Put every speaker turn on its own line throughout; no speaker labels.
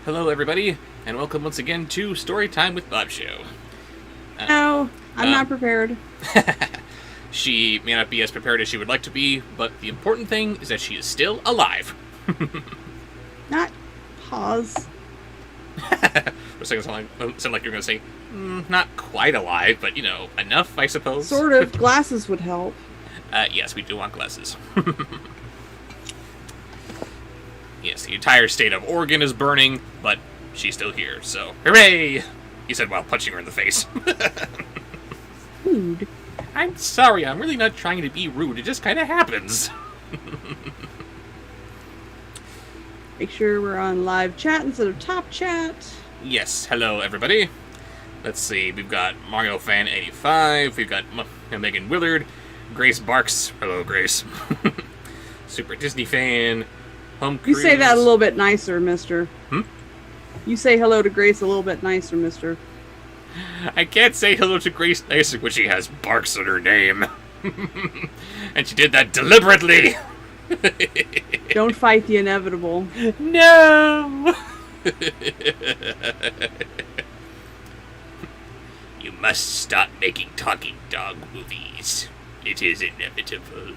Hello, everybody, and welcome once again to Storytime with Bobsheaux.
No, I'm not prepared.
She may not be as prepared as she would like to be, but the important thing is that she is still alive.
Not pause.
For a second, it sounded like you were going to say, not quite alive, but, you know, enough, I suppose.
Sort of. Glasses would help.
Yes, we do want glasses. Yes, the entire state of Oregon is burning, but she's still here, so hooray! He said while punching her in the face.
Rude.
I'm sorry, I'm really not trying to be rude, it just kind of happens.
Make sure we're on live chat instead of top chat.
Yes, hello everybody. Let's see, we've got Mario Fan 85, we've got Megan Willard, Grace Barks, hello Grace. Super Disney Fan, Home
You
Cruise.
say that a little bit nicer, mister.
Hmm?
You say hello to Grace a little bit nicer, mister.
I can't say hello to Grace nicer when she has Barks in her name. And she did that deliberately.
Don't fight the inevitable.
No! You must stop making talking dog movies. It is inevitable.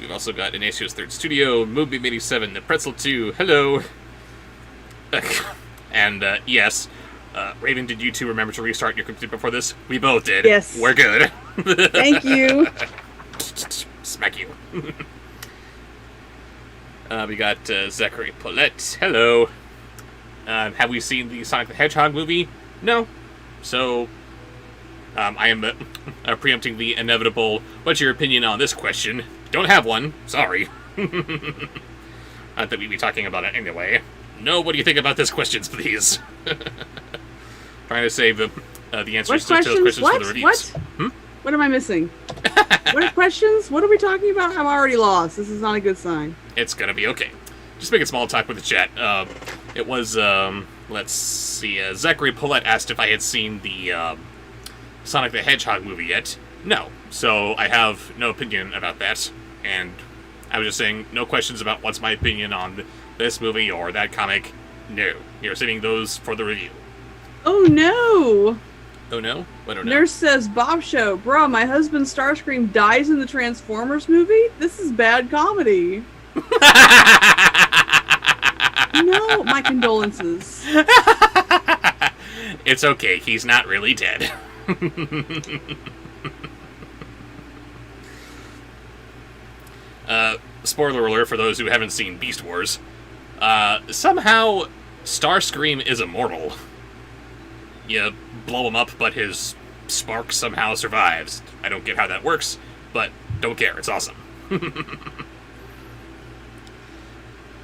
We've also got Inacio's Third Studio, Moonbeam 87, The Pretzel 2, hello! And, yes, Raven, did you two remember to restart your computer before this? We both did.
Yes.
We're good.
Thank you.
Smack you. We got Zachary Paulette. Hello. Have we seen the Sonic the Hedgehog movie? No. So, I am preempting the inevitable, what's your opinion on this question? Don't have one. Sorry. Not that we'd be talking about it anyway. No, what do you think about this questions, please? Trying to save the answers to those questions for the reviews.
What? What am I missing? What are questions? What are we talking about? I'm already lost. This is not a good sign.
It's gonna be okay. Just making small talk with the chat. It was, let's see, Zachary Paulette asked if I had seen the Sonic the Hedgehog movie yet. No. So I have no opinion about that. And I was just saying, no questions about what's my opinion on this movie or that comic. No. You're saving those for the review.
Oh no!
Oh no? What oh no?
Nurse says, Bobsheaux, bro, my husband Starscream dies in the Transformers movie? This is bad comedy. No, my condolences.
It's okay, he's not really dead. Spoiler alert for those who haven't seen Beast Wars. Somehow, Starscream is immortal. You blow him up, but his spark somehow survives. I don't get how that works, but don't care, it's awesome.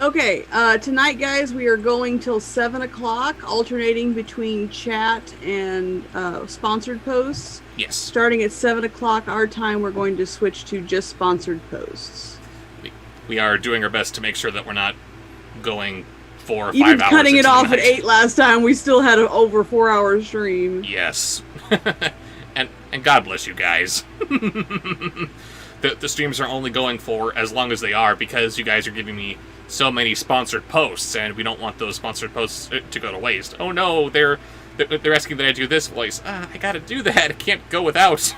Okay, tonight, guys, we are going till 7 o'clock, alternating between chat and sponsored posts.
Yes.
Starting at 7 o'clock our time, we're going to switch to just sponsored posts.
We are doing our best to make sure that we're not going 4 or 5
Even
hours
cutting it
into
off
the
at
night.
8 last time, we still had an over 4-hour stream.
Yes. and God bless you guys. The streams are only going for as long as they are because you guys are giving me so many sponsored posts, and we don't want those sponsored posts to go to waste. Oh no, they're asking that I do this voice. I gotta do that. I can't go without.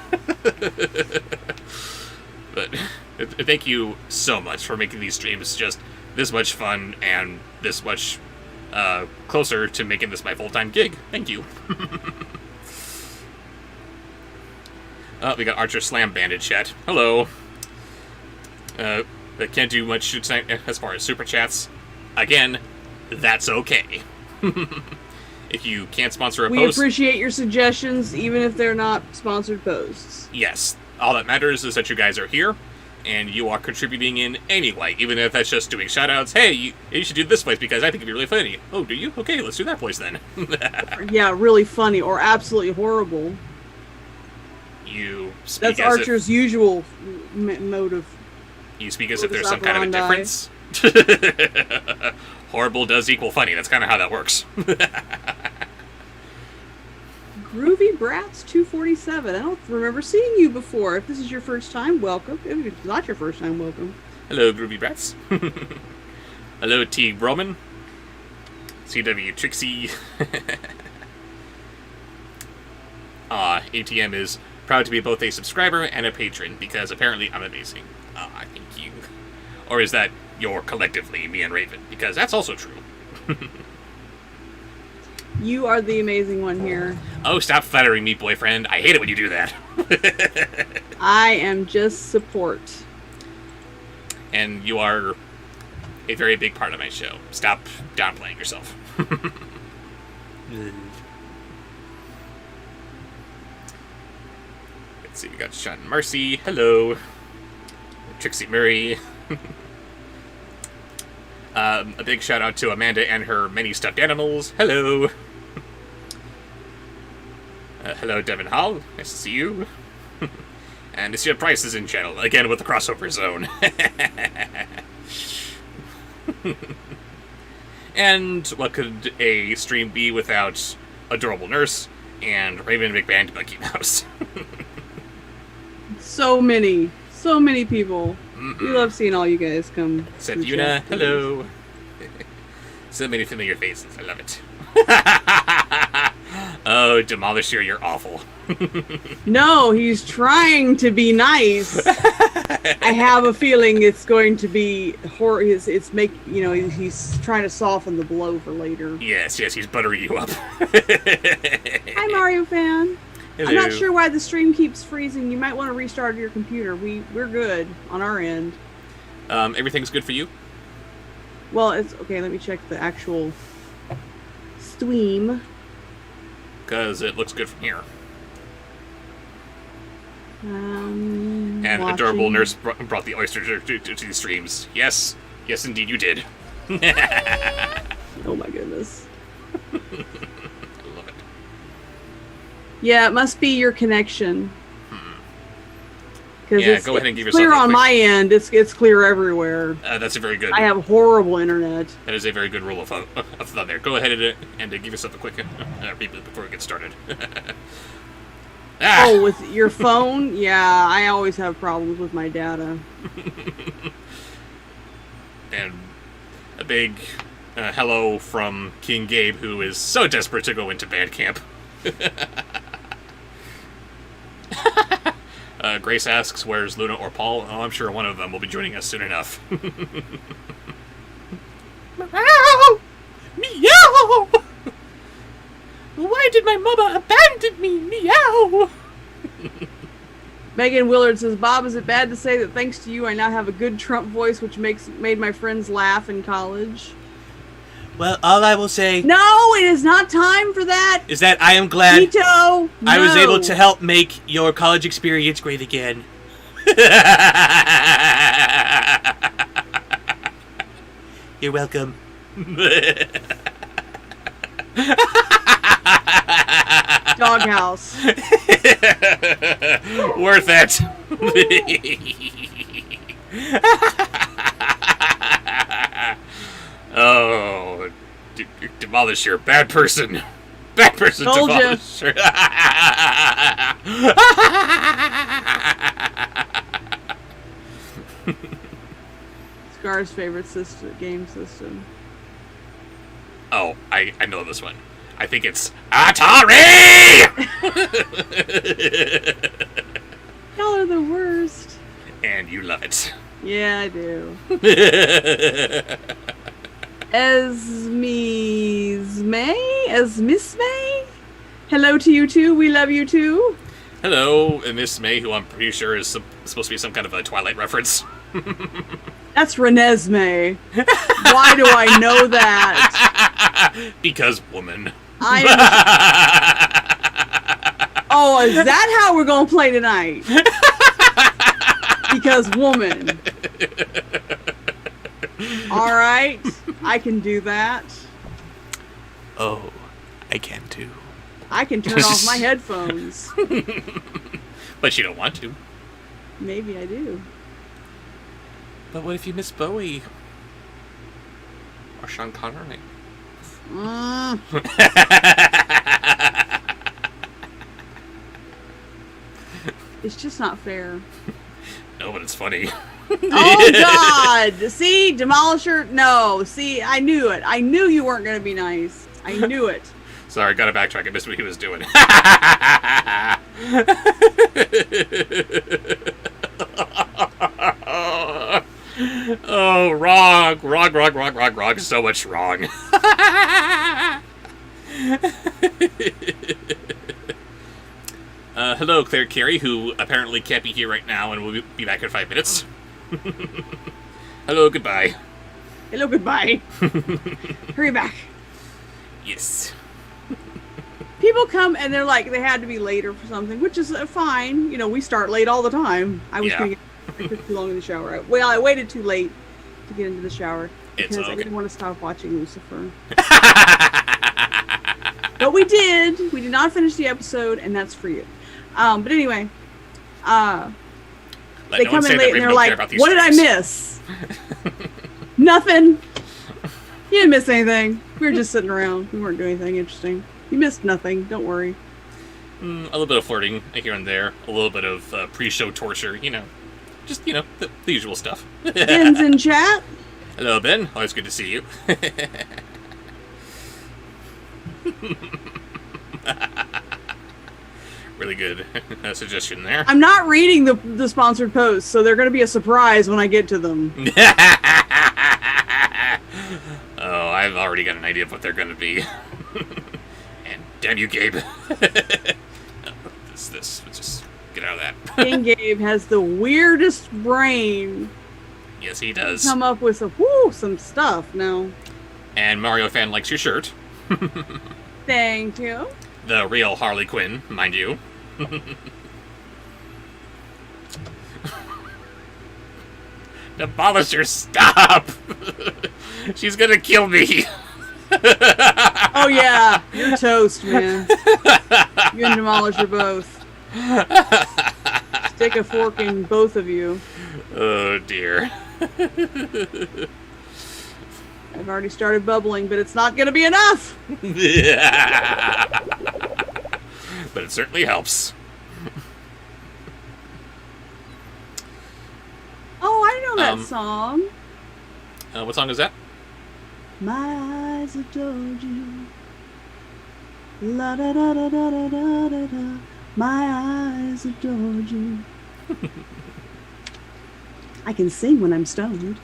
But thank you so much for making these streams just this much fun and this much closer to making this my full-time gig. Thank you. We got Archer Slam Bandit chat. Hello. I can't do much tonight as far as super chats. Again, that's okay. If you can't sponsor a
We
post...
appreciate your suggestions, even if they're not sponsored posts.
Yes. All that matters is that you guys are here, and you are contributing in any way, even if that's just doing shoutouts. Hey, you should do this voice because I think it'd be really funny. Oh, do you? Okay, let's do that voice then.
Yeah, really funny or absolutely horrible.
You speak
That's
as
Archer's usual mode of...
You speak as if there's
modus
some kind of a
operandi.
difference. Horrible does equal funny. That's kind of how that works.
Groovy Brats 247. I don't remember seeing you before. If this is your first time, welcome. If it's not your first time, welcome.
Hello, Groovy Brats. Hello, T. Roman. CW Trixie. ATM is proud to be both a subscriber and a patron, because apparently I'm amazing. Thank you. Or is that you're collectively, me and Raven? Because that's also true.
You are the amazing one here.
Oh, stop flattering me, boyfriend. I hate it when you do that.
I am just support.
And you are a very big part of my show. Stop downplaying yourself. Let's see, we got Sean Marcy. Hello. Trixie Murray. A big shout out to Amanda and her many stuffed animals. Hello. Hello, Devin Hall. Nice to see you. And Monsieur Price is in channel, again with the crossover zone. And what could a stream be without Adorable Nurse and Raven McBand Monkey Mouse?
So many people.
Mm-hmm.
We love seeing all you guys come.
Seth Yuna, hello. So many familiar faces, I love it. Oh, Demolisher, you're awful.
No, he's trying to be nice. I have a feeling it's going to be he's trying to soften the blow for later.
Yes, he's buttering you up.
Hi, Mario fan.
Hello.
I'm not sure why the stream keeps freezing. You might want to restart your computer. We're good on our end.
Everything's good for you?
Well, it's okay. Let me check the actual stream.
Because it looks good from here. And
Watching.
Adorable Nurse brought the oyster to the streams. Yes, indeed you did.
Oh my goodness.
I love it.
Yeah, it must be your connection. Because
Yeah, go ahead and give yourself
clear
a
on
quick-
my end. It's clear everywhere.
That's a very good.
I have horrible internet.
That is a very good rule of thumb there. Go ahead and give yourself a quick reboot before we get started.
Oh, with your phone? Yeah, I always have problems with my data.
And a big hello from King Gabe, who is so desperate to go into band camp. Grace asks, where's Luna or Paul? Oh, I'm sure one of them will be joining us soon enough. Meow! Meow! Why did my mama abandon me? Meow!
Megan Willard says, Bob, is it bad to say that thanks to you I now have a good Trump voice which made my friends laugh in college?
Well, all I will say
No, it is not time for that!
is that I am glad
Tito!
I was
no.
able to help make your college experience great again. You're welcome.
Doghouse.
Worth it. Oh, Demolisher, bad person. Bad person,
Told ya.
Demolisher.
Scar's favorite game system.
Oh, I know this one. I think it's Atari!
Y'all are the worst.
And you love it.
Yeah, I do. Esmisme? Hello to you too. We love you too.
Hello, Miss May, who I'm pretty sure is supposed to be some kind of a Twilight reference.
That's Renesmee. Why do I know that?
Because woman.
Oh, is that how we're gonna play tonight? Because woman. All right, I can do that.
Oh, I can too.
I can turn off my headphones.
But you don't want to.
Maybe I do.
But what if you miss Bowie? Or Sean Connery?
It's just not fair.
No, but it's funny.
Oh, God. See? Demolisher? No. See, I knew it. I knew you weren't going to be nice. I knew it.
Sorry, gotta backtrack. I missed what he was doing. Oh, wrong. So much wrong. Hello, Claire Carey, who apparently can't be here right now and will be back in 5 minutes. Hello, goodbye.
Hello, goodbye. Hurry back.
Yes.
People come and they're like, they had to be later for something, which is fine. You know, we start late all the time. I was going to get too long in the shower. Well, I waited too late to get into the shower because I didn't want to stop watching Lucifer. But we did. We did not finish the episode, and that's for you. But anyway, they come in late and they're like, what did I miss? Nothing. You didn't miss anything. We were just sitting around. We weren't doing anything interesting. You missed nothing. Don't worry.
A little bit of flirting here and there. A little bit of pre-show torture. You know. Just, you know, the usual stuff.
Ben's in chat.
Hello, Ben. Always good to see you. Really good suggestion there.
I'm not reading the sponsored posts, so they're going to be a surprise when I get to them.
Oh, I've already got an idea of what they're going to be. And damn you, Gabe. This. Just get out of that.
King Gabe has the weirdest brain.
Yes, he does.
Come up with some stuff now.
And Mario fan likes your shirt.
Thank you.
The real Harley Quinn, mind you. Demolisher, stop! She's gonna kill me.
Oh yeah, you're toast, man. You and Demolisher both. Stick a fork in both of you.
Oh dear.
I've already started bubbling, but it's not gonna be enough.
But it certainly helps.
Oh, I know that song.
What song is that?
My eyes adored you. La da da da da da da da da. My eyes adored you. I can sing when I'm stoned.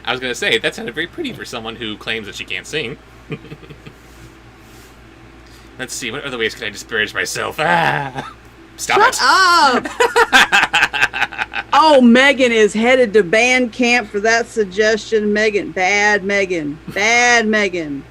I was gonna say, that sounded very pretty for someone who claims that she can't sing. Let's see, what other ways can I disparage myself? Stop
Shut up! Oh, Megan is headed to band camp for that suggestion. Megan. Bad Megan. Bad Megan.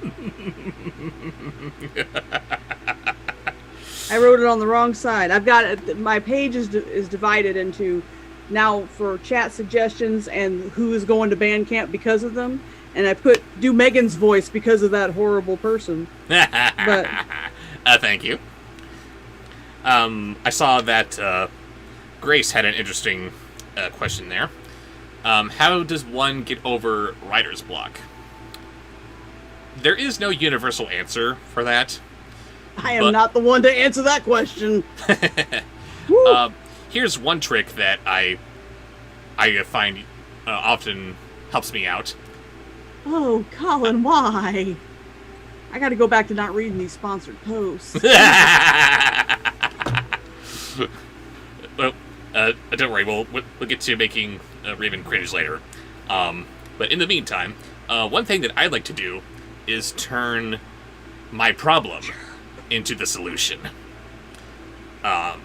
I wrote it on the wrong side. I've got it. My page is divided into now for chat suggestions and who is going to band camp because of them. And I do Megan's voice because of that horrible person. But
thank you. I saw that Grace had an interesting question there. How does one get over writer's block? There is no universal answer for that.
I am not the one to answer that question.
Here's one trick that I find often helps me out.
Oh, Colin, why? I got to go back to not reading these sponsored posts.
Well, don't worry. We'll get to making Raven cringe later. But in the meantime, one thing that I like to do is turn my problem into the solution.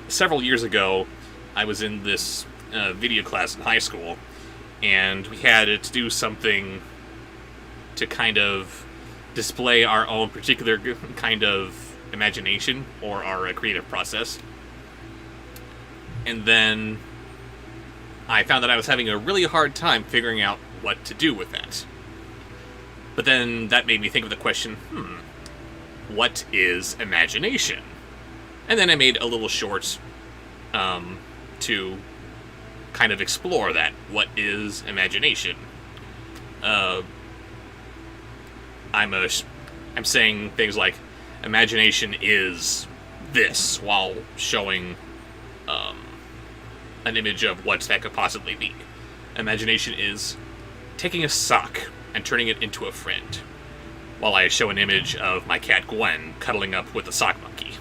Several years ago, I was in this video class in high school, and we had to do something to kind of display our own particular kind of imagination or our creative process. And then I found that I was having a really hard time figuring out what to do with that. But then that made me think of the question, what is imagination? And then I made a little short to kind of explore that. What is imagination? I'm saying things like, imagination is this, while showing an image of what that could possibly be. Imagination is taking a sock and turning it into a friend, while I show an image of my cat Gwen cuddling up with a sock monkey.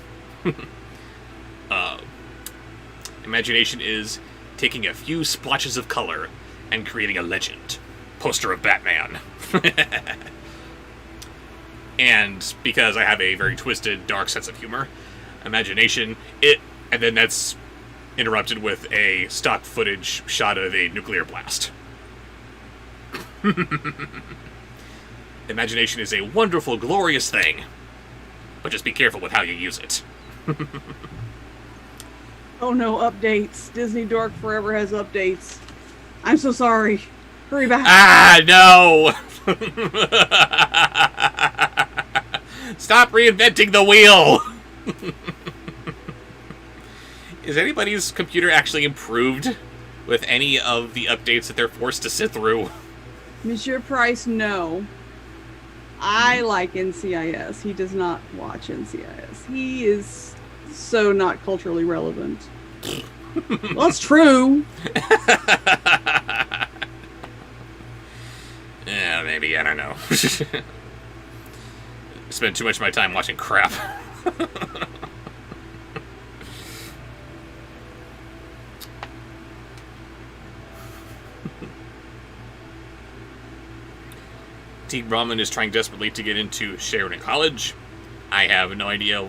Imagination is taking a few splotches of color and creating a legend. Poster of Batman. And because I have a very twisted, dark sense of humor, imagination, and then that's interrupted with a stock footage shot of a nuclear blast. Imagination is a wonderful, glorious thing, but just be careful with how you use it.
Oh no, updates. Disney Dork Forever has updates. I'm so sorry. Hurry back.
Ah, no! Stop reinventing the wheel! Is anybody's computer actually improved with any of the updates that they're forced to sit through?
Monsieur Price, no. I like NCIS. He does not watch NCIS. He is so not culturally relevant. Well, it's true.
Yeah, maybe. I don't know. Spend too much of my time watching crap. Teague Brahman is trying desperately to get into Sheridan College. I have no idea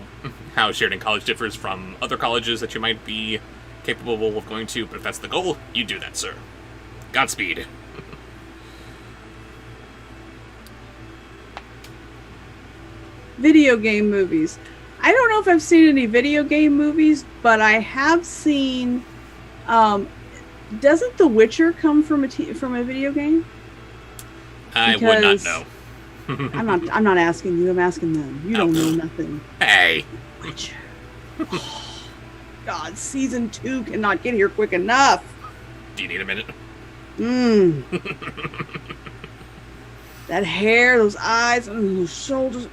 how Sheridan College differs from other colleges that you might be capable of going to, but if that's the goal, you do that, sir. Godspeed.
Video game movies. I don't know if I've seen any video game movies, but I have seen. Doesn't The Witcher come from a video game?
I would not know.
I'm not asking you. I'm asking them. You don't know nothing.
Hey.
Witcher. God, season 2 cannot get here quick enough.
Do you need a minute?
That hair, those eyes, those shoulders.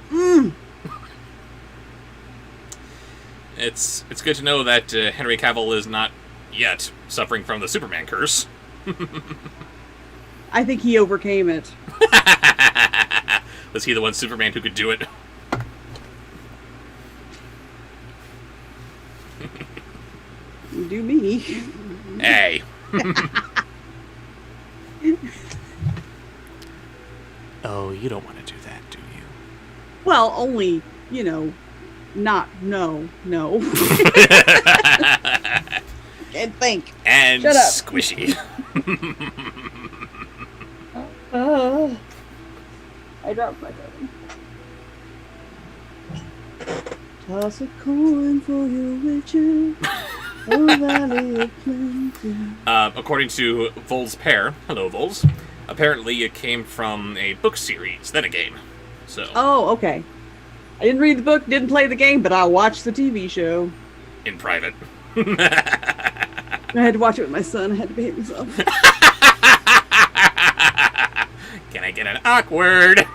It's good to know that Henry Cavill is not yet suffering from the Superman curse.
I think he overcame it.
Was he the one Superman who could do it?
You do me.
Hey.
Oh, you don't want to do that, do you?
Well, only, not no. Can't think.
And
Shut up.
squishy.
I dropped my phone. Toss a coin for your witcher. Oh, valley of plenty.
According to Vol's Pair, hello Vols, apparently it came from a book series, then a game. So.
Oh, okay. I didn't read the book, didn't play the game, but I watched the TV show.
In private.
I had to watch it with my son. I had to behave myself.
Can I get an awkward?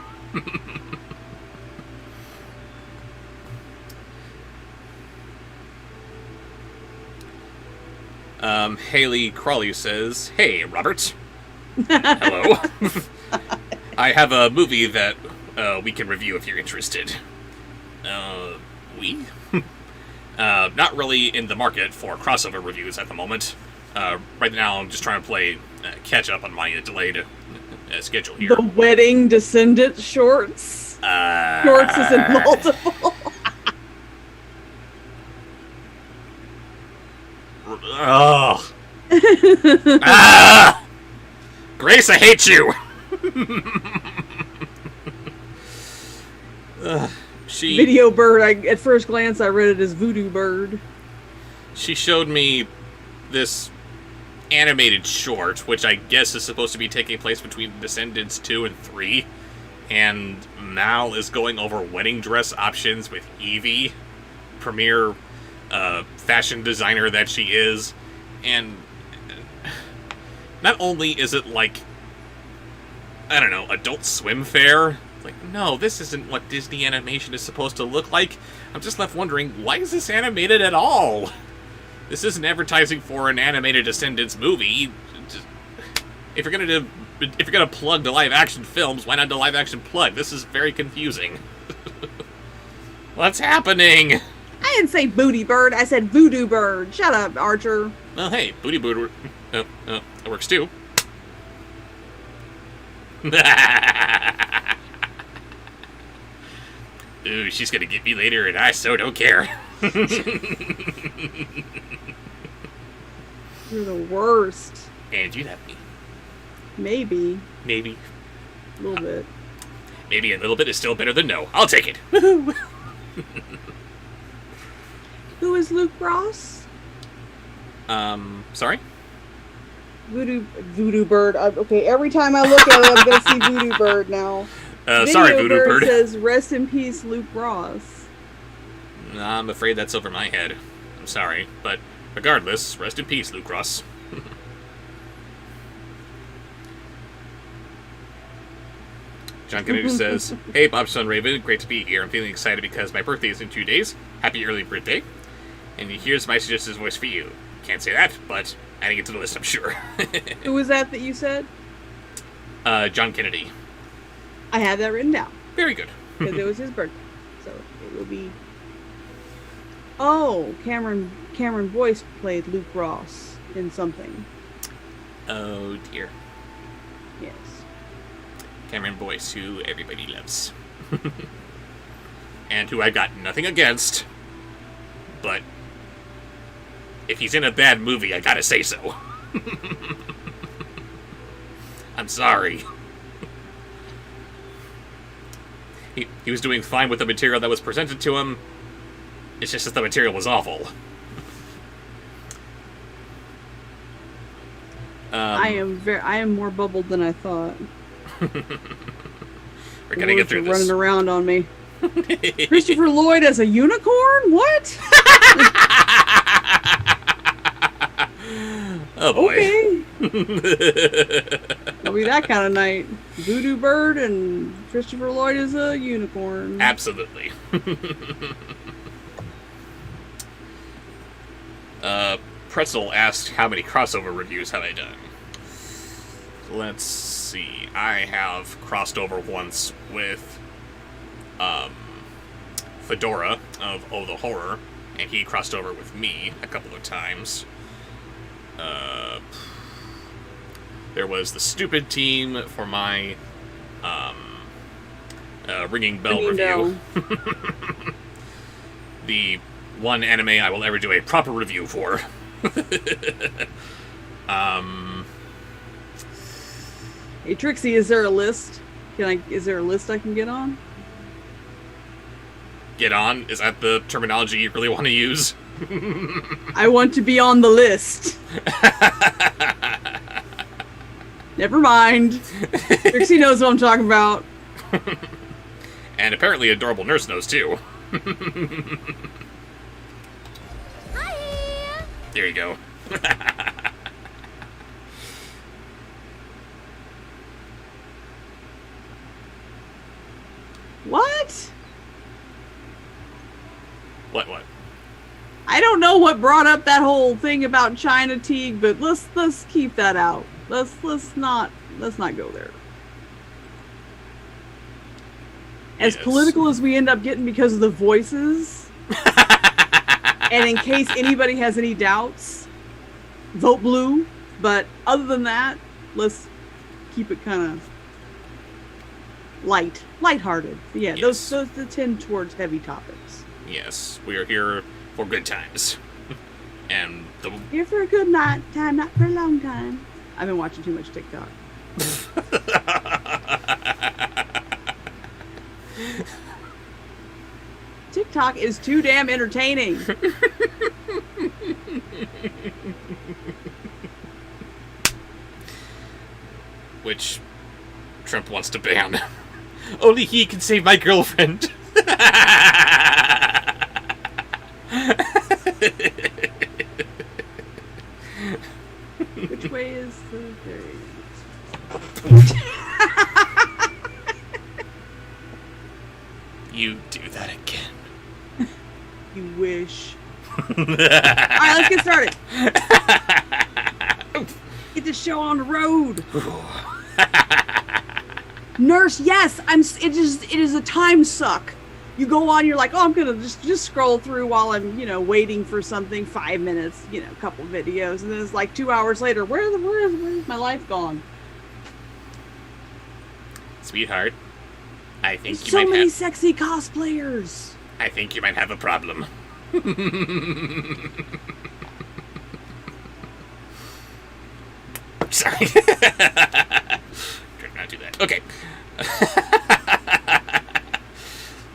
Haley Crawley says, "Hey, Robert." Hello. I have a movie that we can review if you're interested. We? Not really in the market for crossover reviews at the moment. Right now, I'm just trying to play catch up on my delayed schedule here.
The Wedding Descendant shorts. Shorts is in multiple.
Ugh. Grace, I hate you.
Video Bird. At first glance, I read it as Voodoo Bird.
She showed me this animated short, which I guess is supposed to be taking place between Descendants 2 and 3, and Mal is going over wedding dress options with Evie, premier fashion designer that she is, and not only is it like, I don't know, Adult Swim fare. Like, no, this isn't what Disney animation is supposed to look like. I'm just left wondering, why is this animated at all? This isn't advertising for an animated Descendants movie. If you're gonna plug the live-action films, why not the live-action plug? This is very confusing. What's happening?
I didn't say booty bird. I said voodoo bird. Shut up, Archer.
Well, hey, booty bird. That works too. Ooh, she's gonna get me later, and I so don't care.
You're the worst.
And you have me.
Maybe.
Maybe.
A little bit.
Maybe a little bit is still better than no. I'll take it. Woohoo!
Who is Luke Ross?
Sorry?
Voodoo bird. Okay, every time I look at it, I'm gonna see voodoo bird now.
Sorry, voodoo bird.
Says, "Rest in peace, Luke Ross."
I'm afraid that's over my head. I'm sorry, but regardless, rest in peace, Luke Ross. John Kennedy says, "Hey, Bob's son Raven, great to be here. I'm feeling excited because my birthday is in 2 days. Happy early birthday. And here's my suggested voice for you. Can't say that, but adding it to the list, I'm sure."
Who was that you said?
John Kennedy.
I have that written down.
Very good.
Because it was his birthday. So it will be... Oh, Cameron Boyce played Luke Ross in something.
Oh, dear.
Yes.
Cameron Boyce, who everybody loves. And who I've got nothing against. But if he's in a bad movie, I gotta say so. I'm sorry. He was doing fine with the material that was presented to him. It's just that the material was awful.
I am more bubbled than I thought.
We're gonna get through this.
Running around on me. Christopher Lloyd as a unicorn? What?
Oh boy.
Okay. It'll be that kind of night. Voodoo bird and Christopher Lloyd is a unicorn.
Absolutely. Pretzel asked how many crossover reviews have I done. Let's see. I have crossed over once with Fedora of Oh the Horror, and he crossed over with me a couple of times. There was the Stupid Team for my Ringing Bell review. The one anime I will ever do a proper review for.
Hey Trixie, is there a list? Is there a list I can get on?
Get on? Is that the terminology you really want to use?
I want to be on the list. Never mind. Trixie knows what I'm talking about.
And apparently Adorable Nurse knows too.
Hi.
There you go.
What?
What?
I don't know what brought up that whole thing about China Teague, but let's keep that out. Let's not go there. As
Yes.
political as we end up getting because of the voices, and in case anybody has any doubts, vote blue. But other than that, let's keep it kind of lighthearted. Yeah,
Yes.
those tend towards heavy topics.
Yes, we are here for good times. And the
Here for a good time, not for a long time. I've been watching too much TikTok. TikTok is too damn entertaining.
which Trump wants to ban. Only he can save my girlfriend.
Which way is the... There you go.
You do that again.
You wish. right, let's get started. Get this show on the road. Nurse, yes, it is a time suck. You go on, you're like, oh, I'm gonna just scroll through while I'm, waiting for something, 5 minutes, a couple videos, and then it's like 2 hours later, where's my life gone?
Sweetheart, I think
There's
you
so
might
many
have...
sexy cosplayers.
I think you might have a problem. Sorry. Try not to do that. Okay.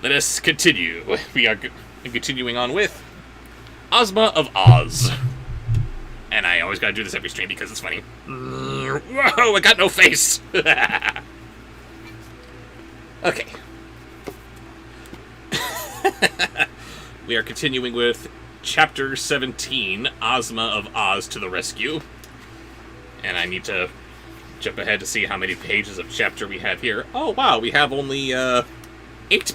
Let us continue. We are continuing on with Ozma of Oz. And I always gotta do this every stream because it's funny. Whoa, I got no face! Okay. We are continuing with Chapter 17, Ozma of Oz to the Rescue. And I need to jump ahead to see how many pages of chapter we have here. Oh, wow, we have only 8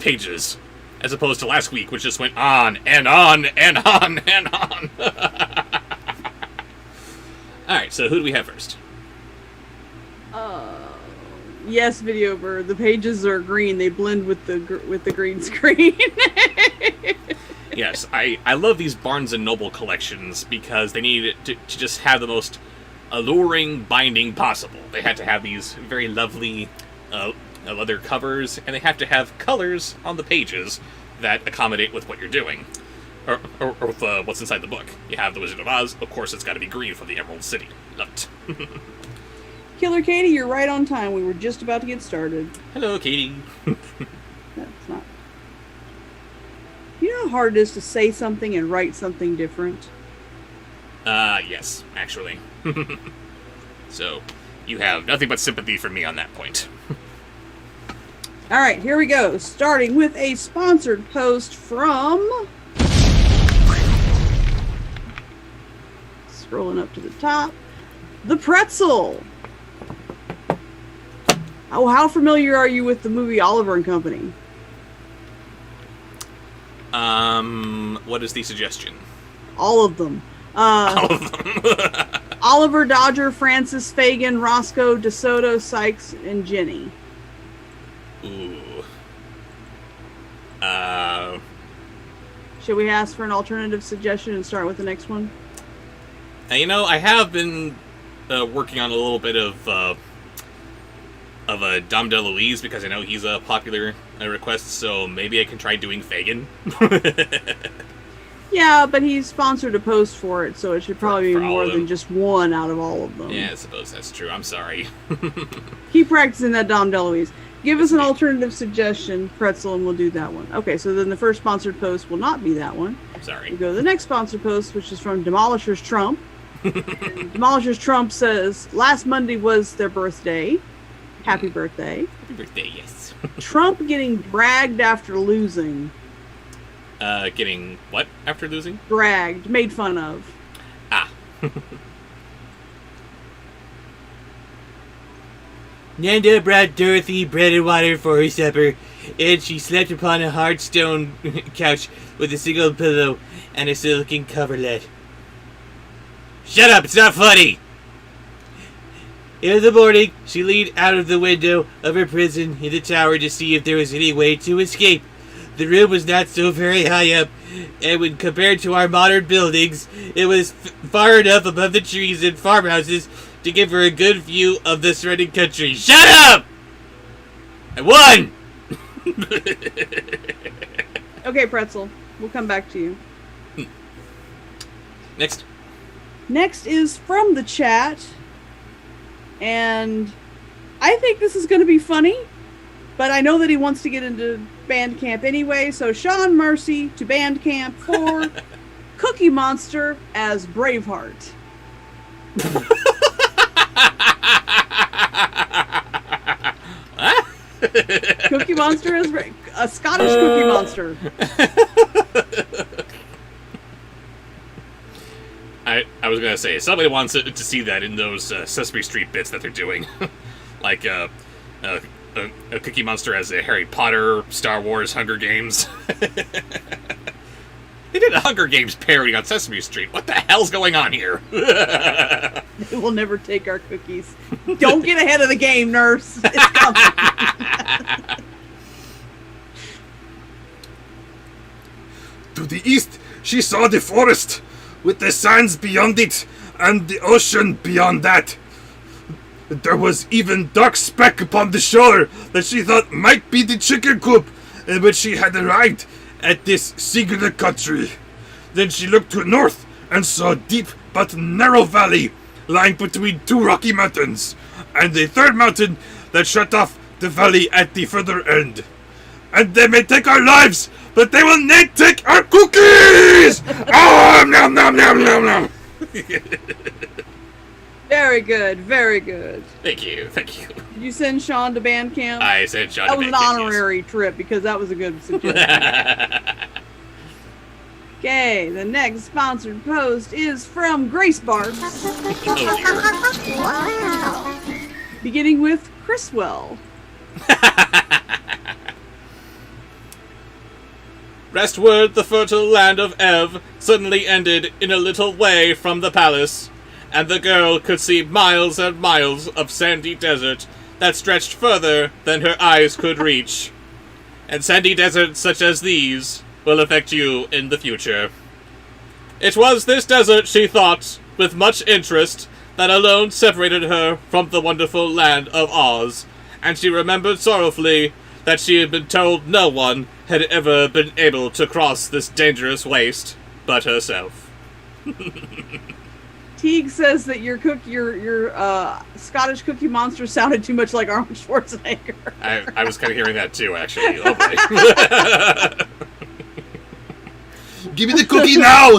pages, as opposed to last week, which just went on and on and on and on. Alright, so who do we have first?
Yes, Video Bird. The pages are green. They blend with the green screen.
Yes, I love these Barnes & Noble collections because they need to just have the most alluring binding possible. They had to have these very lovely leather covers, and they have to have colors on the pages that accommodate with what you're doing. Or with what's inside the book. You have The Wizard of Oz, of course it's got to be green for the Emerald City. Love it.
Killer Katie, you're right on time. We were just about to get started.
Hello, Katie.
That's not... You know how hard it is to say something and write something different?
Yes, actually. So, you have nothing but sympathy for me on that point.
Alright, here we go. Starting with a sponsored post from... Scrolling up to the top. The Pretzel! Oh, how familiar are you with the movie Oliver and Company?
What is the suggestion?
All of them.
All of them.
Oliver, Dodger, Francis, Fagin, Roscoe, DeSoto, Sykes, and Jenny.
Ooh.
Should we ask for an alternative suggestion and start with the next one?
I have been working on a little bit of Dom DeLuise because I know he's a popular request, so maybe I can try doing Fagin.
Yeah, but he's sponsored a post for it, so it should probably be more than just one out of all of them.
Yeah, I suppose that's true. I'm sorry.
Keep practicing that Dom DeLuise. Give us an alternative suggestion, Pretzel, and we'll do that one. Okay, so then the first sponsored post will not be that one.
Sorry.
We'll go to the next sponsored post, which is from Demolisher's Trump. Demolisher's Trump says, last Monday was their birthday. Happy birthday.
Happy birthday, yes.
Trump getting bragged after losing.
Getting what after losing?
Bragged. Made fun of.
Ah.
Nanda brought Dorothy bread and water for her supper, and she slept upon a hard stone couch with a single pillow and a silken coverlet. Shut up, it's not funny! In the morning, she leaned out of the window of her prison in the tower to see if there was any way to escape. The room was not so very high up, and when compared to our modern buildings, it was far enough above the trees and farmhouses to give her a good view of the surrounding country. Shut up! I won!
Okay, Pretzel. We'll come back to you.
Next.
Next is from the chat. And I think this is going to be funny. But I know that he wants to get into Bandcamp anyway. So Sean Mercy to Bandcamp for Cookie Monster as Braveheart. Cookie Monster is a Scottish Cookie Monster.
I was gonna say somebody wants to see that in those Sesame Street bits that they're doing, like a Cookie Monster as a Harry Potter, Star Wars, Hunger Games. They did a Hunger Games parody on Sesame Street. What the hell's going on here?
They will never take our cookies. Don't get ahead of the game, nurse. It's coming.
To the east, she saw the forest, with the sands beyond it, and the ocean beyond that. There was even dark speck upon the shore that she thought might be the chicken coop in which she had arrived at this singular country. Then she looked to the north and saw a deep but narrow valley lying between two rocky mountains, and a third mountain that shut off the valley at the further end. And they may take our lives, but they will not take our cookies! Oh, nom nom nom nom nom!
Very good, very good.
Thank you.
Did you send Sean to band camp?
I said John.
That was an honorary trip because that was a good suggestion. Okay, the next sponsored post is from Grace Barks, beginning with Chriswell.
Restward, the fertile land of Ev suddenly ended in a little way from the palace, and the girl could see miles and miles of sandy desert that stretched further than her eyes could reach. And sandy deserts such as these will affect you in the future. It was this desert, she thought, with much interest, that alone separated her from the wonderful land of Oz, and she remembered sorrowfully that she had been told no one had ever been able to cross this dangerous waste but herself.
Teague says that your Scottish Cookie Monster sounded too much like Arnold Schwarzenegger.
I was kind of hearing that too, actually. Lovely.
Give me the cookie now!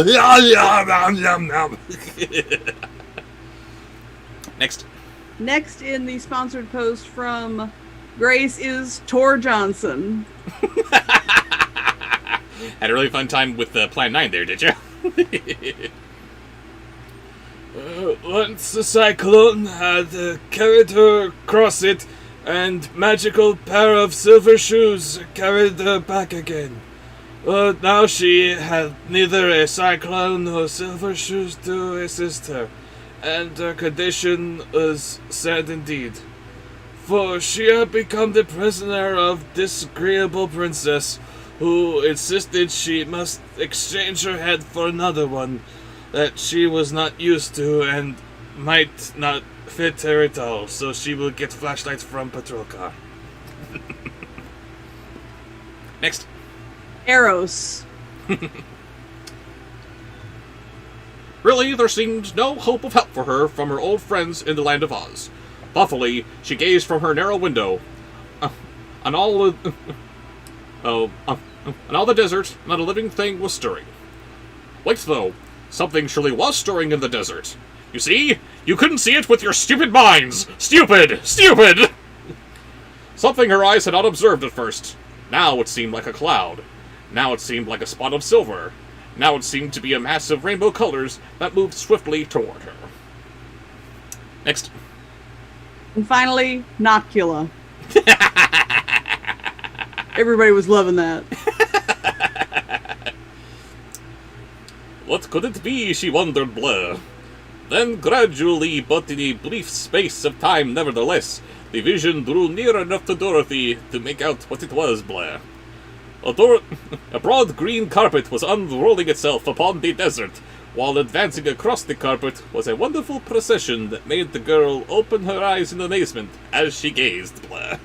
Nom, nom, nom.
Next.
Next in the sponsored post from Grace is Tor Johnson.
Had a really fun time with Plan 9 there, did you?
Once the cyclone had carried her across it, and magical pair of silver shoes carried her back again. But now she had neither a cyclone nor silver shoes to assist her, and her condition was sad indeed. For she had become the prisoner of disagreeable princess, who insisted she must exchange her head for another one that she was not used to and might not fit her at all, so she will get flashlights from patrol car.
Next.
Eros.
Really, there seemed no hope of help for her from her old friends in the land of Oz. Thoughtfully, she gazed from her narrow window on all the desert. Not a living thing was stirring. Wait, though, something surely was stirring in the desert. You see, you couldn't see it with your stupid minds. Stupid, stupid. Something her eyes had not observed at first. Now it seemed like a cloud. Now it seemed like a spot of silver. Now it seemed to be a mass of rainbow colors that moved swiftly toward her. Next.
And finally, Nocula. Everybody was loving that.
What could it be, she wondered, Blur. Then gradually, but in a brief space of time nevertheless, the vision drew near enough to Dorothy to make out what it was, Blur. A broad green carpet was unrolling itself upon the desert, while advancing across the carpet was a wonderful procession that made the girl open her eyes in amazement as she gazed, Blur.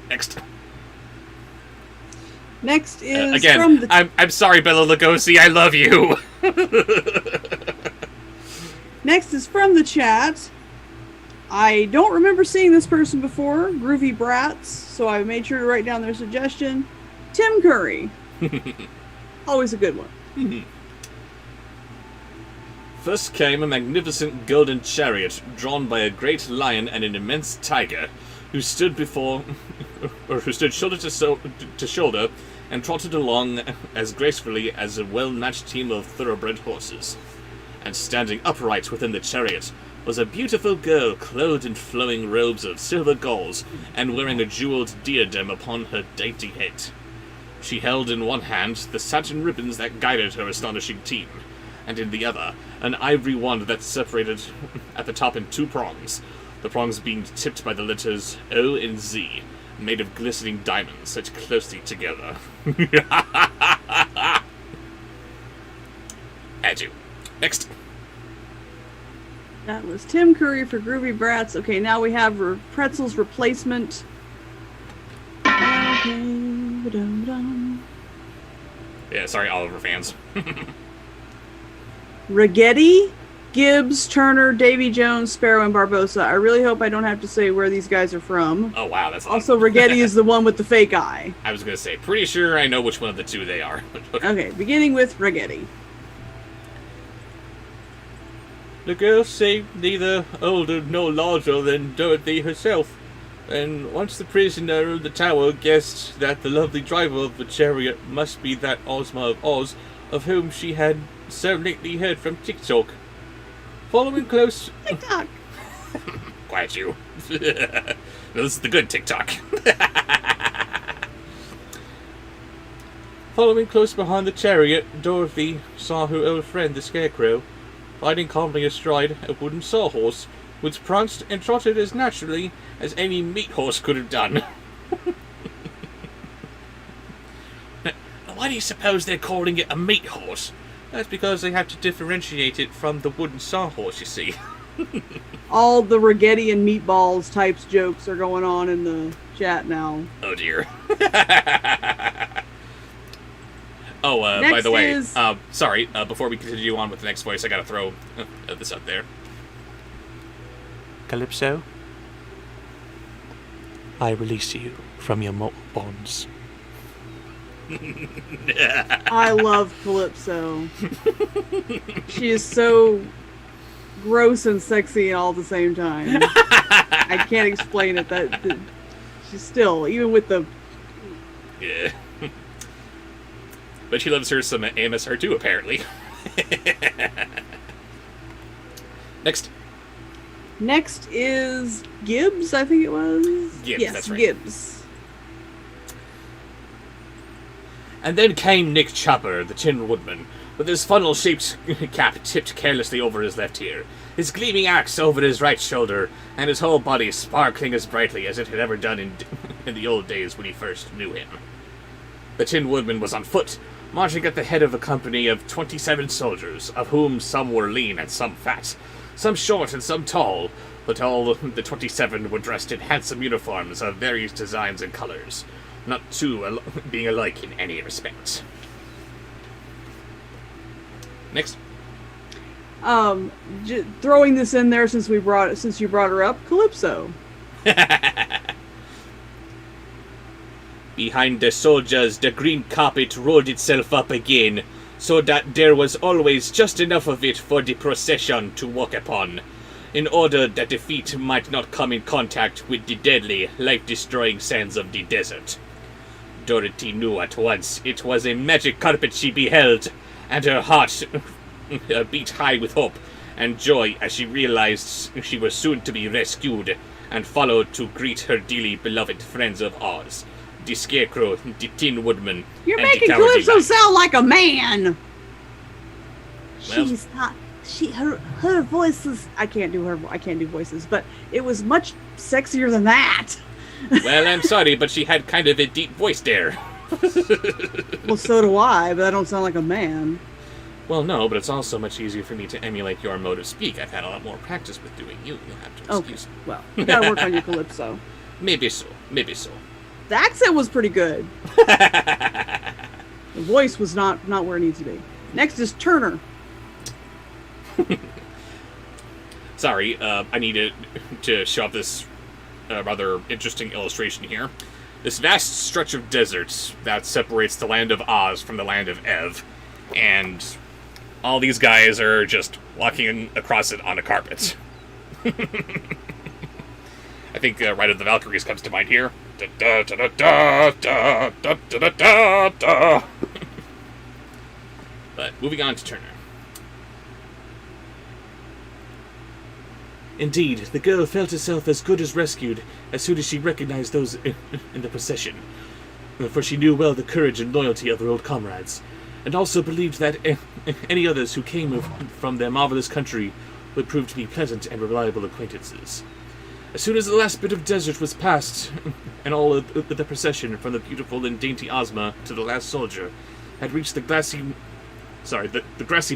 Next.
Next is
again,
from the...
I'm sorry, Bela Lugosi, I love you.
Next is from the chat. I don't remember seeing this person before, Groovy Brats, so I made sure to write down their suggestion. Tim Curry. Always a good one.
First came a magnificent golden chariot drawn by a great lion and an immense tiger, who stood shoulder to shoulder and trotted along as gracefully as a well-matched team of thoroughbred horses. And standing upright within the chariot was a beautiful girl clothed in flowing robes of silver gauze and wearing a jeweled diadem upon her dainty head. She held in one hand the satin ribbons that guided her astonishing team, and in the other, an ivory wand that separated at the top in 2 prongs, the prongs being tipped by the letters O and Z, made of glistening diamonds set closely together. Add you. Next.
That was Tim Curry for Groovy Brats. Okay, now we have Pretzel's replacement. Okay, ba-dum-dum.
Yeah, sorry, Oliver fans.
Ragetti, Gibbs, Turner, Davy Jones, Sparrow, and Barbosa. I really hope I don't have to say where these guys are from.
Oh, wow, that's
Also, Ragetti is the one with the fake eye.
I was going to say, pretty sure I know which one of the 2 they are.
Okay, beginning with Ragetti.
The girls seemed neither older nor larger than Dorothy herself, and once the prisoner of the tower guessed that the lovely driver of the chariot must be that Ozma of Oz, of whom she had so lately heard from TikTok. Following close...
TikTok!
Quiet you. This is the good TikTok.
Following close behind the chariot, Dorothy saw her old friend the Scarecrow, riding calmly astride a wooden sawhorse, which pranced and trotted as naturally as any meat horse could have done.
Why do you suppose they're calling it a meat horse?
That's because they have to differentiate it from the wooden sawhorse, you see.
All the Ragetti and Meatballs types jokes are going on in the chat now.
Oh dear. Oh, by the way, sorry, before we continue on with the next voice, I gotta throw this up there.
Calypso, I release you from your mortal bonds.
I love Calypso. She is so gross and sexy all at the same time. I can't explain it. That she's still, even with the...
Yeah. But she loves her some AMSR too, apparently. Next.
Next is Gibbs, I think it was.
Gibbs,
yes,
that's right.
Gibbs.
And then came Nick Chopper, the Tin Woodman, with his funnel-shaped cap tipped carelessly over his left ear, his gleaming axe over his right shoulder, and his whole body sparkling as brightly as it had ever done in the old days when he first knew him. The Tin Woodman was on foot, marching at the head of a company of 27 soldiers, of whom some were lean and some fat, some short and some tall, but all the 27 were dressed in handsome uniforms of various designs and colors, not two being alike in any respect. Next.
Throwing this in there since you brought her up, Calypso.
Behind the soldiers, the green carpet rolled itself up again, so that there was always just enough of it for the procession to walk upon, in order that the feet might not come in contact with the deadly, life-destroying sands of the desert. Dorothy knew at once it was a magic carpet she beheld, and her heart beat high with hope and joy as she realized she was soon to be rescued and followed to greet her dearly beloved friends of Oz, the Scarecrow, the Tin Woodman,
You're
and
making
the Cowardly
Calypso
Lion.
sound like a man.
Well-
She's not. Her voice is. I can't do voices, but it was much sexier than that.
Well, I'm sorry, but she had kind of a deep voice there.
Well, so do I, but I don't sound like a man.
Well, no, but it's also much easier for me to emulate your mode of speak. I've had a lot more practice with doing you. You'll have to
Okay.
excuse me.
Well, you gotta work on your Calypso.
Maybe so. Maybe so.
The accent was pretty good. The voice was not where it needs to be. Next is Turner.
Sorry, I needed to show off this rather interesting illustration here. This vast stretch of desert that separates the land of Oz from the land of Ev, and all these guys are just walking across it on a carpet. I think Ride of the Valkyries comes to mind here. Da, da, da, da, da, da, da, da, da, da. But moving on to Turner.
Indeed, the girl felt herself as good as rescued as soon as she recognized those in the procession.
for she knew well the courage and loyalty of her old comrades, and also believed that any others who came from their marvelous country would prove to be pleasant and reliable acquaintances. As soon as the last bit of desert was passed, and all of the procession from the beautiful and dainty Ozma to the last soldier had reached the grassy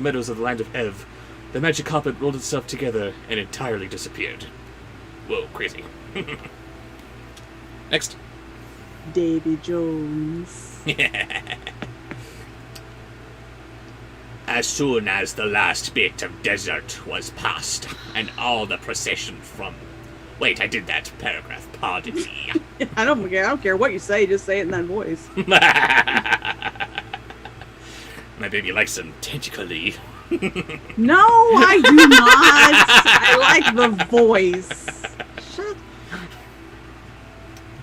meadows of the land of Ev, the magic carpet rolled itself together and entirely disappeared. Whoa, crazy. Next.
Davy Jones.
As soon as the last bit of desert was passed, and all the procession from... Wait, I did that paragraph, pardon me.
I don't care what you say, just say it in that voice.
My baby likes them tentacly.
No, I do not. I like the voice. Shut up.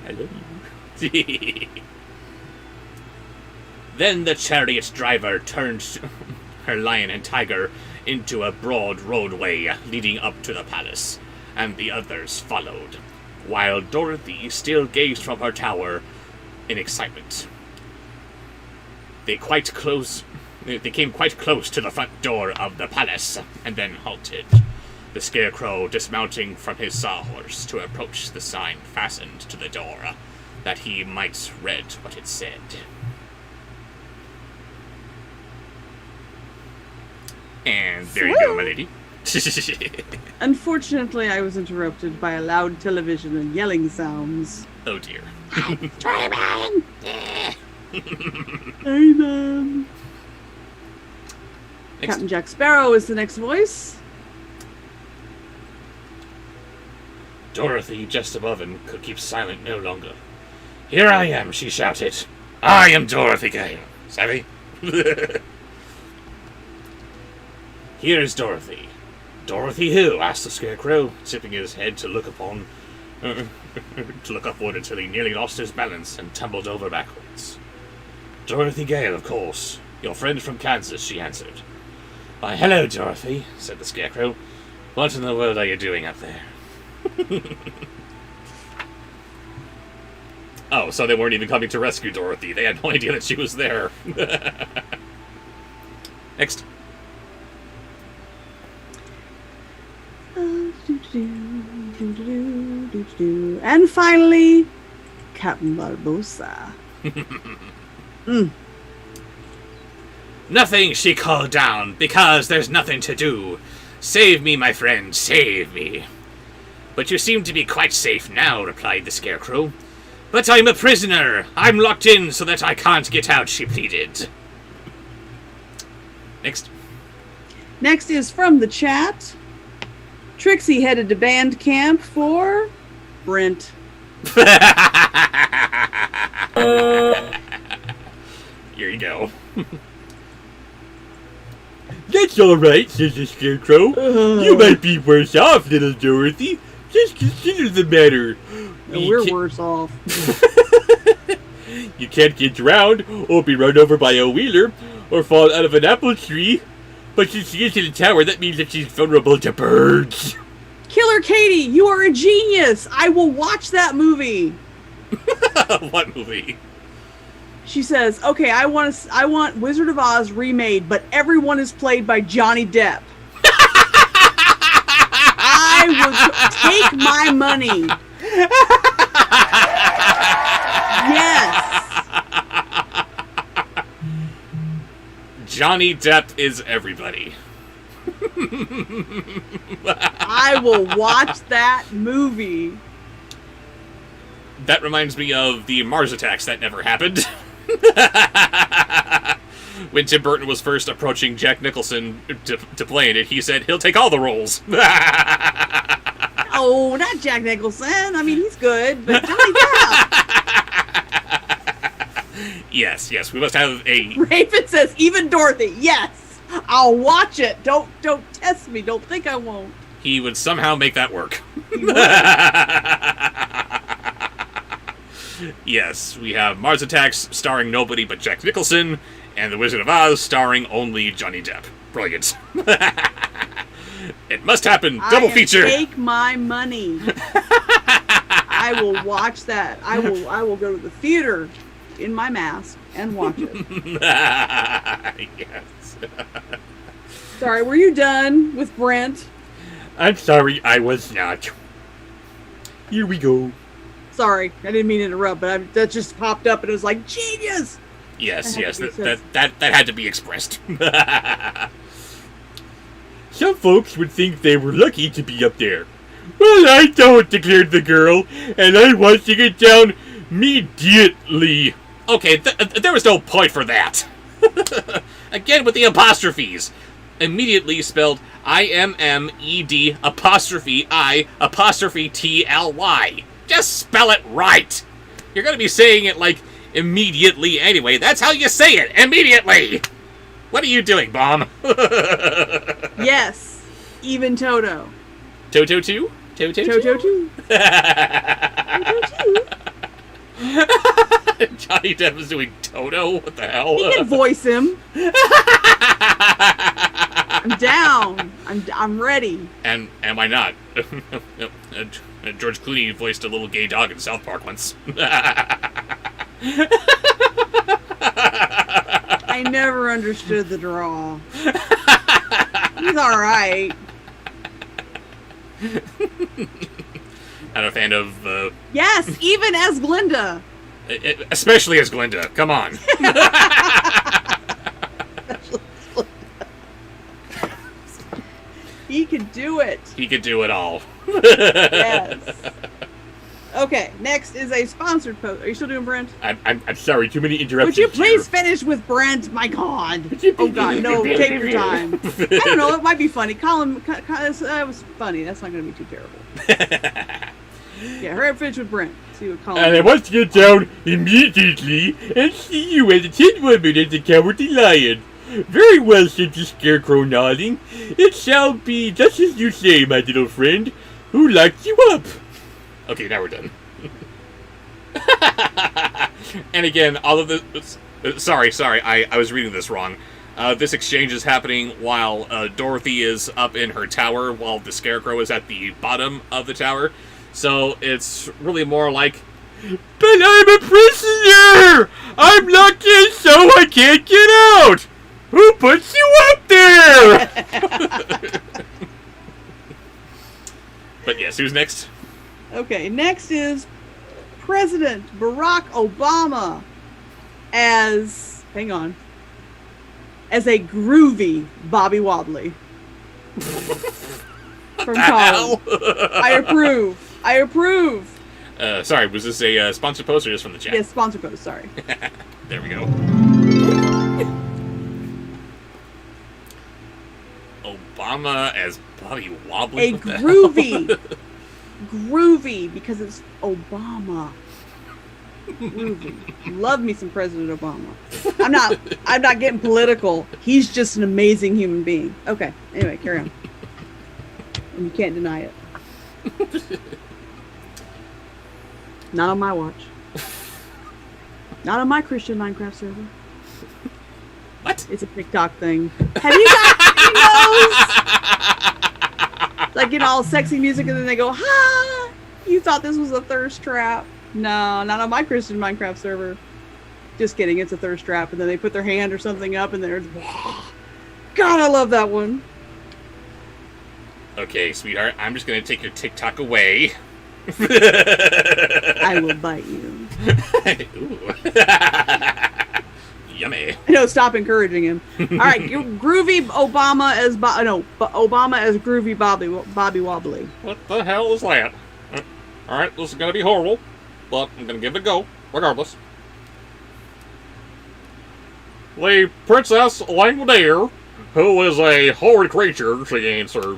I love you. Then the chariot driver turned her lion and tiger into a broad roadway leading up to the palace, and the others followed, while Dorothy still gazed from her tower in excitement. They came quite close to the front door of the palace, and then halted, the Scarecrow dismounting from his sawhorse to approach the sign fastened to the door, that he might read what it said. And there you go, my lady.
Unfortunately, I was interrupted by a loud television and yelling sounds.
Oh dear.
Dreaming! Amen.
Next.
Captain Jack Sparrow is the next voice.
Dorothy, just above him, could keep silent no longer. Here I am, she shouted. I am Dorothy Gale. Savvy? Here's Dorothy. Dorothy who? Asked the Scarecrow, tipping his head to look upward until he nearly lost his balance and tumbled over backwards. Dorothy Gale, of course. Your friend from Kansas, she answered. Why, hello, Dorothy, said the Scarecrow. What in the world are you doing up there? Oh, so they weren't even coming to rescue Dorothy. They had no idea that she was there. Next.
And finally, Captain Barbossa.
Nothing, she called down, because there's nothing to do. Save me, my friend, save me. But you seem to be quite safe now, replied the Scarecrow. But I'm a prisoner. I'm locked in so that I can't get out, she pleaded. Next.
Next is from the chat. Trixie headed to band camp for Brent.
Here you go.
That's alright, says the Scarecrow. You might be worse off, little Dorothy. Just consider the matter.
We're worse off.
You can't get drowned, or be run over by a wheeler, or fall out of an apple tree. But since she is in a tower, that means that she's vulnerable to birds.
Killer Katie, you are a genius. I will watch that movie.
What movie?
She says, "Okay, I want Wizard of Oz remade, but everyone is played by Johnny Depp." I would take my money. Yes.
Johnny Depp is everybody.
I will watch that movie.
That reminds me of the Mars attacks that never happened. When Tim Burton was first approaching Jack Nicholson to play in it, he said he'll take all the roles.
Oh, not Jack Nicholson. I mean, he's good, but Johnny Depp.
Yes, we must have a...
Raven says, even Dorothy. Yes, I'll watch it. Don't test me. Don't think I won't.
He would somehow make that work. Yes, we have Mars Attacks starring nobody but Jack Nicholson, and The Wizard of Oz starring only Johnny Depp. Brilliant. It must happen. Double feature.
Take my money. I will watch that. I will go to the theater in my mask and watch it.
Yes.
Sorry, were you done with Brent?
I'm sorry, I was not. Here we go.
Sorry, I didn't mean to interrupt, but that just popped up and it was like, genius!
Yes,
That had
yes,
to be
that had to be expressed.
Some folks would think they were lucky to be up there. Well, I don't, declared the girl, and I want to get down immediately.
Okay, there was no point for that. Again with the apostrophes. Immediately spelled IMMED apostrophe I apostrophe TLY. Just spell it right. You're gonna be saying it like immediately anyway. That's how you say it. Immediately. What are you doing, Bomb?
Yes, even Toto.
Toto 2? Toto 2?
Toto too. Toto too.
Johnny Depp is doing Toto? What the hell?
You can voice him. I'm down. I'm ready.
And am I not? George Clooney voiced a little gay dog in South Park once.
I never understood the draw. He's alright.
Not a fan of,
Yes, even as Glinda.
especially as Glinda. Come on.
He could do it.
He could do it all.
Yes. Okay, next is a sponsored post. Are you still doing Brent?
I'm sorry, too many interruptions.
Would you please
here.
finish with Brent? My God. Oh God, no, take your time. I don't know, it might be funny. Colin, that was funny. That's not going to be too terrible. Yeah, hurry up, finish with Brent. See what Colin
And I want to get down immediately and see you at the 10 women at the Cowardly Lion. Very well, said the Scarecrow, nodding. It shall be just as you say, my little friend. Who locked you up?
Okay, now we're done. And again, all of this... Sorry, I was reading this wrong. This exchange is happening while Dorothy is up in her tower, while the Scarecrow is at the bottom of the tower. So it's really more like...
But I'm a prisoner! I'm locked in so I can't get out! Who puts you up there?
But yes, who's next?
Okay, next is President Barack Obama as, hang on, as a groovy Bobby Wobbly. From Colin. I approve. I approve.
Sorry, was this a sponsored post or just from the chat?
Yes, sponsor post, sorry.
There we go. Obama as Bobby Wobbly?
A
What the hell?
groovy. Groovy, because it's Obama. Groovy. Love me some President Obama. I'm not getting political. He's just an amazing human being. Okay, anyway, carry on. And you can't deny it. Not on my watch. Not on my Christian Minecraft server.
What?
It's a TikTok thing. Have you guys seen those? Like, you know, all sexy music and then they go, ha! You thought this was a thirst trap. No, not on my Christian Minecraft server. Just kidding, it's a thirst trap. And then they put their hand or something up and they're... God, I love that one.
Okay, sweetheart, I'm just gonna take your TikTok away.
I will bite you.
Ooh. Yummy.
No, stop encouraging him. All right, groovy Obama as Obama as groovy Bobby Wobbly.
What the hell is that? Alright, this is gonna be horrible, but I'm gonna give it a go, regardless. The Princess Langdare, who is a horrid creature, she answered.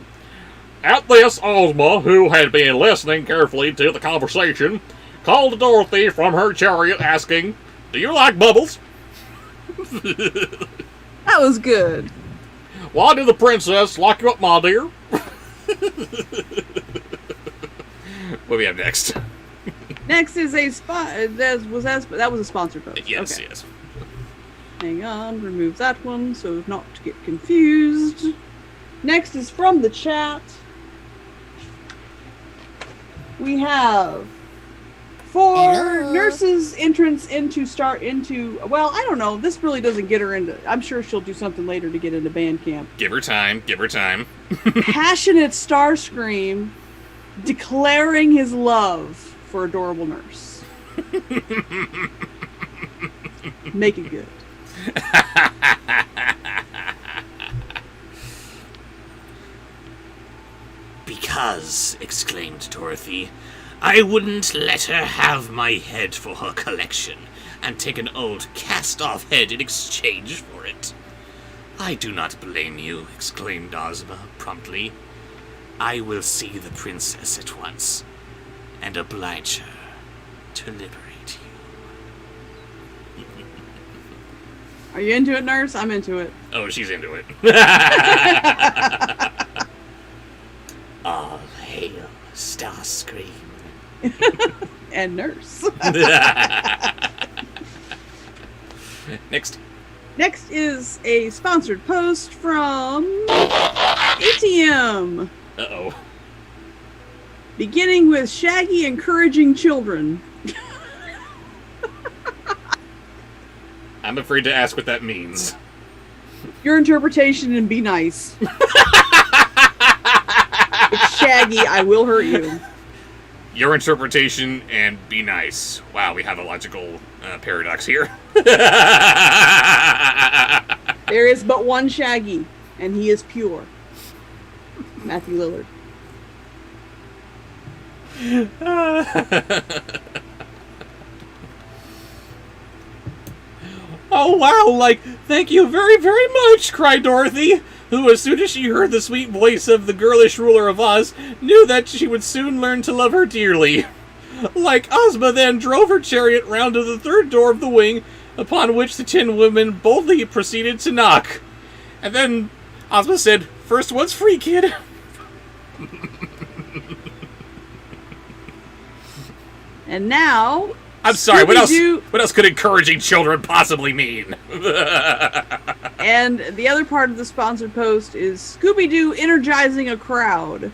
At this, Ozma, who had been listening carefully to the conversation, called Dorothy from her chariot asking, "Do you like bubbles?"
That was good.
Why did the princess lock you up, my dear? What do we have next?
Next is a that was a sponsored post.
Yes,
Okay.
yes.
Hang on, remove that one so not to get confused. Next is from the chat. We have For
Hello?
Nurse's entrance well, I don't know. This really doesn't get her into. I'm sure she'll do something later to get into band camp.
Give her time. Give her time.
Passionate Starscream declaring his love for Adorable Nurse. Make it good.
Because, exclaimed Dorothy, I wouldn't let her have my head for her collection and take an old cast-off head in exchange for it. I do not blame you, exclaimed Ozma promptly. I will see the princess at once and oblige her to liberate you.
Are you into it, Nurse? I'm into it.
Oh, she's into it.
All hail, Starscream.
And Nurse.
Next.
Next is a sponsored post from ATM.
Uh-oh.
Beginning with Shaggy encouraging children.
I'm afraid to ask what that means.
Your interpretation and be nice. It's Shaggy, I will hurt you.
Your interpretation and be nice. Wow, we have a logical paradox here.
There is but one Shaggy, and he is pure. Matthew Lillard.
Oh, wow, like, thank you very, very much, cried Dorothy, who, as soon as she heard the sweet voice of the girlish ruler of Oz, knew that she would soon learn to love her dearly. Like, Ozma then drove her chariot round to the third door of the wing, upon which the Tin Woman boldly proceeded to knock. And then Ozma said, "First one's free, kid."
And now...
I'm sorry, what
Scooby-Doo-
else could encouraging children possibly mean?
And the other part of the sponsored post is Scooby-Doo energizing a crowd.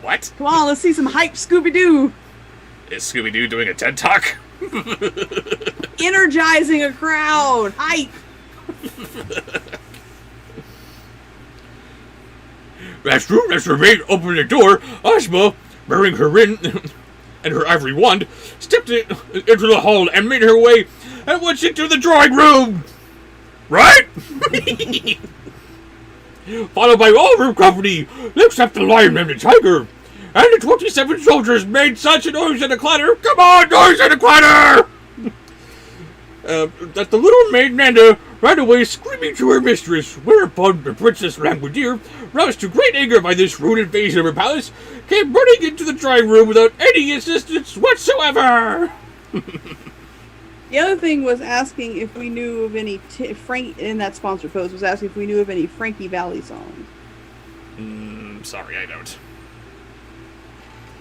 What?
Come on, let's see some hype Scooby-Doo.
Is Scooby-Doo doing a TED Talk?
Energizing a crowd. Hype.
As soon as her maid opened the door, Ozma, bearing her ring and her ivory wand, stepped into the hall and made her way at once into the drawing room. Right? Followed by all her company, except the lion and the tiger. And the 27 soldiers made such a noise and a clatter. Come on, noise and a clatter! That the little maid Nanda ran away screaming to her mistress, whereupon the Princess Langwidere, roused to great anger by this rude invasion of her palace, came running into the drawing room without any assistance whatsoever.
The other thing was asking if we knew of any Frank in that sponsored post was asking if we knew of any Frankie Valli songs.
Sorry, I don't.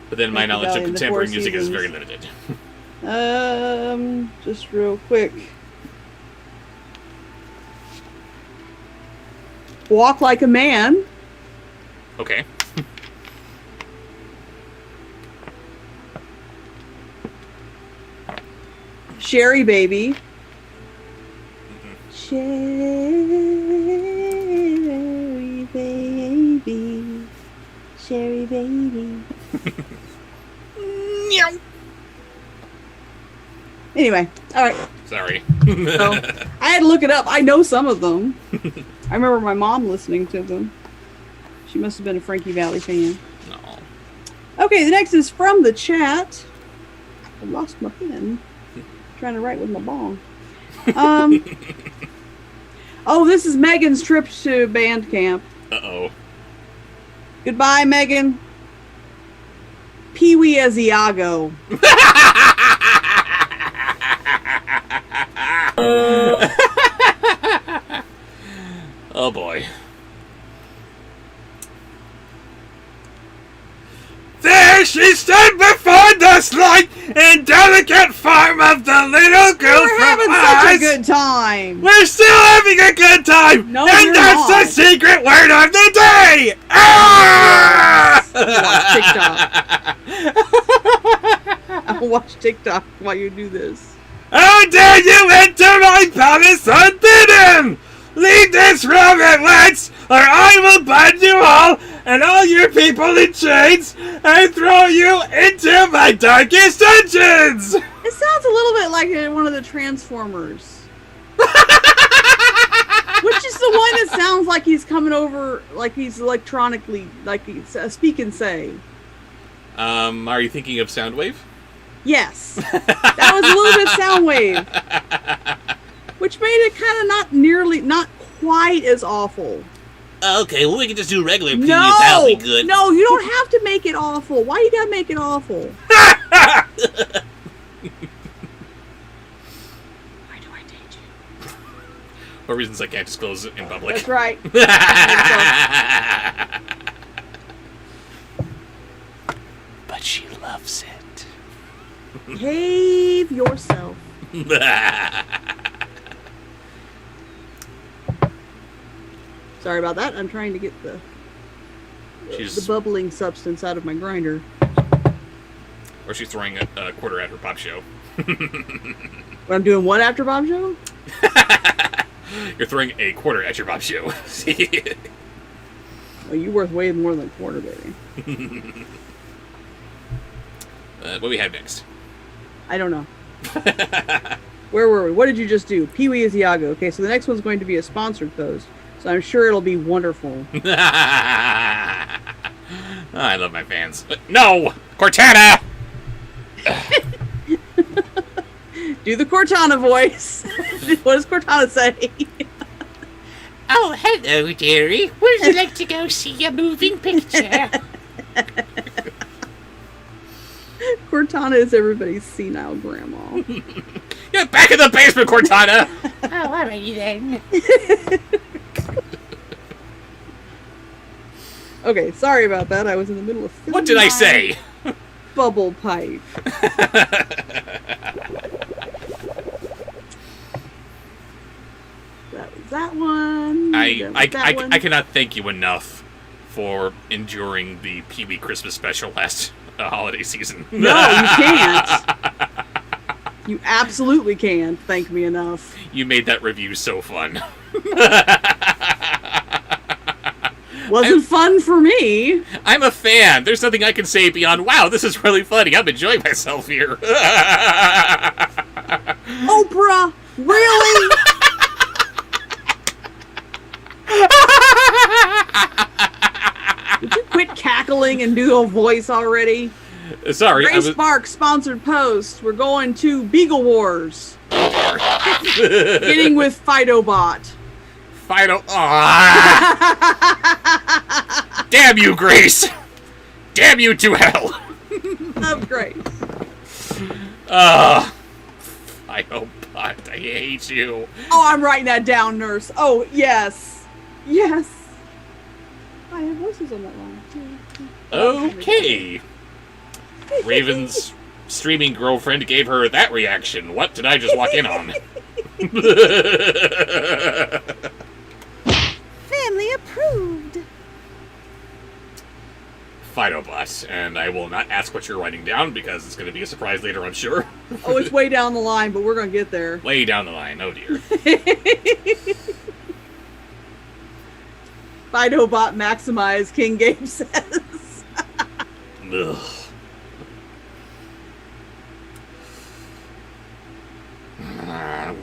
But then my
Frankie
knowledge
Valli
of
and the
contemporary
Four
music is
Seasons.
very limited.
Just real quick. Walk Like a Man.
Okay.
Sherry Baby. Sherry Baby. Sherry Baby. Anyway, alright.
Sorry.
So, I had to look it up. I know some of them. I remember my mom listening to them. She must have been a Frankie Valli fan.
No.
Okay, the next is from the chat. I lost my pen. Trying to write with my bong. Oh, this is Megan's trip to band camp.
Uh-oh.
Goodbye, Megan. Pee-wee as Iago.
Oh boy.
There she stood before the slight and delicate form of the little girl
We're
from
having
Oz.
such a good time.
We're still having a good time,
No,
and
you're
that's
not.
the secret word of the day. Ah!
Watch TikTok. Don't watch TikTok while you do this.
How dare you enter my palace unbidden! Leave this room at once, or I will bind you all and all your people in chains and throw you into my darkest dungeons!
It sounds a little bit like one of the Transformers. Which is the one that sounds like he's coming over, like he's electronically, like he's speak and say.
Are you thinking of Soundwave?
Yes. That was a little bit Soundwave. Which made it kind of not quite as awful.
Okay, well, we can just do regular PB.
No!
That'll be good.
No, you don't have to make it awful. Why you gotta make it awful? Why do I date you?
For reasons I can't disclose in public.
That's right.
But she loves it.
Behave yourself. Sorry about that. I'm trying to get the bubbling substance out of my grinder.
Or she's throwing a quarter at her Bobsheaux.
But I'm doing what after Bobsheaux?
You're throwing a quarter at your Bobsheaux.
Well, you're worth way more than a quarter, baby.
What do we have next?
I don't know. Where were we? What did you just do? Pee-wee is Iago. Okay, so the next one's going to be a sponsored post. So I'm sure it'll be wonderful.
I love my fans. No! Cortana!
Do the Cortana voice. What does Cortana say?
Oh, hello, dearie. Would you like to go see a moving picture?
Cortana is everybody's senile grandma.
Get back in the basement, Cortana!
Oh, alrighty then.
Okay, sorry about that. I was in the middle of filling
What did I
my
say?
bubble pipe. That was that one.
I cannot thank you enough for enduring the Pee-wee Christmas special last holiday season.
No, you can't. You absolutely can't thank me enough.
You made that review so fun.
Wasn't fun for me.
I'm a fan. There's nothing I can say beyond, wow, this is really funny. I'm enjoying myself here.
Oprah, really? Would you quit cackling and do a voice already?
Sorry.
Ray Sparks sponsored post. We're going to Beagle Wars. Getting with Fidobot.
Fido. Damn you, Grace! Damn you to hell!
Of Grace.
Fidobot, I hate you.
Oh, I'm writing that down, nurse. Oh, yes. Yes. I have voices on that line, too.
Okay. Raven's streaming girlfriend gave her that reaction. What did I just walk in on?
Family approved.
Fidobot, and I will not ask what you're writing down because it's going to be a surprise later, I'm sure.
Oh, it's way down the line, but we're going to get there.
Way down the line, oh dear.
Fidobot maximize, King Gabe says.
Ugh.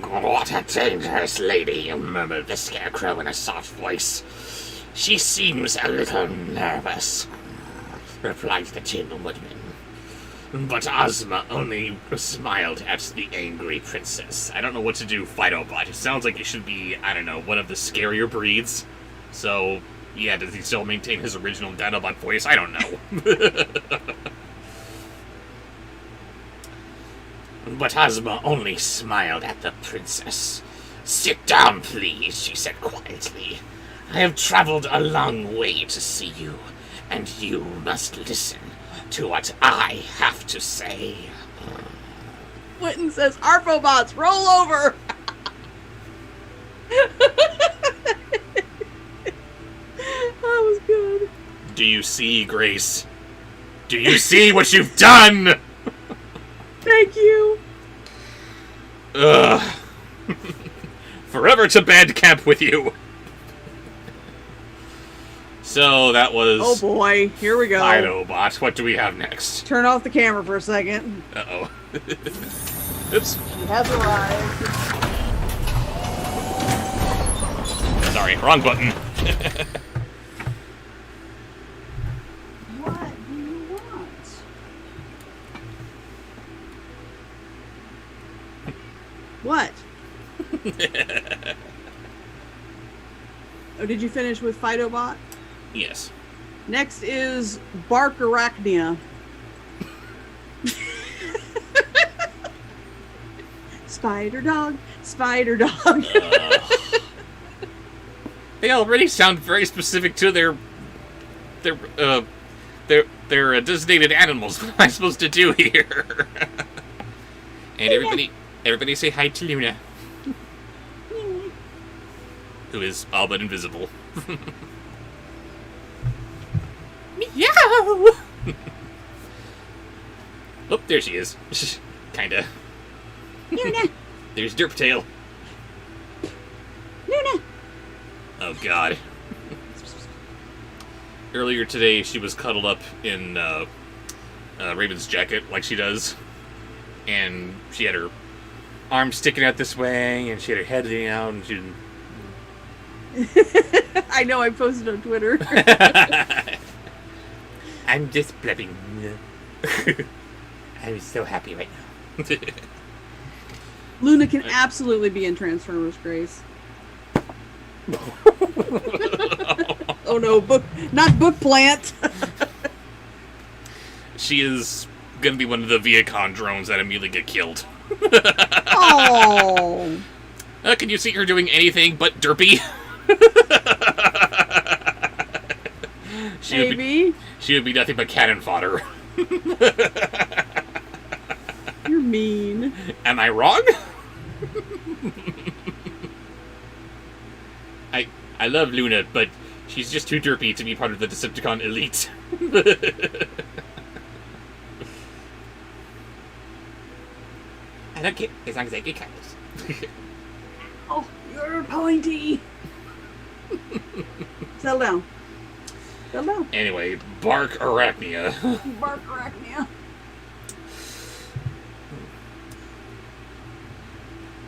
What a dangerous lady, murmured the Scarecrow in a soft voice. She seems a little nervous, replied the Tin Woodman. But Ozma only smiled at the angry princess. I don't know what to do, Fidobot. It sounds like it should be, I don't know, one of the scarier breeds. So, yeah, does he still maintain his original Dinobot voice? I don't know. But Ozma only smiled at the princess. Sit down, please, she said quietly. I have traveled a long way to see you, and you must listen to what I have to say.
Witten says, Arpobots, roll over! That was good.
Do you see, Grace? Do you see what you've done? Ugh. Forever to band camp with you. So that was.
Oh boy, here we go.
Autobot. What do we have next?
Turn off the camera for a second.
Uh-oh. Oops.
He has arrived.
Sorry, wrong button.
What do you want? What? Oh, did you finish with Phytobot?
Yes.
Next is Bark Arachnia. Spider dog, spider dog.
They already sound very specific to their designated animals. What am I supposed to do here? And everybody say hi to Luna, who is all but invisible. Meow! Oh, there she is. Kinda.
Luna,
There's Derptail.
Luna.
Oh, God. Earlier today, she was cuddled up in Raven's jacket, like she does. And she had her arms sticking out this way, and she had her head hanging out, and she...
I know, I posted on Twitter.
I'm just blabbing. I'm so happy right now.
Luna can absolutely be in Transformers, Grace. Oh no, not book plant.
She is gonna be one of the Viacon drones that immediately get killed.
Oh.
Can you see her doing anything but derpy?
Maybe.
She would be nothing but cannon fodder.
You're mean.
Am I wrong? I love Luna, but she's just too derpy to be part of the Decepticon elite. I don't care, as long as I get colors.
Oh, you're pointy. Settle down. Settle down.
Anyway, Bark Arachnia.
Bark Arachnia.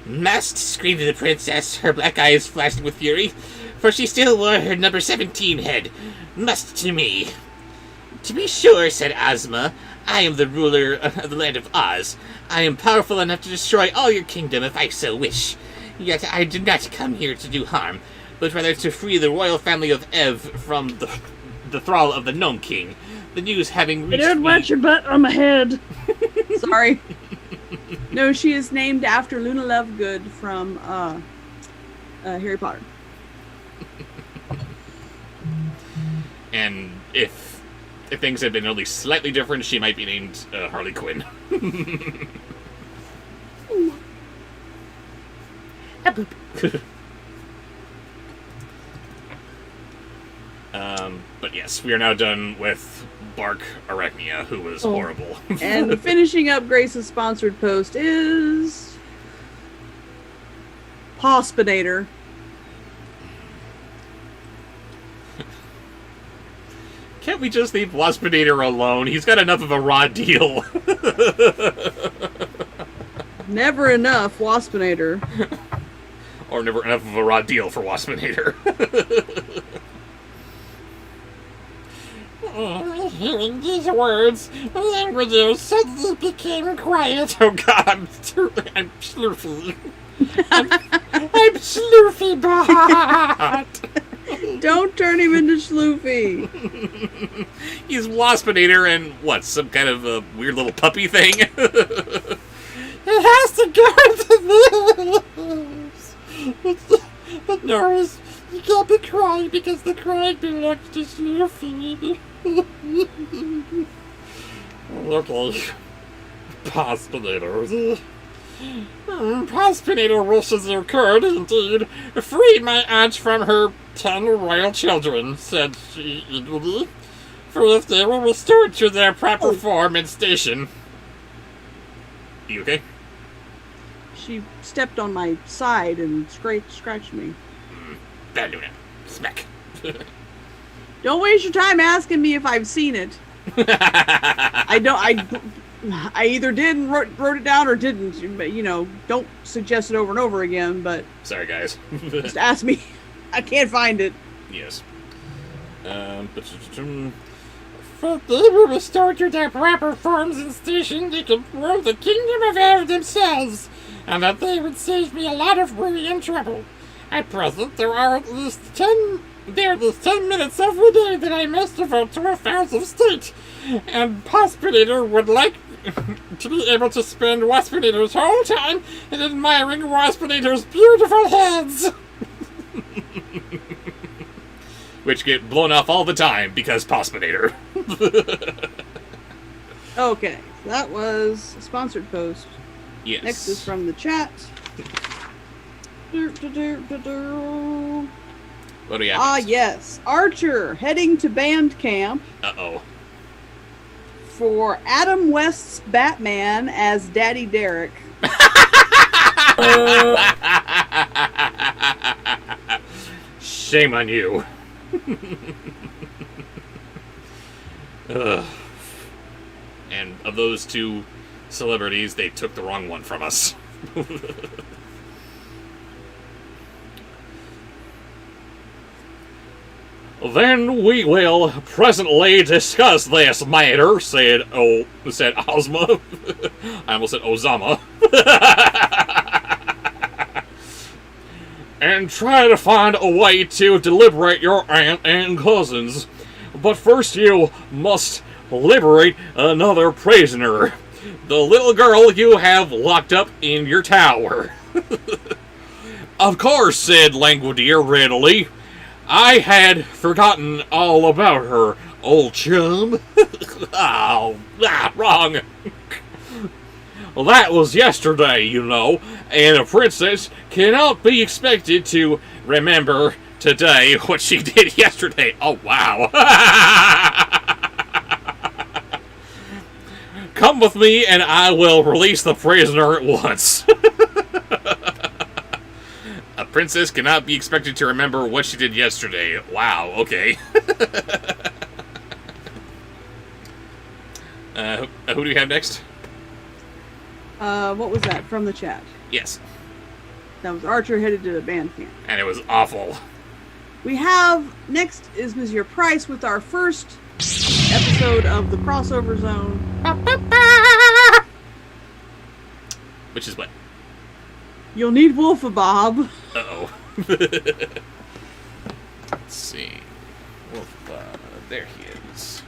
Must, screamed the princess, her black eyes flashing with fury, for she still wore her number 17 head. Must to me. To be sure, said Ozma, I am the ruler of the land of Oz. I am powerful enough to destroy all your kingdom if I so wish. Yet I did not come here to do harm, but rather to free the royal family of Ev from the thrall of the Gnome King. The news having reached
Don't
me...
watch your butt on my head. Sorry. No, she is named after Luna Lovegood from Harry Potter.
And if things had been only slightly different, she might be named Harley Quinn. But yes, we are now done with Bark Arachnia, who was horrible.
And finishing up Grace's sponsored post is Pawspinator.
Can't we just leave Waspinator alone? He's got enough of a raw deal.
Never enough, Waspinator.
Or never enough of a raw deal for Waspinator.
Hearing these words, languages suddenly became quiet.
Oh god, I'm slurfy. I'm slurfy bot.
Don't turn him into Schloofy.
He's Waspinator and what, some kind of a weird little puppy thing?
It has to go to this. But Norris, you can't be crying because the crying belongs to Slurfy.
Okay. Pawspinator. Pawspinator wishes you could, indeed, free my aunt from her 10 royal children, said she eagerly, for if they were restored to their proper form and station. You okay?
she stepped on my side and scratched me.
Bad Luna. Smack.
Don't waste your time asking me if I've seen it. I either did and wrote it down or didn't. But, don't suggest it over and over again. But
Sorry, guys.
just ask me. I can't find it.
Yes.
From the restore to their proper forms and station, they can rule the kingdom of air themselves, and that they would save me a lot of worry and trouble. At present, there are at least 10 minutes every day that I must devote to affairs of state, and Waspinator would like to be able to spend Waspinator's whole time in admiring Waspinator's beautiful heads.
Which get blown off all the time because Pospinator.
Okay, that was a sponsored post.
Yes.
Next is from the chat.
What do we have? next?
Yes. Archer heading to band camp
Uh-oh.
for Adam West's Batman as Daddy Derek.
Shame on you. Ugh. And of those two celebrities, they took the wrong one from us. Then we will presently discuss this matter, said Ozma. I almost said Ozama. And try to find a way to liberate your aunt and cousins. But first you must liberate another prisoner. The little girl you have locked up in your tower. Of course, said Langwidere readily. I had forgotten all about her, old chum. Wrong. Well, that was yesterday, and a princess cannot be expected to remember today what she did yesterday. Oh, wow. Come with me and I will release the prisoner at once. A princess cannot be expected to remember what she did yesterday. Wow, okay. Who do we have next?
What was that from the chat?
Yes.
That was Archer headed to the band camp.
And it was awful.
We have next is Monsieur Price with our first episode of the crossover zone.
Which is what?
You'll need Wolfabob.
Uh-oh. Let's see. There he is.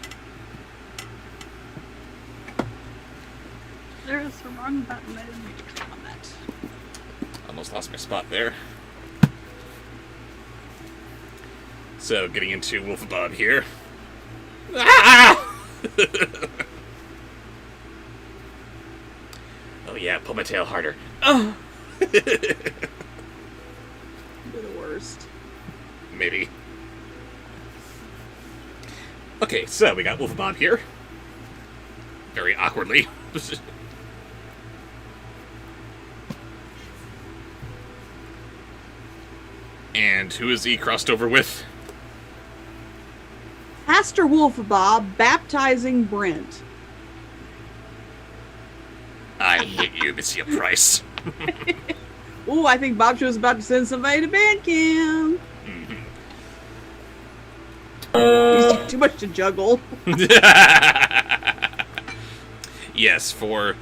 There's the wrong button. I didn't need to click on that.
Almost lost my spot there. So, getting into Wolfabob here. Ah! Oh yeah, pull my tail harder. Oh!
You're the worst.
Maybe. Okay, so we got Wolfabob here. Very awkwardly. And who is he crossed over with?
Pastor Wolfabob baptizing Brent.
I hate you, Monsieur Price.
Ooh, I think Bobsheaux was about to send somebody to band camp. He's too much to juggle.
Yes, for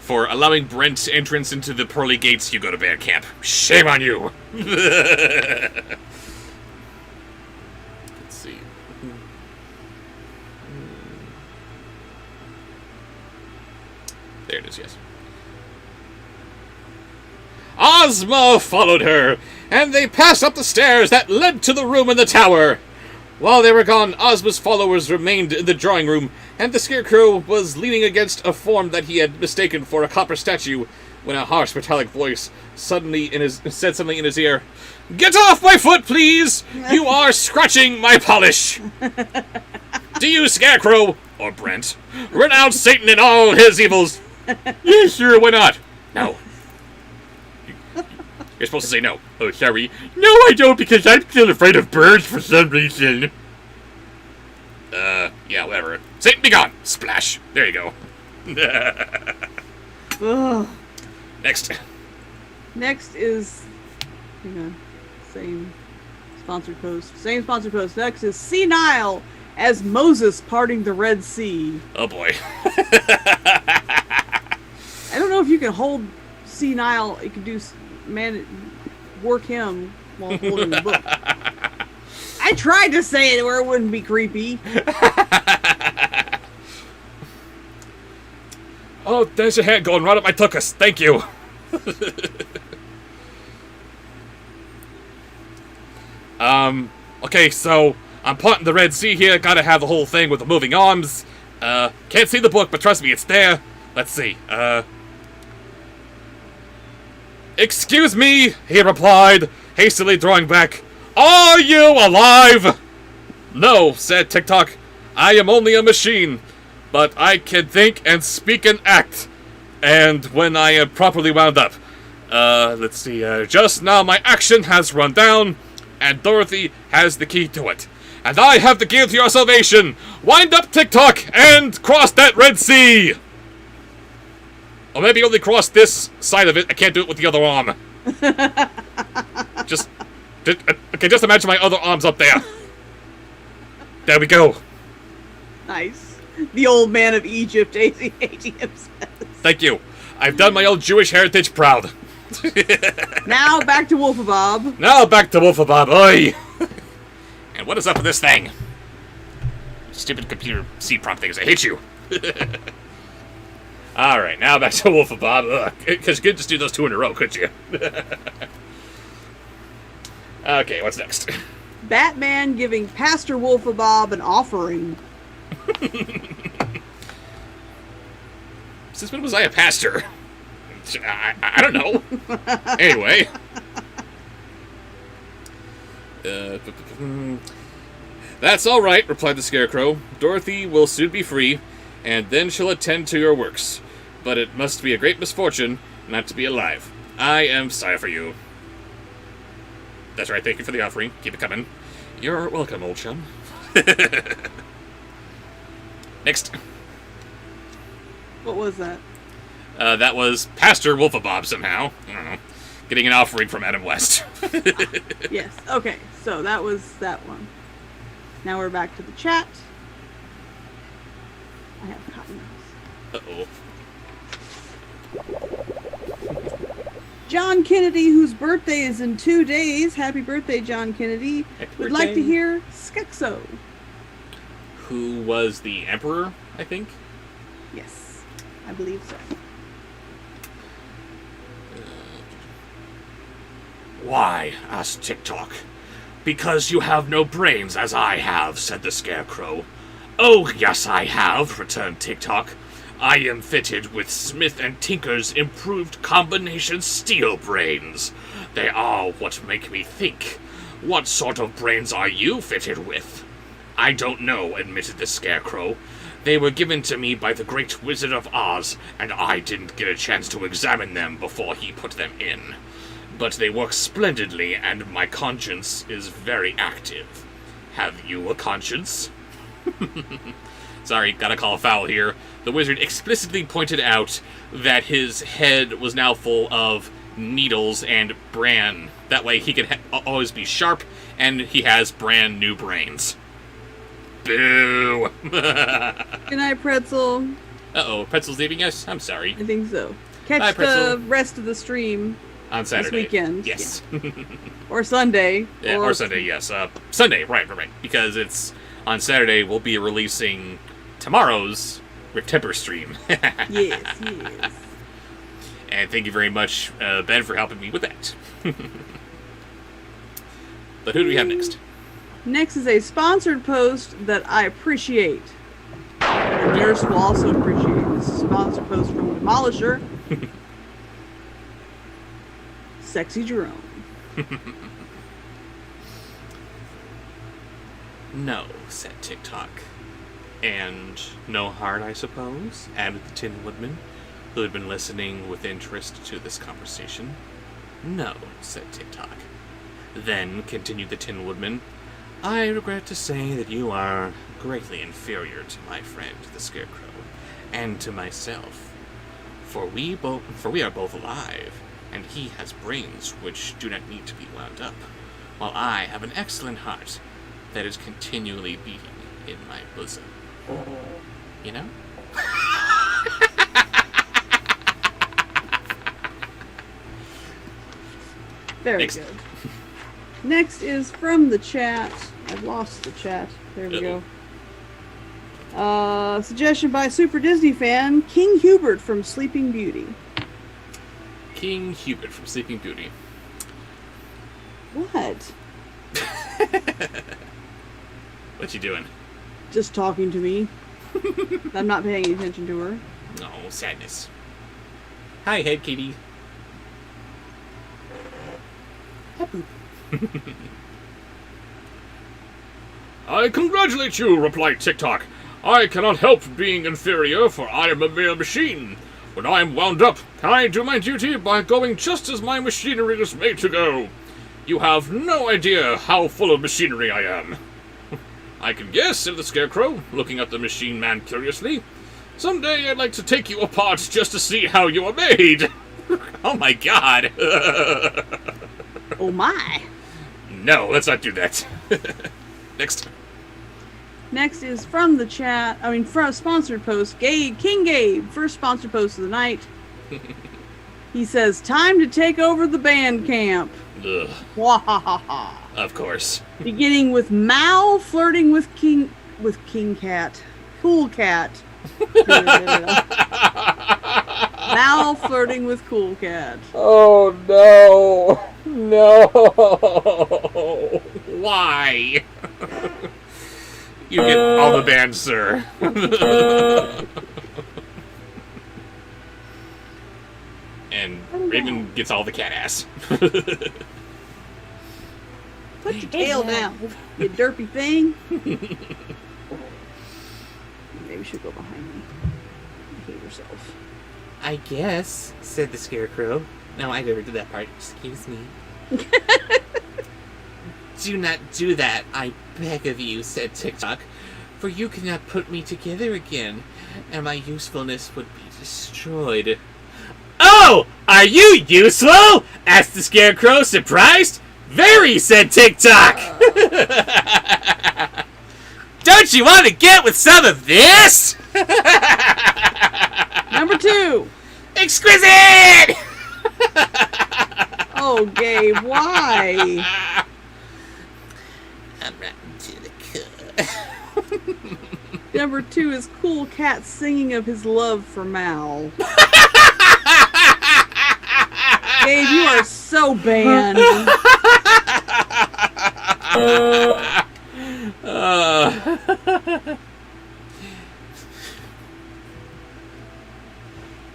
allowing Brent's entrance into the pearly gates, you go to band camp. Shame on you. Let's see. There it is, yes. Ozma followed her, and they passed up the stairs that led to the room in the tower. While they were gone, Ozma's followers remained in the drawing room, and the Scarecrow was leaning against a form that he had mistaken for a copper statue, when a harsh metallic voice said suddenly in his ear, "Get off my foot, please! You are scratching my polish!" Do you, Scarecrow, or Brent, renounce Satan and all his evils? Yes, sir, why not? No. You're supposed to say no.
Oh, sorry. No, I don't, because I'm still afraid of birds for some reason.
Yeah, whatever. Satan, be gone! Splash! There you go.
Ugh.
Next.
Next is, hang on, same sponsored post. Same sponsored post. Next is Senile as Moses parting the Red Sea.
Oh boy.
I don't know if you can hold Senile. You can do work him while holding the book. I tried to say it where it wouldn't be creepy.
Oh, there's your hand going right up my tuchus. Thank you.
Okay, so I'm parting the Red Sea here. Gotta have the whole thing with the moving arms. Can't see the book, but trust me, it's there. Let's see. Excuse me, he replied, hastily drawing back. Are you alive? No, said TikTok. I am only a machine, but I can think and speak and act. And when I am properly wound up. Let's see, just now my action has run down, and Dorothy has the key to it. And I have the key to your salvation! Wind up, TikTok, and cross that Red Sea! Or maybe only cross this side of it. I can't do it with the other arm. Okay, just imagine my other arm's up there. There we go.
Nice. The old man of Egypt, ATM says.
Thank you. I've done my old Jewish heritage proud.
Now back to Wolfabob.
Now back to Wolfabob, oi! And what is up with this thing? Stupid computer C prompt things, I hate you. Alright, now back to Wolfabob. Because you could just do those two in a row, couldn't you? Okay, what's next?
Batman giving Pastor Wolfabob an offering.
Since when was I a pastor? I don't know. Anyway. That's all right, replied the Scarecrow. Dorothy will soon be free, and then she'll attend to your works. But it must be a great misfortune not to be alive. I am sorry for you. That's right, thank you for the offering. Keep it coming. You're welcome, old chum. Next.
What was that?
That was Pastor Wolfabob somehow. I don't know. Getting an offering from Adam West.
Yes. Okay. So that was that one. Now we're back to the chat. I have cotton mouse.
Uh-oh.
John Kennedy, whose birthday is in 2 days. Happy birthday, John Kennedy.
Happy
Would
birthday.
like to hear Skexo.
Who was the Emperor, I think?
Yes, I believe so.
Why? asked TikTok. Because you have no brains, as I have, said the Scarecrow. Oh, yes, I have, returned TikTok. I am fitted with Smith & Tinker's improved combination steel brains. They are what make me think. What sort of brains are you fitted with? I don't know, admitted the Scarecrow. They were given to me by the great Wizard of Oz, and I didn't get a chance to examine them before he put them in. But they work splendidly, and my conscience is very active. Have you a conscience? Sorry, gotta call a foul here. The wizard explicitly pointed out that his head was now full of needles and bran. That way he could always be sharp, and he has brand new brains. Boo!
Good night, Pretzel.
Uh-oh, Pretzel's leaving us? I'm sorry.
I think so. Catch
Bye,
the
Pretzel.
rest of the stream
On Saturday.
this weekend.
Yes.
Yeah. Or Sunday.
Yeah, or Sunday, yes. Sunday, right. Because it's on Saturday, we'll be releasing tomorrow's Rip Temper stream.
Yes.
And thank you very much, Ben, for helping me with that. But who do we have next?
Next is a sponsored post that I appreciate. The nurse will also appreciate this sponsored post from Demolisher. Sexy Jerome.
No, said TikTok. And no heart, I suppose, added the Tin Woodman, who had been listening with interest to this conversation. No, said Tick-Tock. Then, continued the Tin Woodman, I regret to say that you are greatly inferior to my friend, the Scarecrow, and to myself. For we are both alive, and he has brains which do not need to be wound up, while I have an excellent heart that is continually beating in my bosom. You know?
Very
Next.
good. Next is from the chat. I've lost the chat. There we go. Suggestion by Super Disney fan, King Hubert from Sleeping Beauty.
King Hubert from Sleeping Beauty.
What?
What you doing?
Just talking to me. I'm not paying any attention to her.
Oh, sadness. Hi, Head Kitty.
I congratulate you, replied Tick-Tock. I cannot help being inferior, for I am a mere machine. When I am wound up, I do my duty by going just as my machinery is made to go. You have no idea how full of machinery I am. I can guess, said the Scarecrow, looking at the machine man curiously. Someday I'd like to take you apart just to see how you are made.
Oh my god.
Oh my.
No, let's not do that. Next.
Next is from the chat. From sponsored post. King Gabe, first sponsored post of the night. He says, "Time to take over the band camp."
Ugh,
Wahahaha.
of course.
Beginning with Mal flirting with King Cat. Cool Cat. Mal flirting with Cool Cat.
Oh no! No!
Why? You get all the bands, sir. And Raven gets all the cat ass.
Put your tail down, you derpy thing. Maybe she'll go behind me. Behave herself.
I guess, said the Scarecrow. No, I never did that part. Excuse me. Do not do that, I beg of you, said Tick-Tock, for you cannot put me together again, and my usefulness would be destroyed. Oh! Are you useful? Asked the Scarecrow, surprised. Very, said Tick-Tock. Don't you want to get with some of this?
Number 2.
Exquisite!
Oh, Gabe, why?
I'm rotten to the core.
Number 2 is Cool Cat singing of his love for Mal. Gabe, you are so banned.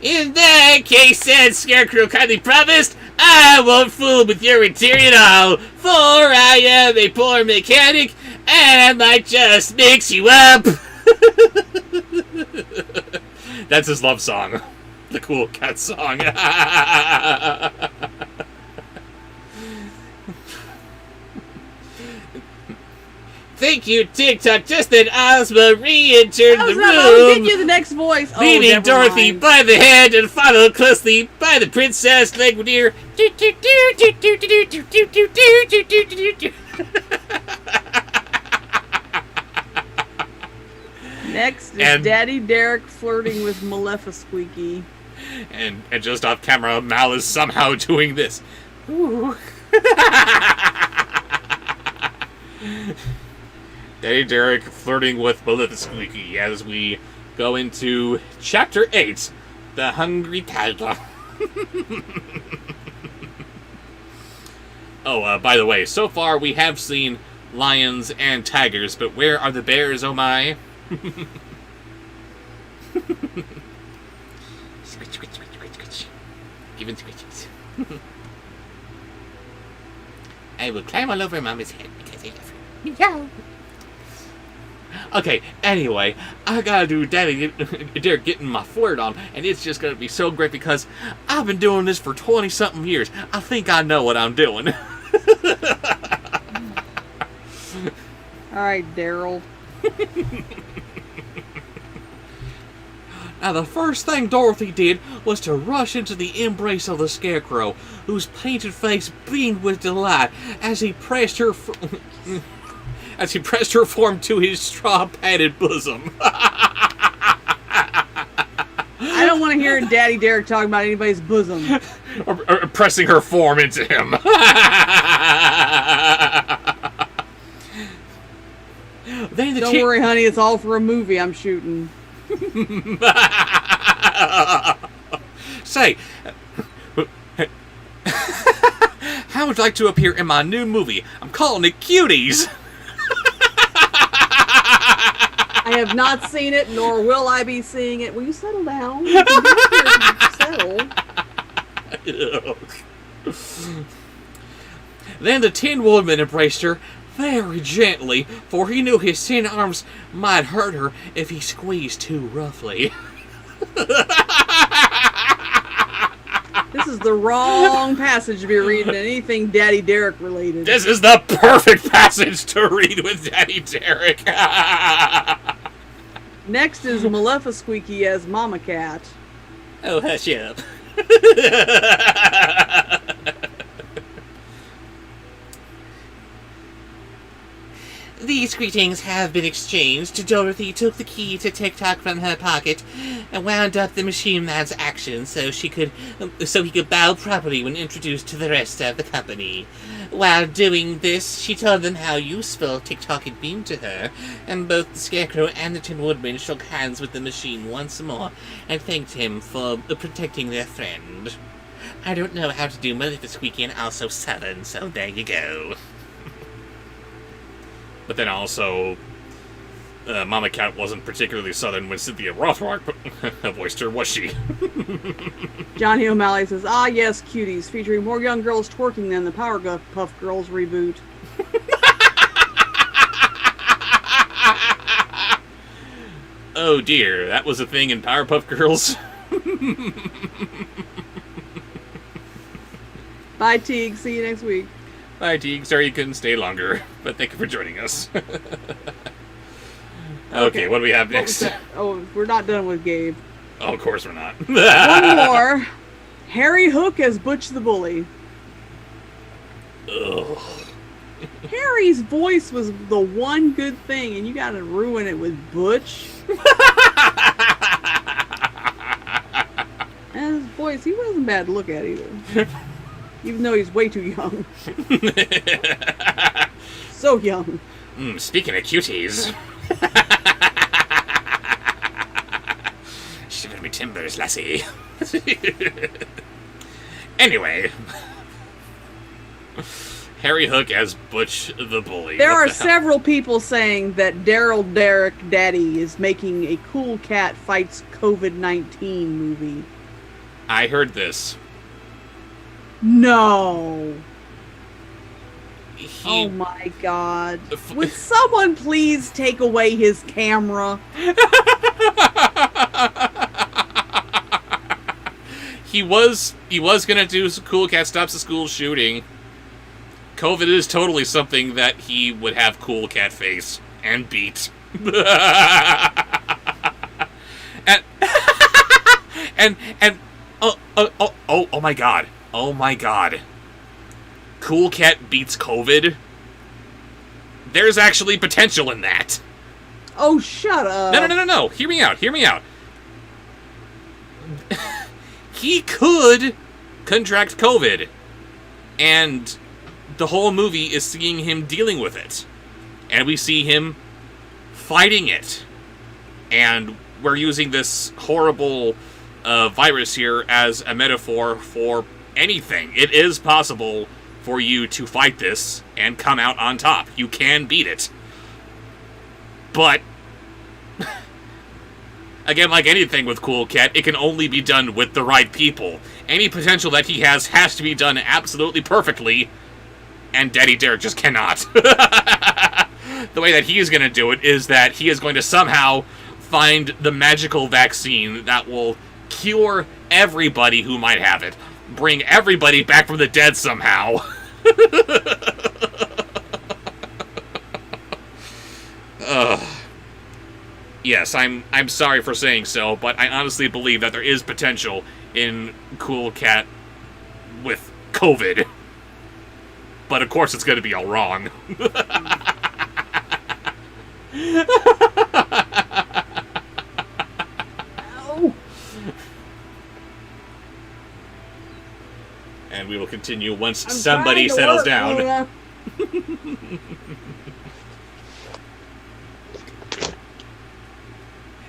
In that case, said Scarecrow kindly promised, I won't fool with your interior at all, for I am a poor mechanic, and I might just mix you up.
That's his love song. The Cool Cat song.
Thank you, Tick-Tock. Just then Ozma re-entered the
I'll
room,
get you the next voice. Oh,
leading
never
Dorothy
mind.
by the hand and followed closely by the Princess Langwidere.
Next is
And-
Daddy Derek flirting with Maleficent.
and just off camera, Mal is somehow doing this. Ooh. Daddy Derek flirting with Maleficent as we go into Chapter 8, The Hungry Tiger. Oh, by the way, so far we have seen lions and tigers, but where are the bears, oh my? Squitch, squitch, squitch, squitch, squitch. Even squitches. I will climb all over Mama's head because I love her. Okay, anyway, I gotta do Daddy Derek getting my flirt on, and it's just gonna be so great because I've been doing this for 20-something years. I think I know what I'm doing.
Alright, Daryl.
Now, the first thing Dorothy did was to rush into the embrace of the Scarecrow, whose painted face beamed with delight as he pressed her form to his straw-padded bosom.
I don't want to hear Daddy Derek talking about anybody's bosom.
or pressing her form into him.
Don't worry, honey, it's all for a movie I'm shooting.
Say, how would you like to appear in my new movie? I'm calling it Cuties.
I have not seen it, nor will I be seeing it. Will you settle down? You can be here if you settle.
Then the Tin Woodman embraced her very gently, for he knew his tin arms might hurt her if he squeezed too roughly.
This is the wrong passage to be reading anything Daddy Derek related.
This is the perfect passage to read with Daddy Derek.
Next is Maleficusqueaky as Mama Cat.
Oh, hush up. These greetings have been exchanged. Dorothy took the key to TikTok from her pocket and wound up the machine man's action so he could bow properly when introduced to the rest of the company. While doing this, she told them how useful TikTok had been to her, and both the Scarecrow and the Tin Woodman shook hands with the machine once more and thanked him for protecting their friend. I don't know how to do Maleficusqueaky and also Southern, so there you go.
But then also, Mama Cat wasn't particularly southern when Cynthia Rothrock voiced her, was she?
Johnny O'Malley says, ah yes, Cuties, featuring more young girls twerking than the Powerpuff Girls reboot.
Oh dear, that was a thing in Powerpuff Girls?
Bye, Teague. See you next week.
Bye, Teague. Sorry you couldn't stay longer, but thank you for joining us. Okay, what do we have next?
Oh, we're not done with Gabe.
Oh, of course we're not.
One more. Harry Hook as Butch the Bully.
Ugh.
Harry's voice was the one good thing, and you gotta ruin it with Butch. And his voice, he wasn't bad to look at either. Even though he's way too young. So young.
Speaking of cuties. Shiver me timbers, lassie. Anyway. Harry Hook as Butch the Bully.
There are several people saying that Daryl Derek Daddy is making a Cool Cat Fights COVID-19 movie.
I heard this.
No. Oh my god. Would someone please take away his camera?
He was gonna do some Cool Cat Stops the School shooting. COVID is totally something that he would have Cool Cat face and beat. and oh my god. Oh my god. Cool Cat beats COVID? There's actually potential in that.
Oh, shut up.
No. Hear me out. He could contract COVID. And the whole movie is seeing him dealing with it. And we see him fighting it. And we're using this horrible virus here as a metaphor for anything. It is possible for you to fight this and come out on top. You can beat it. But again, like anything with Cool Cat, it can only be done with the right people. Any potential that he has to be done absolutely perfectly, and Daddy Derek just cannot. the way that he is going to do it is that he is going to somehow find the magical vaccine that will cure everybody who might have it. Bring everybody back from the dead somehow. Yes, I'm sorry for saying so, but I honestly believe that there is potential in Cool Cat with COVID. But of course it's going to be all wrong.
Ow.
And we will continue once
I'm
somebody
trying to
settles
work,
down.
Luna.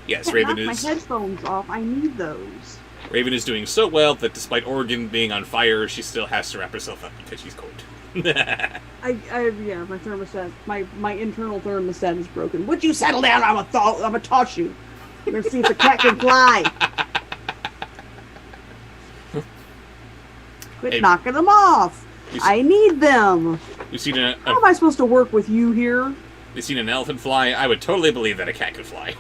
Yes,
Can't
Raven
knock
is
my headphones off. I need those.
Raven is doing so well that despite Oregon being on fire, she still has to wrap herself up because she's cold.
Yeah, my thermostat, my internal thermostat is broken. Would you settle down? I'm gonna toss you. We're gonna see if the cat can fly. Quit
Hey.
knocking them off. I need them.
You've seen
How am I supposed to work with you here?
you've seen an elephant fly? I would totally believe that a cat could fly.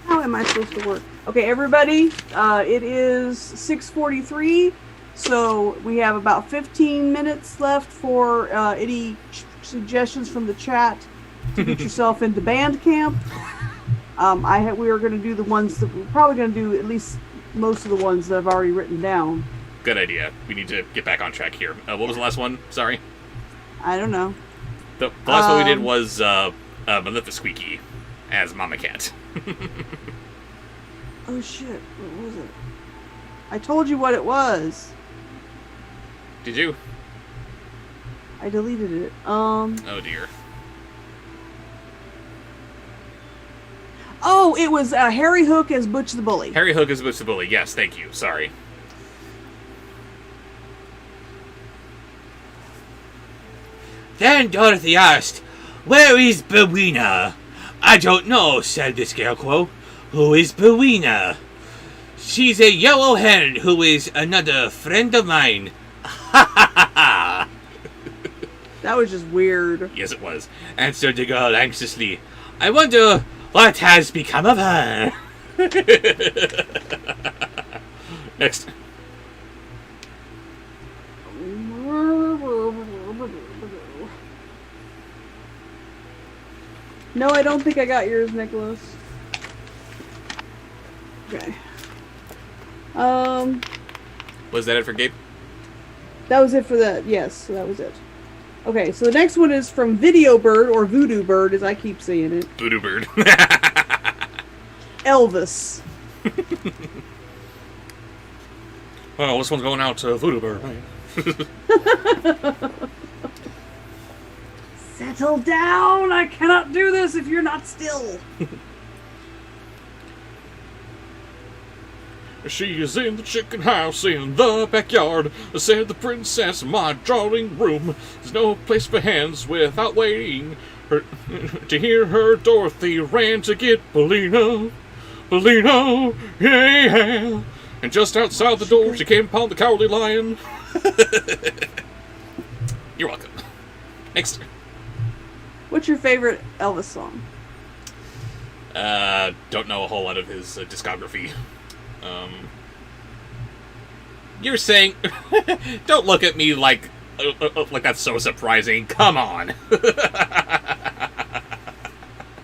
How am I supposed to work? Okay, everybody, it is 6:43, so we have about 15 minutes left for any suggestions from the chat to get yourself into band camp. We are going to do the ones that we're probably going to do at least most of the ones that I've already written down.
Good idea. We need to get back on track here. What was the last one? Sorry.
I don't know.
The last one we did was Melissa Squeaky as Mama Cat.
Oh shit, what was it? I told you what it was.
Did you?
I deleted it.
Oh dear.
Oh, it was Harry Hook as Butch the Bully.
Harry Hook is Butch the Bully. Yes, thank you. Sorry.
Then Dorothy asked, "Where is Bowena?" "I don't know," said the Scarecrow. "Who is Bowena?" "She's a yellow hen who is another friend of mine." Ha ha ha!
That was just weird.
Yes, it was.
Answered the girl anxiously. "I wonder what has become of her."
Next.
No, I don't think I got yours, Nicholas. Okay.
Was that it for Gabe?
That was it for that. Yes, so that was it. Okay, so the next one is from Video Bird, or Voodoo Bird, as I keep saying it.
Voodoo Bird.
Elvis.
Well, this one's going out to Voodoo Bird.
Settle down! I cannot do this if you're not still.
She is in the chicken house in the backyard, said the princess, my drawing room. There's no place for hens without waiting. To hear her, Dorothy ran to get Bellina. Bellina, yeah. And just outside the door, she came upon the cowardly lion.
You're welcome. Next.
What's your favorite Elvis song?
Don't know a whole lot of his discography. You're saying... Don't look at me like that's so surprising. Come on.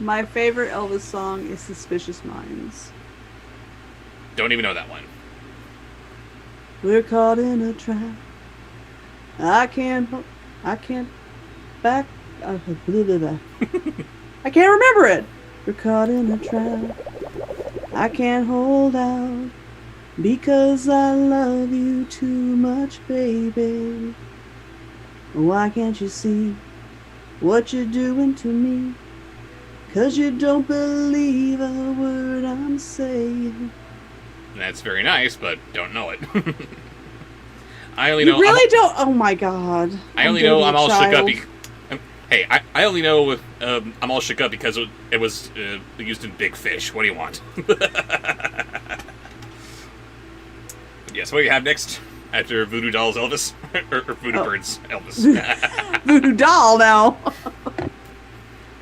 My favorite Elvis song is Suspicious Minds.
Don't even know that one.
We're caught in a trap. I can't back. I can't remember it. We're caught in a trap. I can't hold out because I love you too much, baby. Why can't you see what you're doing to me? 'Cause you don't believe a word I'm saying.
That's very nice, but don't know it. I only know...
You really don't? Oh my god.
I only know I'm all shook up. Hey, I only know I'm all shook up because it was used in Big Fish. What do you want? Yes, what do you have next? After Voodoo Doll's Elvis. or Voodoo Bird's Elvis.
Voodoo Doll now.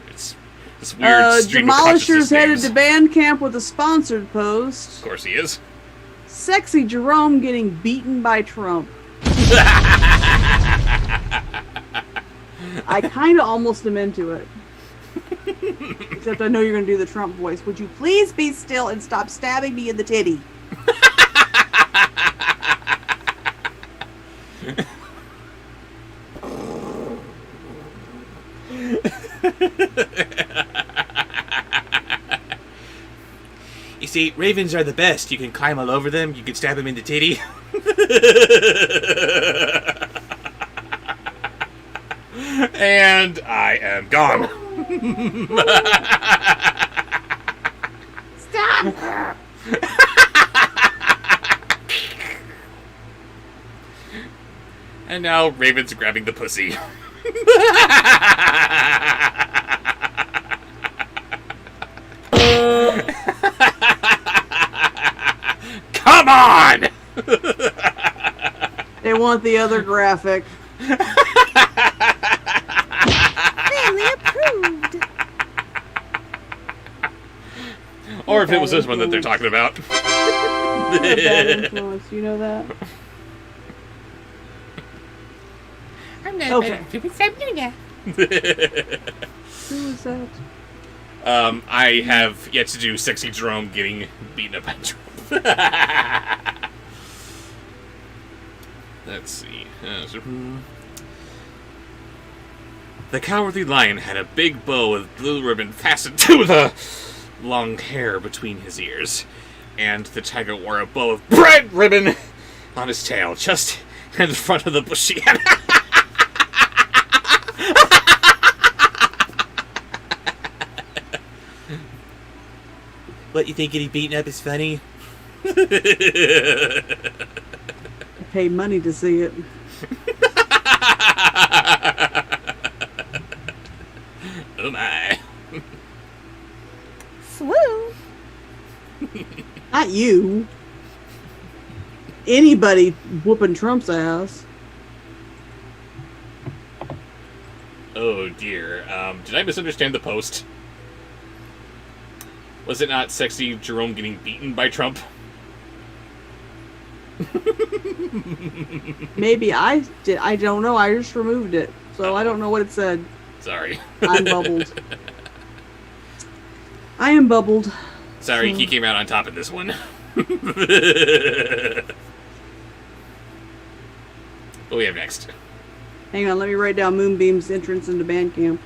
It's this weird stream of consciousness
Demolisher's headed
names.
to band camp with a sponsored post.
Of course he is.
Sexy Jerome getting beaten by Trump. I kind of almost am into it. Except I know you're going to do the Trump voice. Would you please be still and stop stabbing me in the titty?
You see, ravens are the best. You can climb all over them. You can stab them in the titty.
And I am gone.
Stop!
And now Raven's grabbing the pussy. Come on!
They want the other graphic.
Family approved.
Or if it was this one that they're talking about.
You're a bad influence, you know that?
I'm not
Okay.
better. Stupid Sabrina.
Who was that?
I have yet to do Sexy Jerome getting beaten up by Trump. Let's see. The Cowardly Lion had a big bow with blue ribbon fastened to the long hair between his ears, and the tiger wore a bow of red ribbon on his tail, just in front of the bushy head.
What, you think getting beaten up is funny?
I paid money to see it.
Oh my.
Swoon.
Not you. Anybody whooping Trump's ass.
Oh dear. Did I misunderstand the post? Was it not Sexy Jerome getting beaten by Trump?
Maybe I did. I don't know. I just removed it. So I don't know what it said.
Sorry.
I'm bubbled. I am bubbled.
Sorry, he came out on top of this one. What do we have next?
Hang on, let me write down Moonbeam's entrance into band camp.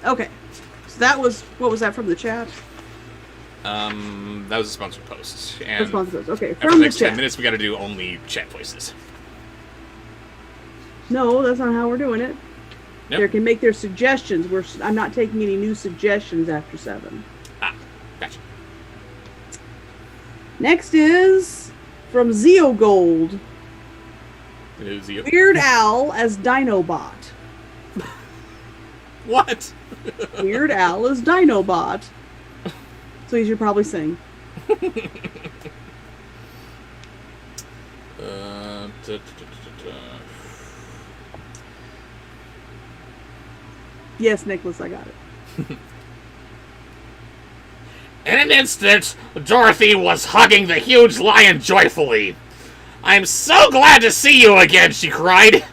Okay. So that was, what was that from the chat?
That was a sponsored post. And
Responses. Okay,
after
from
the
the
next 10
chat.
minutes, we gotta do only chat voices.
No, that's not how we're doing it.
Nope.
They can make their suggestions. I'm not taking any new suggestions after 7.
Ah, gotcha.
Next is from Zeo Gold.
Is he-
Weird Al as Dinobot.
What?
Weird Al as Dinobot. So you should probably sing. Yes, Nicholas, I got it.
In an instant, Dorothy was hugging the huge lion joyfully. "I'm so glad to see you again," she cried.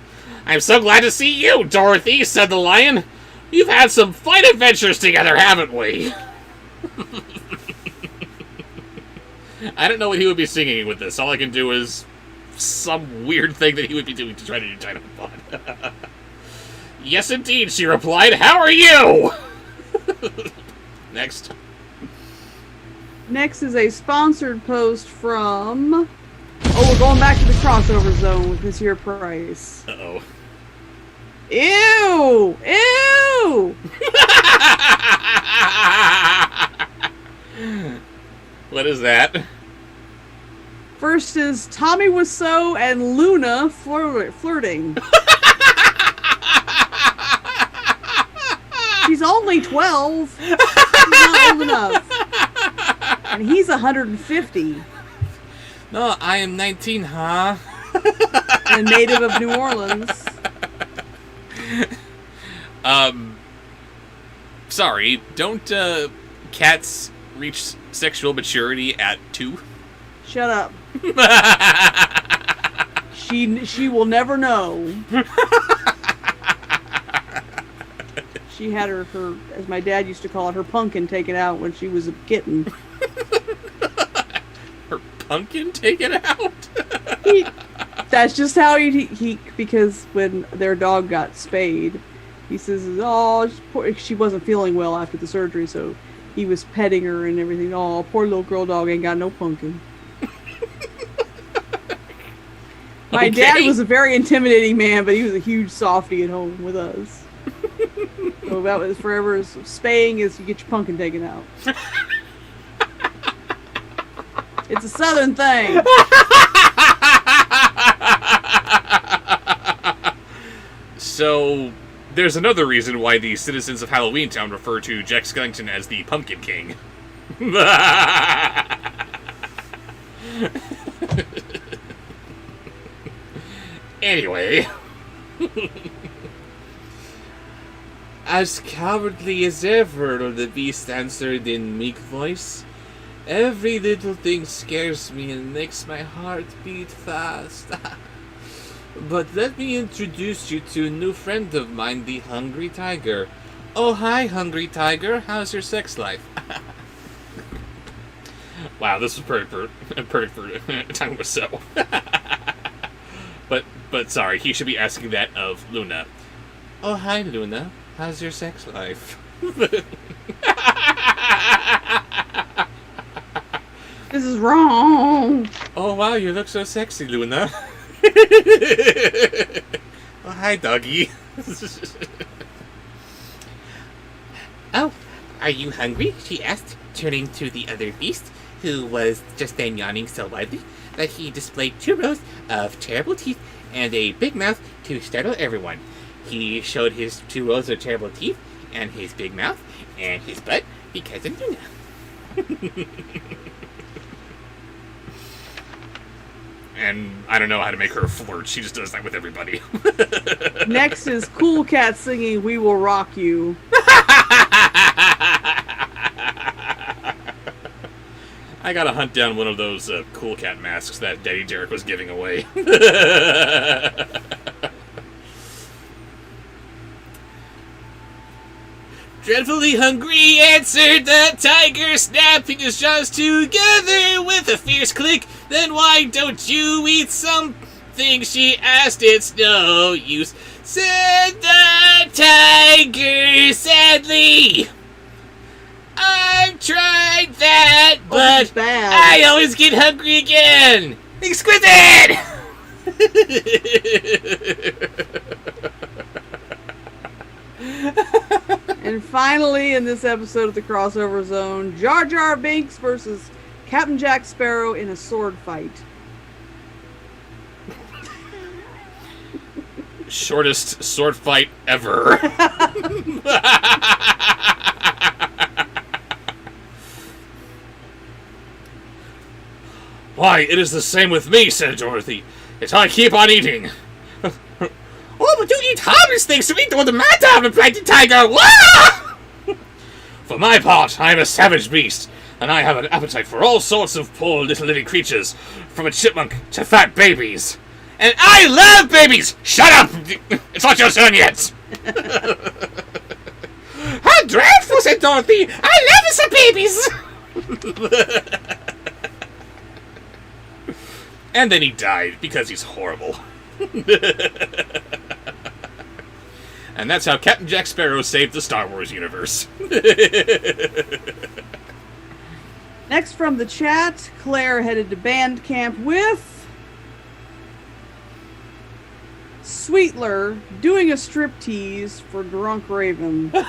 "I'm so glad to see you, Dorothy," said the lion. "You've had some fine adventures together, haven't we?" I don't know what he would be singing with this. All I can do is some weird thing that he would be doing to try to do Dinobot. "Yes, indeed," she replied. "How are you?" Next.
Next is a sponsored post from... Oh, we're going back to the crossover zone with this here price.
Uh-oh.
Ew! Ew!
What is that?
First is Tommy Wiseau and Luna flirting. She's only 12. He's not old enough. And he's 150.
No, I am 19, huh?
A native of New Orleans.
Sorry, don't cats reach sexual maturity at 2?
Shut up. She will never know. She had her, as my dad used to call it, her pumpkin taken out when she was a kitten.
Her pumpkin taken out?
That's just how he because when their dog got spayed, he says, oh, she wasn't feeling well after the surgery, so he was petting her and everything. Oh, poor little girl dog ain't got no pumpkin. My dad was a very intimidating man, but he was a huge softy at home with us. So that was forever. Spaying is you get your pumpkin taken out. It's a southern thing.
So, there's another reason why the citizens of Halloween Town refer to Jack Skellington as the Pumpkin King. Anyway.
As cowardly as ever, the beast answered in meek voice. Every little thing scares me and makes my heart beat fast. But let me introduce you to a new friend of mine, the Hungry Tiger. Oh, hi, Hungry Tiger. How's your sex life?
Wow, this is perfect for talking about so. But sorry, he should be asking that of Luna.
Oh, hi, Luna. How's your sex life?
This is wrong.
Oh wow, you look so sexy, Luna. Oh, hi, doggy.
Oh, are you hungry? She asked, turning to the other beast, who was just then yawning so widely that he displayed 2 rows of terrible teeth and a big mouth to startle everyone. He showed his 2 rows of terrible teeth and his big mouth and his butt because of Luna.
And I don't know how to make her flirt. She just does that with everybody.
Next is Cool Cat singing "We Will Rock You."
I gotta hunt down one of those Cool Cat masks that Daddy Derek was giving away.
Dreadfully hungry, answered the tiger, snapping his jaws together with a fierce click. Then why don't you eat something? She asked. It's no use, said the tiger sadly. I've tried that, but
bad.
I always get hungry again. Exquisite!
And finally, in this episode of the Crossover Zone, Jar Jar Binks versus Captain Jack Sparrow in a sword fight.
Shortest sword fight ever. Why, it is the same with me, said Dorothy. It's I keep on eating.
Oh, but you eat harmless things to eat all the matter, replied the tiger. Wah!
For my part, I am a savage beast, and I have an appetite for all sorts of poor little living creatures, from a chipmunk to fat babies.
And I love babies!
Shut up! It's not your turn yet!
How dreadful, said Dorothy. I love some babies!
And then he died, because he's horrible. And that's how Captain Jack Sparrow saved the Star Wars universe.
Next from the chat, Claire headed to band camp with Sweetler doing a striptease for Drunk Raven. Don't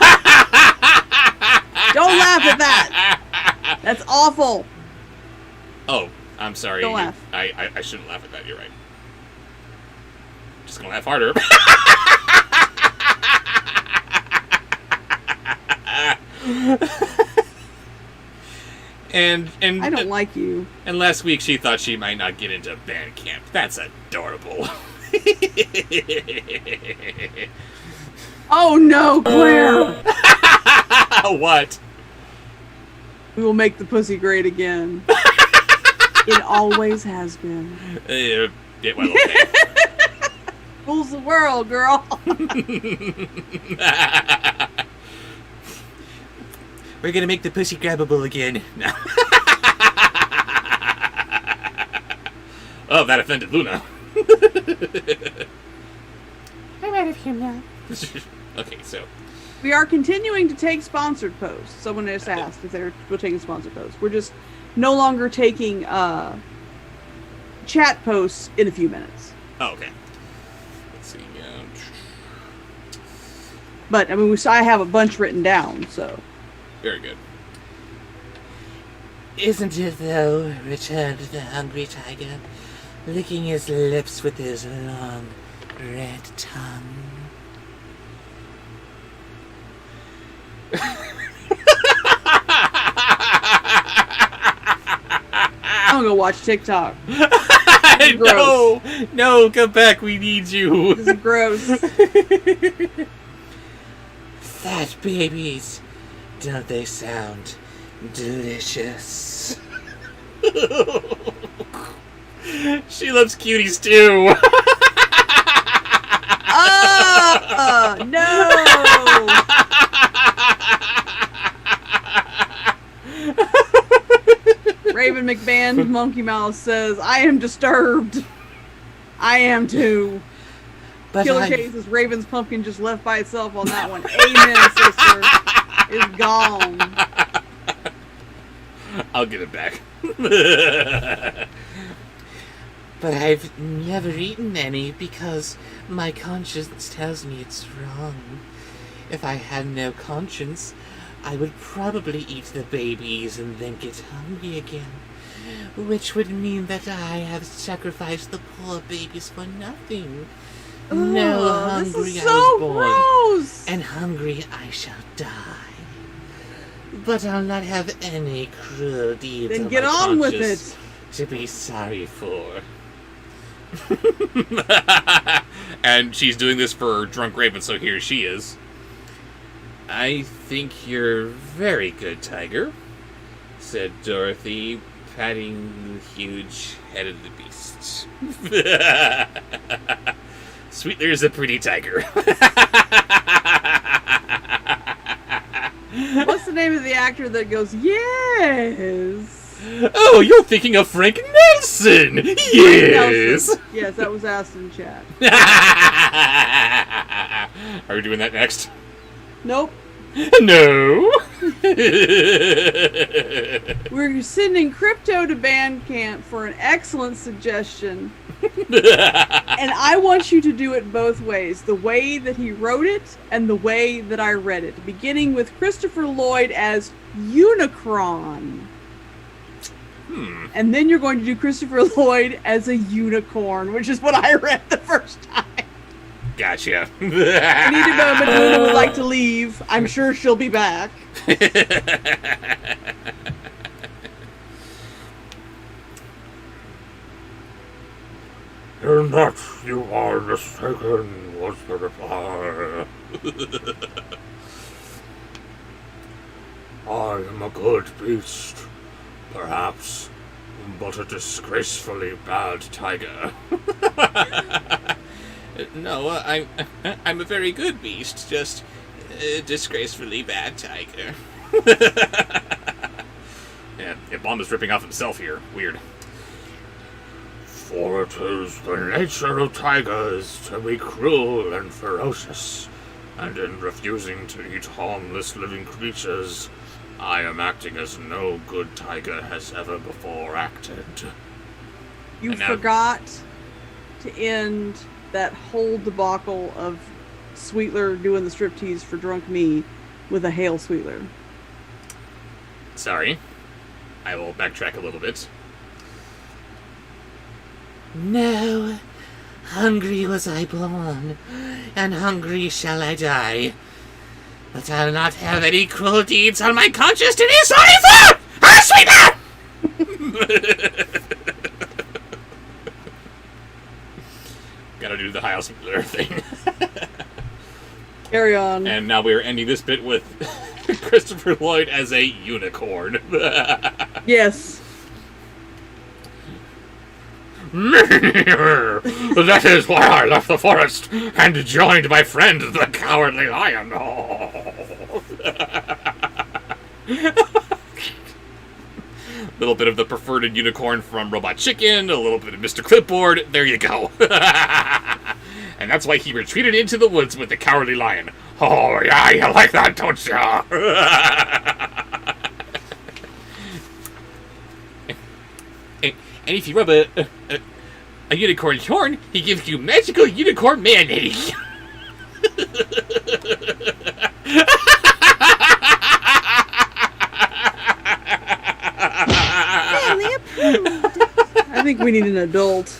laugh at that. That's awful.
Oh, I'm sorry.
Don't laugh.
I shouldn't laugh at that, you're right. Just gonna laugh harder. And
I don't like you.
And last week she thought she might not get into band camp. That's adorable.
Oh no, Claire!
What?
We will make the pussy great again. It always has been.
Yeah, well, okay.
Rules the world, girl.
We're gonna make the pussy grabbable again. No.
Oh, that offended Luna.
I'm out of here now.
Okay, so
We are continuing to take sponsored posts. Someone just asked if we're taking sponsored posts. We're just no longer taking chat posts in a few minutes.
oh, okay. Let's see.
But I mean, I have a bunch written down, so.
Very good.
Isn't it, though, returned the hungry tiger, licking his lips with his long, red tongue?
I'm gonna go watch TikTok.
No, no, come back. We need you.
This is gross.
Fat babies, don't they sound delicious?
She loves cuties too.
No! Raven McBand Monkey Mouse says, I am disturbed. I am too.
But
Killer
I-
Case is Raven's pumpkin just left by itself on that one. Amen, sister. It's gone.
I'll get it back.
But I've never eaten any because my conscience tells me it's wrong. If I had no conscience, I would probably eat the babies and then get hungry again. Which would mean that I have sacrificed the poor babies for nothing. No,
Ugh,
hungry
this is
I
so
was born,
gross.
and hungry I shall die. But I'll not have any cruel deeds
Then
of
get
my
on with
conscience
it.
to be sorry for.
And she's doing this for drunk Raven, so here she is.
I think you're very good, Tiger, said Dorothy, patting the huge head of the beast.
Sweetler's a pretty tiger.
What's the name of the actor that goes, yes?
Oh, you're thinking of Frank Nelson. Yes.
Nelson. Yes, that was asked in chat.
Are we doing that next?
Nope.
No.
We're sending Crypto to Bandcamp for an excellent suggestion. And I want you to do it both ways. The way that he wrote it and the way that I read it. Beginning with Christopher Lloyd as Unicron. And then you're going to do Christopher Lloyd as a unicorn, which is what I read the first time.
Gotcha.
I need a moment. Luna would like to leave. I'm sure she'll be back.
In that you are mistaken, was the reply. I am a good beast, perhaps, but a disgracefully bad tiger.
No, I'm a very good beast, just a disgracefully bad tiger. Yeah, Bomb is ripping off himself here. Weird.
For it is the nature of tigers to be cruel and ferocious, and in refusing to eat harmless living creatures, I am acting as no good tiger has ever before acted.
You
And now-
forgot to end that whole debacle of Sweetler doing the striptease for drunk me with a Hail Sweetler.
Sorry. I will backtrack a little bit.
No, hungry was I born, and hungry shall I die.
But I'll not have any cruel deeds on my conscience to be sorry for! Ah, sweetheart! Gotta do the house thing.
Carry on.
And now we are ending this bit with Christopher Lloyd as a unicorn.
Yes.
That is why I left the forest and joined my friend, the Cowardly Lion. A little bit of the preferred unicorn from Robot Chicken, a little bit of Mr. Clipboard. There you go. And that's why he retreated into the woods with the Cowardly Lion. Oh, yeah, you like that, don't you? And if you rub a unicorn's horn, he gives you magical unicorn mayonnaise.
Family approved.
I think we need an adult.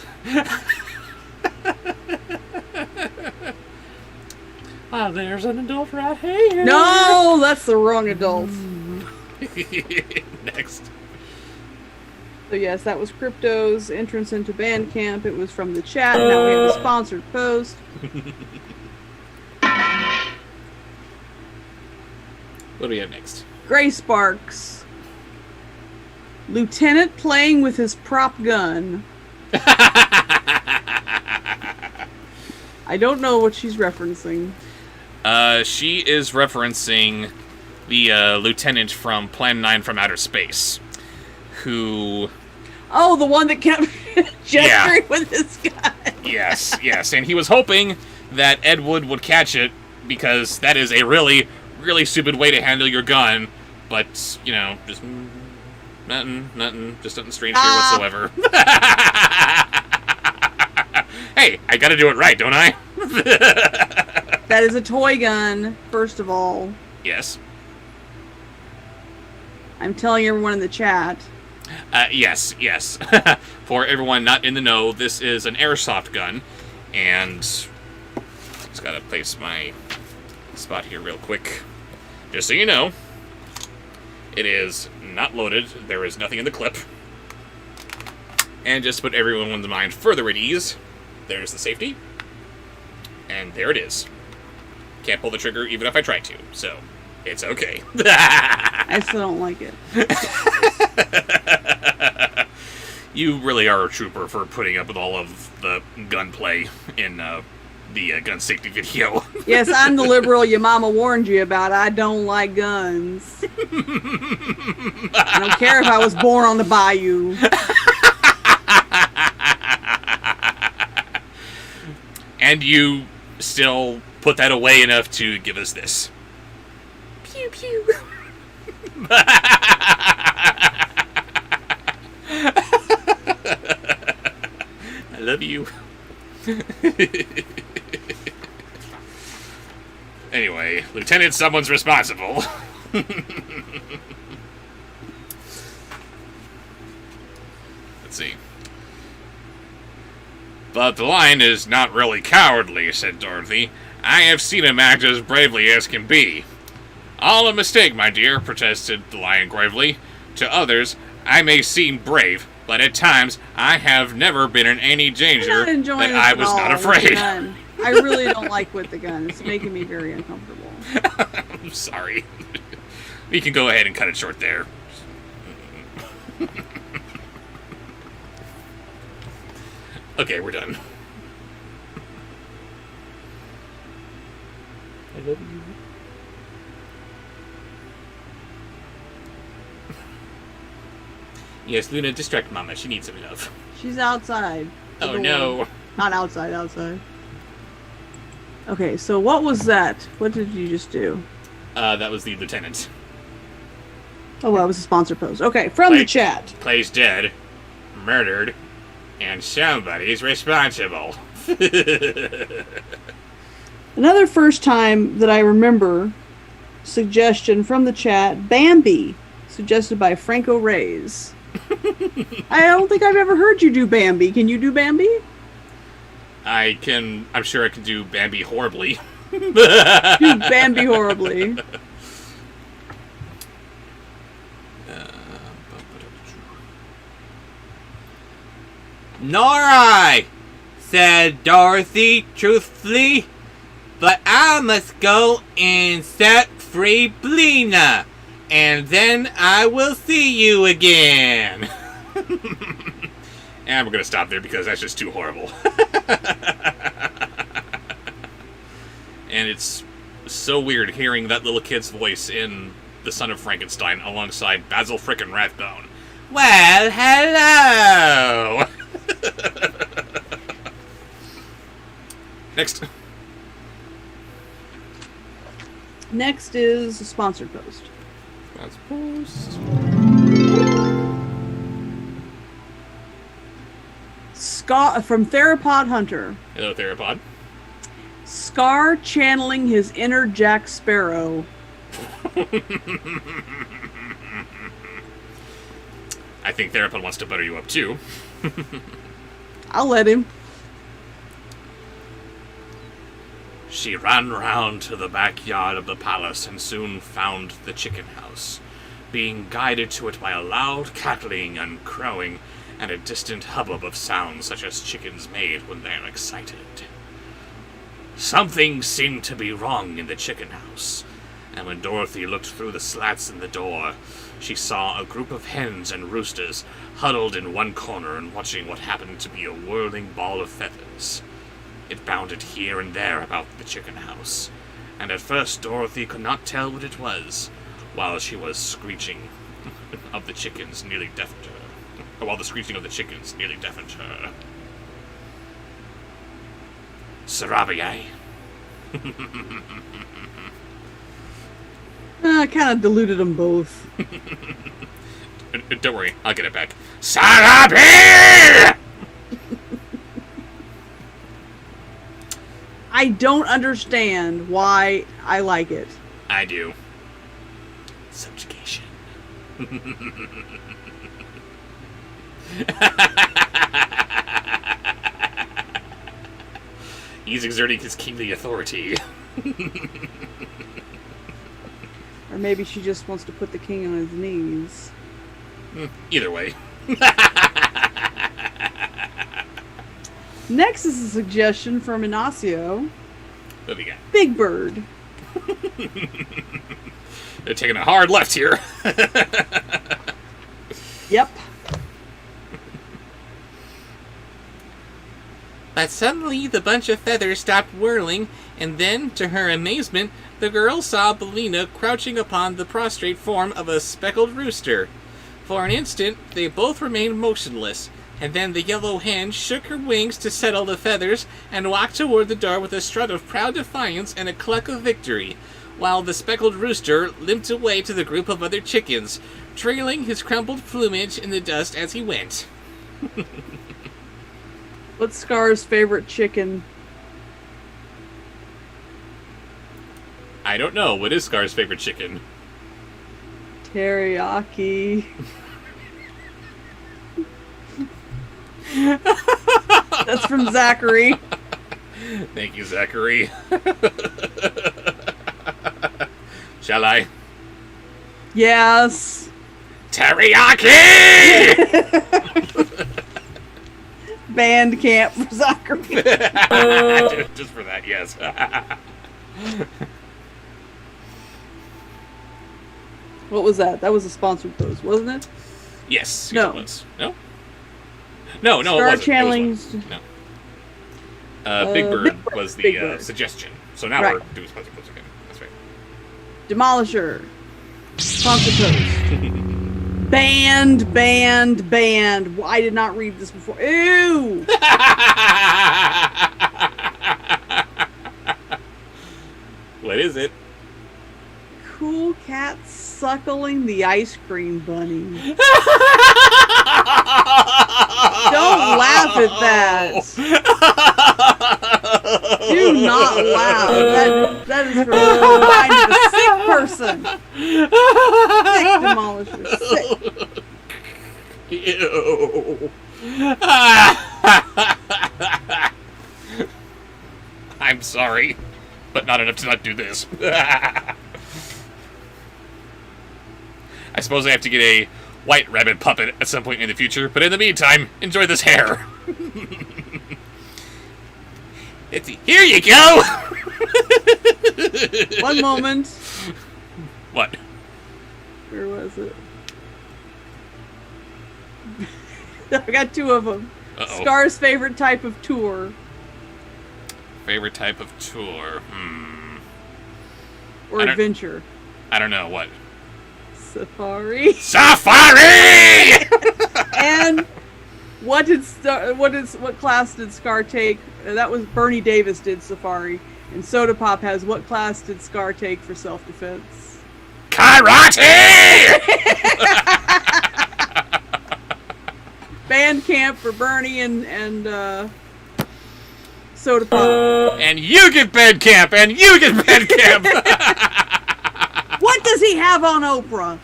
Ah, there's an adult right here.
No, that's the wrong adult.
Next.
So yes, that was Crypto's entrance into Bandcamp. It was from the chat. Now we have the sponsored post.
What do we have next?
Gray Sparks. Lieutenant playing with his prop gun. I don't know what she's referencing.
She is referencing the lieutenant from Plan 9 from Outer Space, who...
Oh, the one that kept gesturing with his gun.
Yes, and he was hoping that Ed Wood would catch it, because that is a really, really stupid way to handle your gun, but, just... Nothing, just nothing strange here whatsoever. Hey, I gotta do it right, don't I?
That is a toy gun, first of all.
Yes.
I'm telling everyone in the chat.
Yes. For everyone not in the know, this is an airsoft gun, and just gotta place my spot here real quick. Just so you know, it is not loaded. There is nothing in the clip. And just to put everyone's mind further at ease, there's the safety, and there it is. Can't pull the trigger even if I try to, so it's okay.
I still don't like it.
You really are a trooper for putting up with all of the gunplay in the gun safety video.
Yes, I'm the liberal your mama warned you about. I don't like guns. I don't care if I was born on the bayou.
And you still put that away enough to give us this.
Pew pew.
I love you. Anyway, Lieutenant, someone's responsible. Let's see. But the lion is not really cowardly, said Dorothy. I have seen him act as bravely as can be. All a mistake, my dear, protested the lion gravely. To others, I may seem brave, but at times I have never been in any danger that I was not afraid.
I really don't like with the gun. It's making me very uncomfortable.
I'm sorry. We can go ahead and cut it short there. Okay, we're done.
I love you.
Yes, Luna, distract Mama. She needs some love.
She's outside. the
Oh
door.
no.
Not outside. Okay, so what was that? What did you just do?
That was the lieutenant.
Oh, well, it was a sponsor post. Okay, from the chat.
Clay's dead, murdered, and somebody's responsible.
Another first time that I remember suggestion from the chat, Bambi, suggested by Franco Reyes. I don't think I've ever heard you do Bambi. Can you do Bambi?
I'm sure I can do Bambi horribly.
Do Bambi horribly.
Nor I, said Dorothy truthfully, but I must go and set free Blina, and then I will see you again.
And we're gonna stop there because that's just too horrible. And it's so weird hearing that little kid's voice in The Son of Frankenstein alongside Basil frickin' Rathbone.
Well, hello.
Next.
Next is a sponsored post.
That's post.
Scar from Theropod Hunter.
Hello, Theropod.
Scar channeling his inner Jack Sparrow.
I think Theropod wants to butter you up too.
I'll let him.
She ran round to the backyard of the palace and soon found the chicken house, being guided to it by a loud cackling and crowing and a distant hubbub of sounds such as chickens made when they are excited. Something seemed to be wrong in the chicken house, and when Dorothy looked through the slats in the door, she saw a group of hens and roosters huddled in one corner and watching what happened to be a whirling ball of feathers. It bounded here and there about the chicken house, and at first Dorothy could not tell what it was, while she was screeching of the chickens nearly deafened her. While the screeching of the chickens nearly deafened her. Sarabiai.
I kind of diluted them both.
Don't worry, I'll get it back. Sarabi!
I don't understand why I like it.
I do. Subjugation. He's exerting his kingly authority.
Or maybe she just wants to put the king on his knees.
Either way.
Next is a suggestion from Inacio.
What do we got?
Big Bird.
They're taking a hard left here.
Yep.
But suddenly the bunch of feathers stopped whirling, and then, to her amazement, the girl saw Bellina crouching upon the prostrate form of a speckled rooster. For an instant, they both remained motionless, and then the yellow hen shook her wings to settle the feathers and walked toward the door with a strut of proud defiance and a cluck of victory, while the speckled rooster limped away to the group of other chickens, trailing his crumpled plumage in the dust as he went.
What's Scar's favorite chicken?
I don't know. What is Scar's favorite chicken?
Teriyaki. That's from Zachary.
Thank you, Zachary. Shall I?
Yes.
Teriyaki!
Band camp for Zachary.
Just for that, yes.
What was that? That was a sponsored post, wasn't it?
Yes.
No.
It was. No? No,
Star
it wasn't.
channelings.
It was one. No. Big Bird
Big Bird.
was the
Big Bird.
suggestion. So now
Right.
we're doing sponsored posts again. That's right.
Demolisher. Sponsored post. Band. I did not read this before. Ew!
What is it?
Cool cat suckling the ice cream bunny. Don't laugh at that. Do not laugh. That is for the mind of a sick person. Sick demolisher. Sick.
Ew. I'm sorry. but not enough to not do this. I suppose I have to get a white rabbit puppet at some point in the future, but in the meantime, enjoy this hair. Here you go!
One moment.
What?
Where was it? I got two of them.
Uh-oh.
Scar's favorite type of tour.
Favorite type of tour?
Or adventure.
I don't know, what?
Safari.
Safari!
And what class did Scar take? That was Bernie Davis did Safari. And Soda Pop has what class did Scar take for self-defense?
Karate!
Band camp for Bernie and Soda Pop.
And you get bed camp, and you get bed camp!
What does he have on Oprah?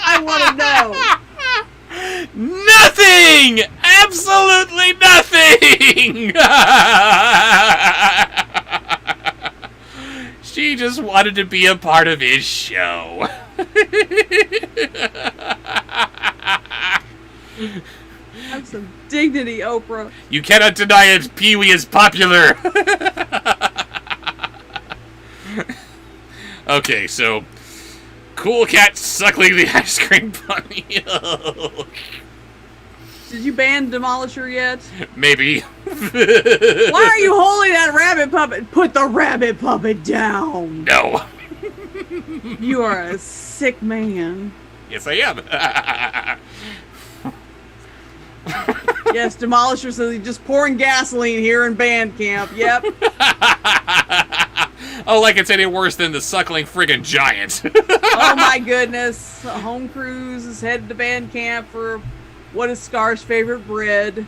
I want to know.
Nothing! Absolutely nothing! She just wanted to be a part of his show.
Have some dignity, Oprah.
You cannot deny it, Pee-wee is popular! Okay, so... Cool Cat suckling the ice cream bunny.
Did you ban Demolisher yet?
Maybe.
Why are you holding that rabbit puppet? Put the rabbit puppet down.
No.
You are a sick man.
Yes, I am.
Yes, Demolisher says he's just pouring gasoline here in band camp. Yep.
Oh, like it's any worse than the suckling friggin' giant.
Oh my goodness. Home Cruise is headed to band camp for what is Scar's favorite bread?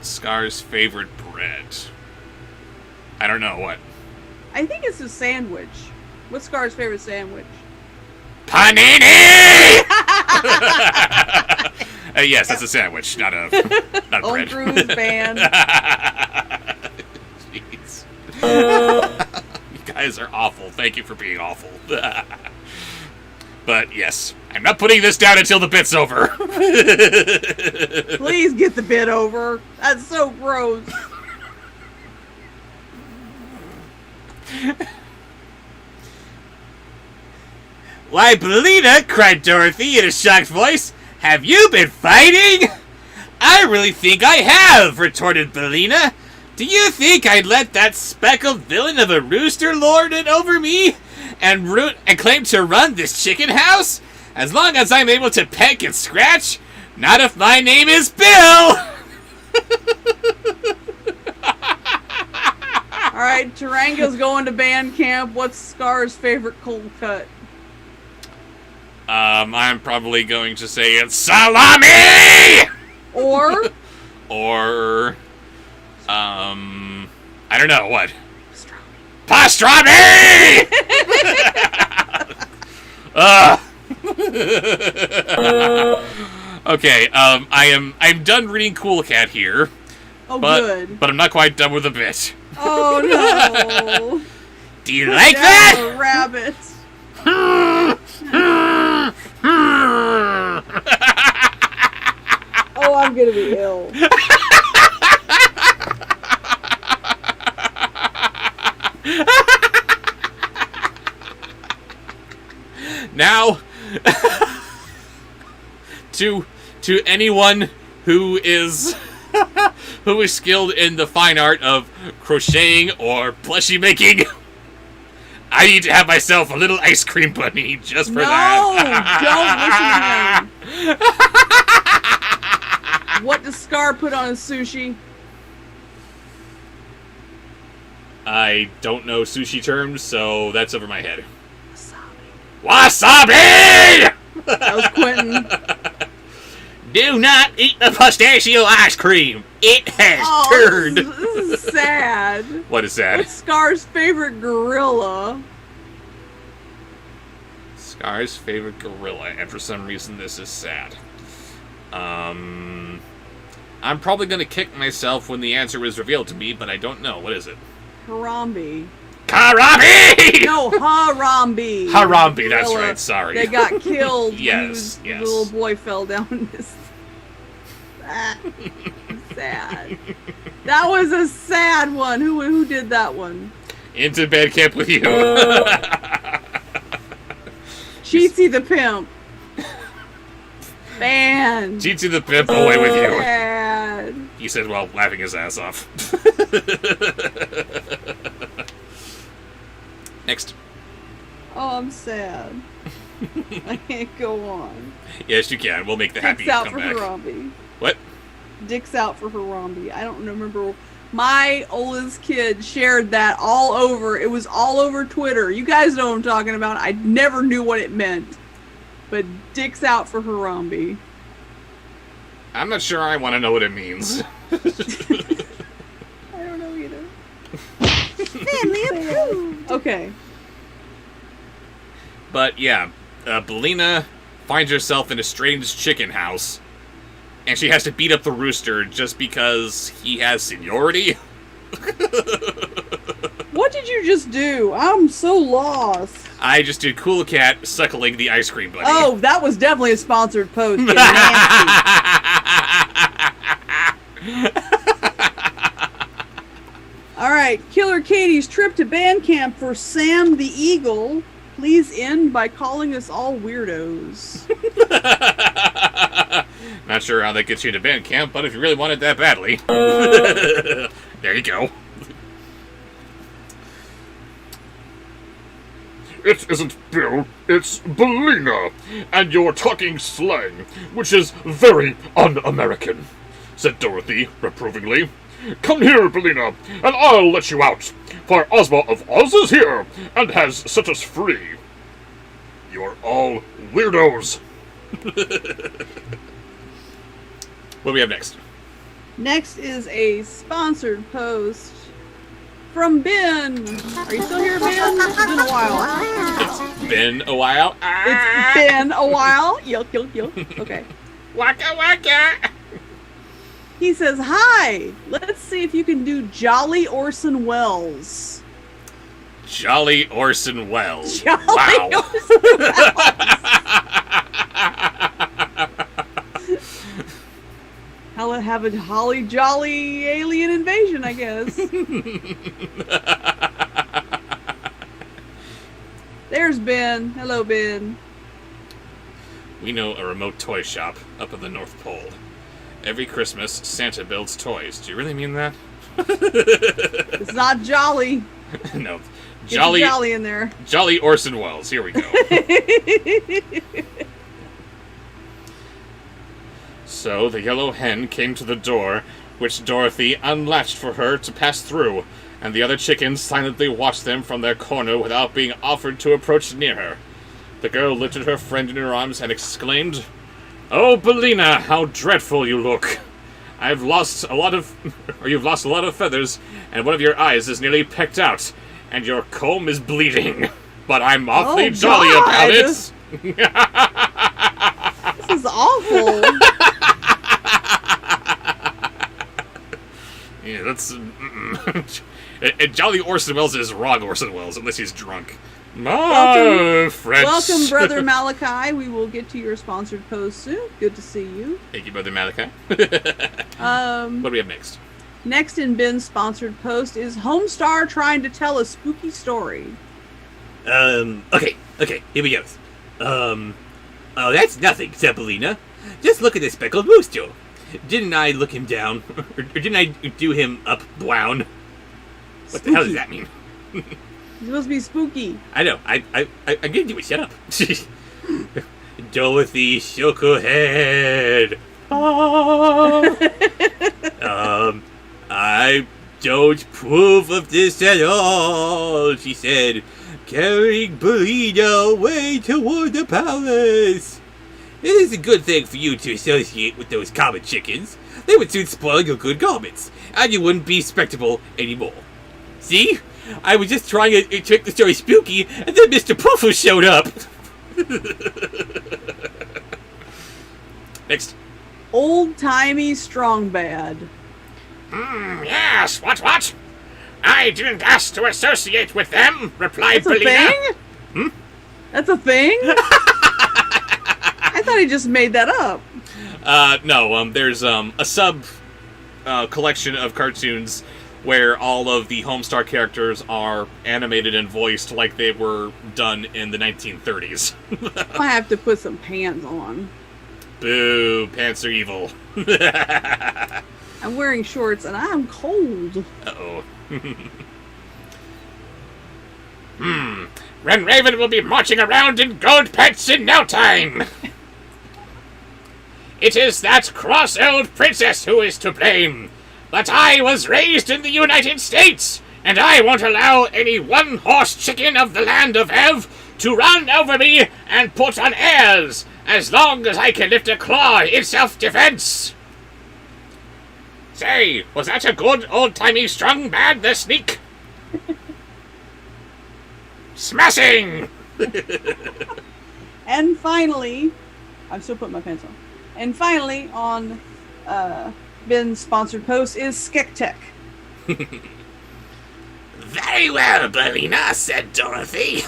Scar's favorite bread. I don't know, what?
I think it's a sandwich. What's Scar's favorite sandwich?
Panini! Yes, that's a sandwich, not a
Home
bread.
Cruise band.
Jeez. You guys are awful. Thank you for being awful. But yes, I'm not putting this down until the bit's over.
Please get the bit over. That's so gross.
Why, Bellina, cried Dorothy in a shocked voice, have you been fighting? I really think I have, retorted Bellina. Do you think I'd let that speckled villain of a rooster lord it over me and claim to run this chicken house? As long as I'm able to peck and scratch, not if my name is Bill!
Alright, Taranga's going to band camp. What's Scar's favorite cold cut?
I'm probably going to say it's salami!
Or?
Or, I don't know, what? Pastrami! Okay, I'm done reading Cool Cat here.
Oh,
but,
good.
But I'm not quite done with the bit.
Oh, no.
Do you like
Down
that?
the rabbit. Oh, I'm gonna be ill.
Now, to anyone who is skilled in the fine art of crocheting or plushie making, I need to have myself a little ice cream bunny just for
that. No, don't listen to him. What does Scar put on his sushi?
I don't know sushi terms, so that's over my head. Wasabi!
That was Quentin.
Do not eat the pistachio ice cream. It has turned.
This is sad.
What is sad?
What's Scar's favorite gorilla?
Scar's favorite gorilla, and for some reason this is sad. I'm probably going to kick myself when the answer is revealed to me, but I don't know. What is it?
Harambe.
Harambe!
No, Harambe.
Harambe, that's
Gorilla
right, sorry.
They got killed.
Yes,
when
yes.
The little boy fell down this. Sad. That was a sad one. Who did that one?
Into bed camp with you.
Cheatsy the pimp. Man.
Cheatsy the pimp, away with you.
Sad.
He said while laughing his ass off. Next.
Oh, I'm sad. I can't go on.
Yes, you can. We'll make the happy
Dick's out
come
for
back.
Harambe.
What?
Dick's out for Harambe. I don't remember. My oldest kid shared that all over. It was all over Twitter. You guys know what I'm talking about. I never knew what it meant. But Dick's out for Harambe.
I'm not sure I want to know what it means.
I don't know either.
Family approved.
Okay.
But yeah, Belina finds herself in a strange chicken house, and she has to beat up the rooster just because he has seniority.
What did you just do? I'm so lost.
I just did Cool Cat suckling the ice cream bunny.
Oh, that was definitely a sponsored post. Getting nasty. All right, Killer Katie's trip to band camp for Sam the Eagle. Please end by calling us all weirdos.
Not sure how that gets you to band camp, but if you really want it that badly. There you go.
It isn't Bill, it's Belina, and you're talking slang, which is very un-American, said Dorothy reprovingly. Come here, Belina, and I'll let you out, for Ozma of Oz is here, and has set us free. You're all weirdos.
What do we have next?
Next is a sponsored post from Ben. Are you still here, Ben? It's been a while.
It's been a while.
It's been a while. Yuck, yuck, yuck. Okay.
Waka waka.
He says, hi. Let's see if you can do Jolly Orson Welles.
Jolly Orson Welles.
Jolly
Wow.
Orson Welles. Have a holly jolly alien invasion, I guess. There's Ben. Hello, Ben.
We know a remote toy shop up at the North Pole. Every Christmas, Santa builds toys. Do you really mean that?
It's not jolly.
No.
Get the jolly in there.
Jolly Orson Welles. Here we go. So the yellow hen came to the door, which Dorothy unlatched for her to pass through, and the other chickens silently watched them from their corner without being offered to approach near her. The girl lifted her friend in her arms and exclaimed, "Oh, Belina, how dreadful you look! You've lost a lot of feathers, and one of your eyes is nearly pecked out, and your comb is bleeding. But I'm awfully
Oh,
jolly
God.
about it."
This is awful.
Yeah, that's... Jolly Orson Welles is wrong Orson Welles, unless he's drunk.
Welcome.
French.
Welcome, Brother Malachi. We will get to your sponsored post soon. Good to see you.
Thank you, Brother Malachi. What do we have next?
Next in Ben's sponsored post is Homestar trying to tell a spooky story.
Okay, here we go. Oh, that's nothing, said Belina. Just look at this speckled rooster. Didn't I look him down? Or didn't I do him up brown? What the hell does that mean?
It's supposed to be spooky.
I know, I'm gonna do it, shut up. Dorothy shook her head. I don't approve of this at all, she said, carrying Belina away toward the palace. It is a good thing for you to associate with those common chickens. They would soon spoil your good garments, and you wouldn't be respectable anymore. See? I was just trying to make the story spooky, and then Mr. Puffer showed up.
Next.
Old-timey strong bad.
Yes, what? I didn't ask to associate with them, replied
That's a
Belina.
thing? That's a thing? I thought he just made that up.
No, there's a sub collection of cartoons where all of the Homestar characters are animated and voiced like they were done in the 1930s.
I have to put some pants on.
Boo, pants are evil.
I'm wearing shorts and I'm cold.
Uh-oh. Ren Raven will be marching around in gold pants in no time. It is that cross old princess who is to blame. But I was raised in the United States, and I won't allow any one-horse chicken of the land of Ev to run over me and put on airs, as long as I can lift a claw in self-defense. Say, was that a good old-timey strong bad, the sneak? Smashing!
And finally, I'm still putting my pants on. And finally, on Ben's sponsored post is Skektek.
Very well, Belina, said Dorothy.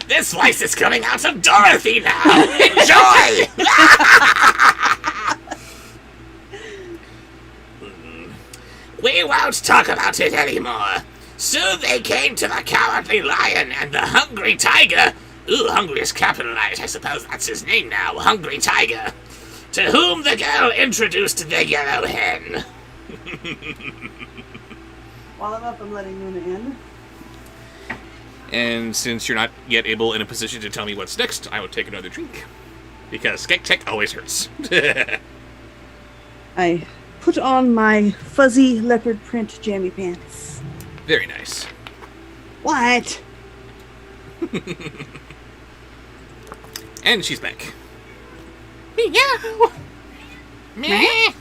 This voice is coming out of Dorothy now. Enjoy! We won't talk about it anymore. Soon they came to the Cowardly Lion and the Hungry Tiger. Ooh, Hungry is capitalized. I suppose that's his name now, Hungry Tiger. To whom the girl introduced the yellow hen.
While I'm up, I'm letting Luna in.
And since you're not yet able in a position to tell me what's next, I will take another drink. Because Skektek always hurts.
I put on my fuzzy leopard print jammy pants.
Very nice.
What?
And she's back. Meow. Meh.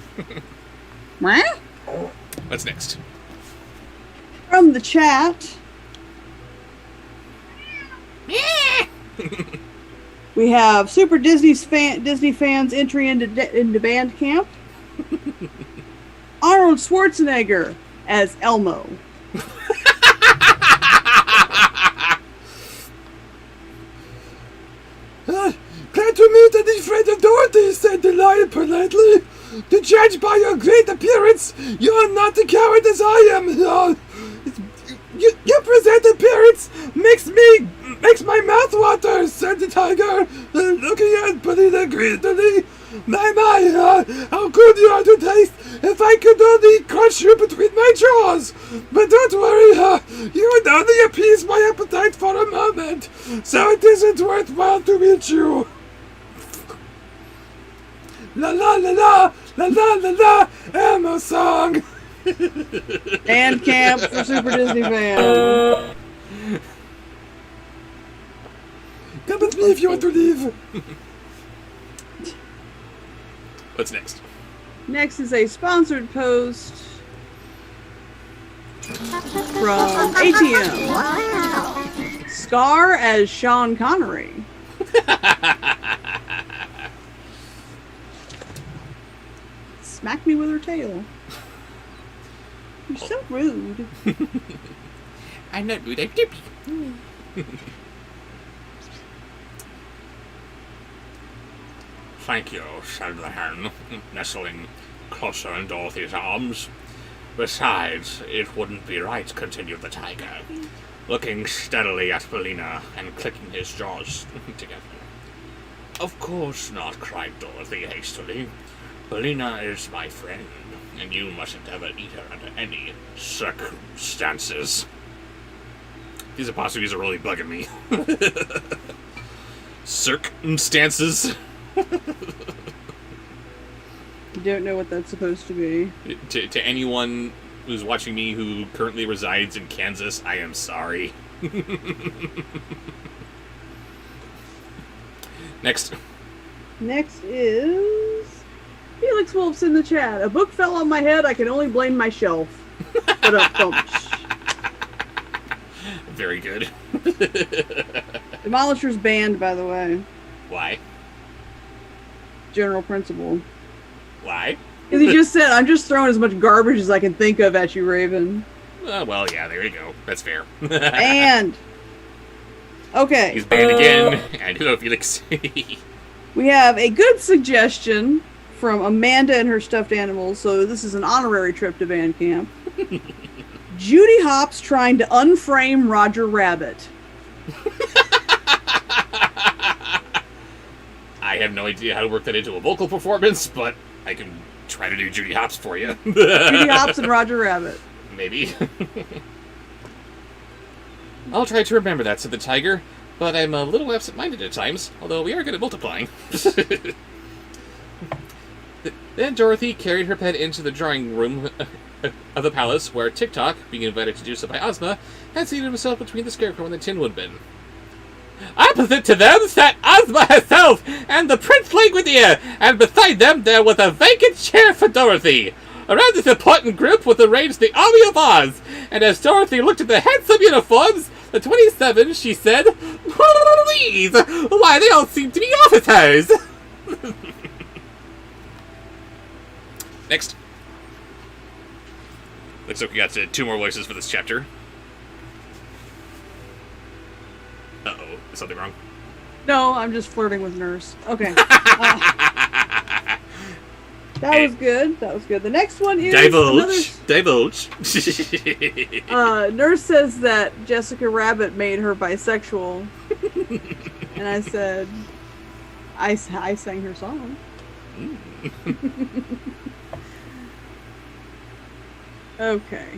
What?
What's next?
From the chat,
Meh.
we have Super Disney fans entry into band camp. Arnold Schwarzenegger as Elmo.
Glad to meet any friend of Dorothy, said the lion politely. To judge by your great appearance, you are not the coward as I am. Your present appearance makes my mouth water, said the tiger, looking at Belina greedily. My, how good you are to taste! If I could only crush you between my jaws! But don't worry, you would only appease my appetite for a moment, so it isn't worthwhile to eat you. La la la la, la la la la, Elmo song!
Band camp for Super Disney fans.
Come with me if you want to leave.
What's next?
Next is a sponsored post from ATM. Scar as Sean Connery. Smack me with her tail. You're so rude.
I'm not rude, I'm dippy. Thank you, said the hen, nestling closer in Dorothy's arms. Besides, it wouldn't be right, continued the tiger, looking steadily at Belina and clicking his jaws together. Of course not, cried Dorothy hastily. Belina is my friend, and you mustn't ever eat her under any circumstances. These apostrophes are really bugging me. Circumstances?
You don't know what that's supposed to be.
To anyone who's watching me who currently resides in Kansas, I am sorry. Next.
Next is Felix Wolf's in the chat. A book fell on my head. I can only blame my shelf. But a thump.
Very good.
Demolisher's banned, by the way.
Why?
General principle.
Why?
Because he just said, I'm just throwing as much garbage as I can think of at you, Raven.
Well, yeah, there you go. That's fair.
And... Okay.
He's banned again. And hello, Felix.
We have a good suggestion from Amanda and her stuffed animals. So this is an honorary trip to band camp. Judy Hopps trying to unframe Roger Rabbit.
I have no idea how to work that into a vocal performance, but I can try to do Judy Hopps for you.
Judy Hopps and Roger Rabbit.
Maybe. I'll try to remember that, said the tiger, but I'm a little absent-minded at times, although we are good at multiplying. Then Dorothy carried her pet into the drawing room of the palace, where Tick-Tock, being invited to do so by Ozma, had seated himself between the Scarecrow and the Tin Woodman. Opposite to them sat Ozma herself and the Prince Langwidere, and beside them there was a vacant chair for Dorothy. Around this important group was arranged the Army of Oz, and as Dorothy looked at the handsome uniforms, the 27, she said, "Please, why, they all seem to be officers." Next. Looks like we got 2 more voices for this chapter. Uh-oh, is something wrong?
No, I'm just flirting with Nurse. Okay. That was good. That was good. The next one is...
Divulge.
Nurse says that Jessica Rabbit made her bisexual. And I said... I sang her song. Okay.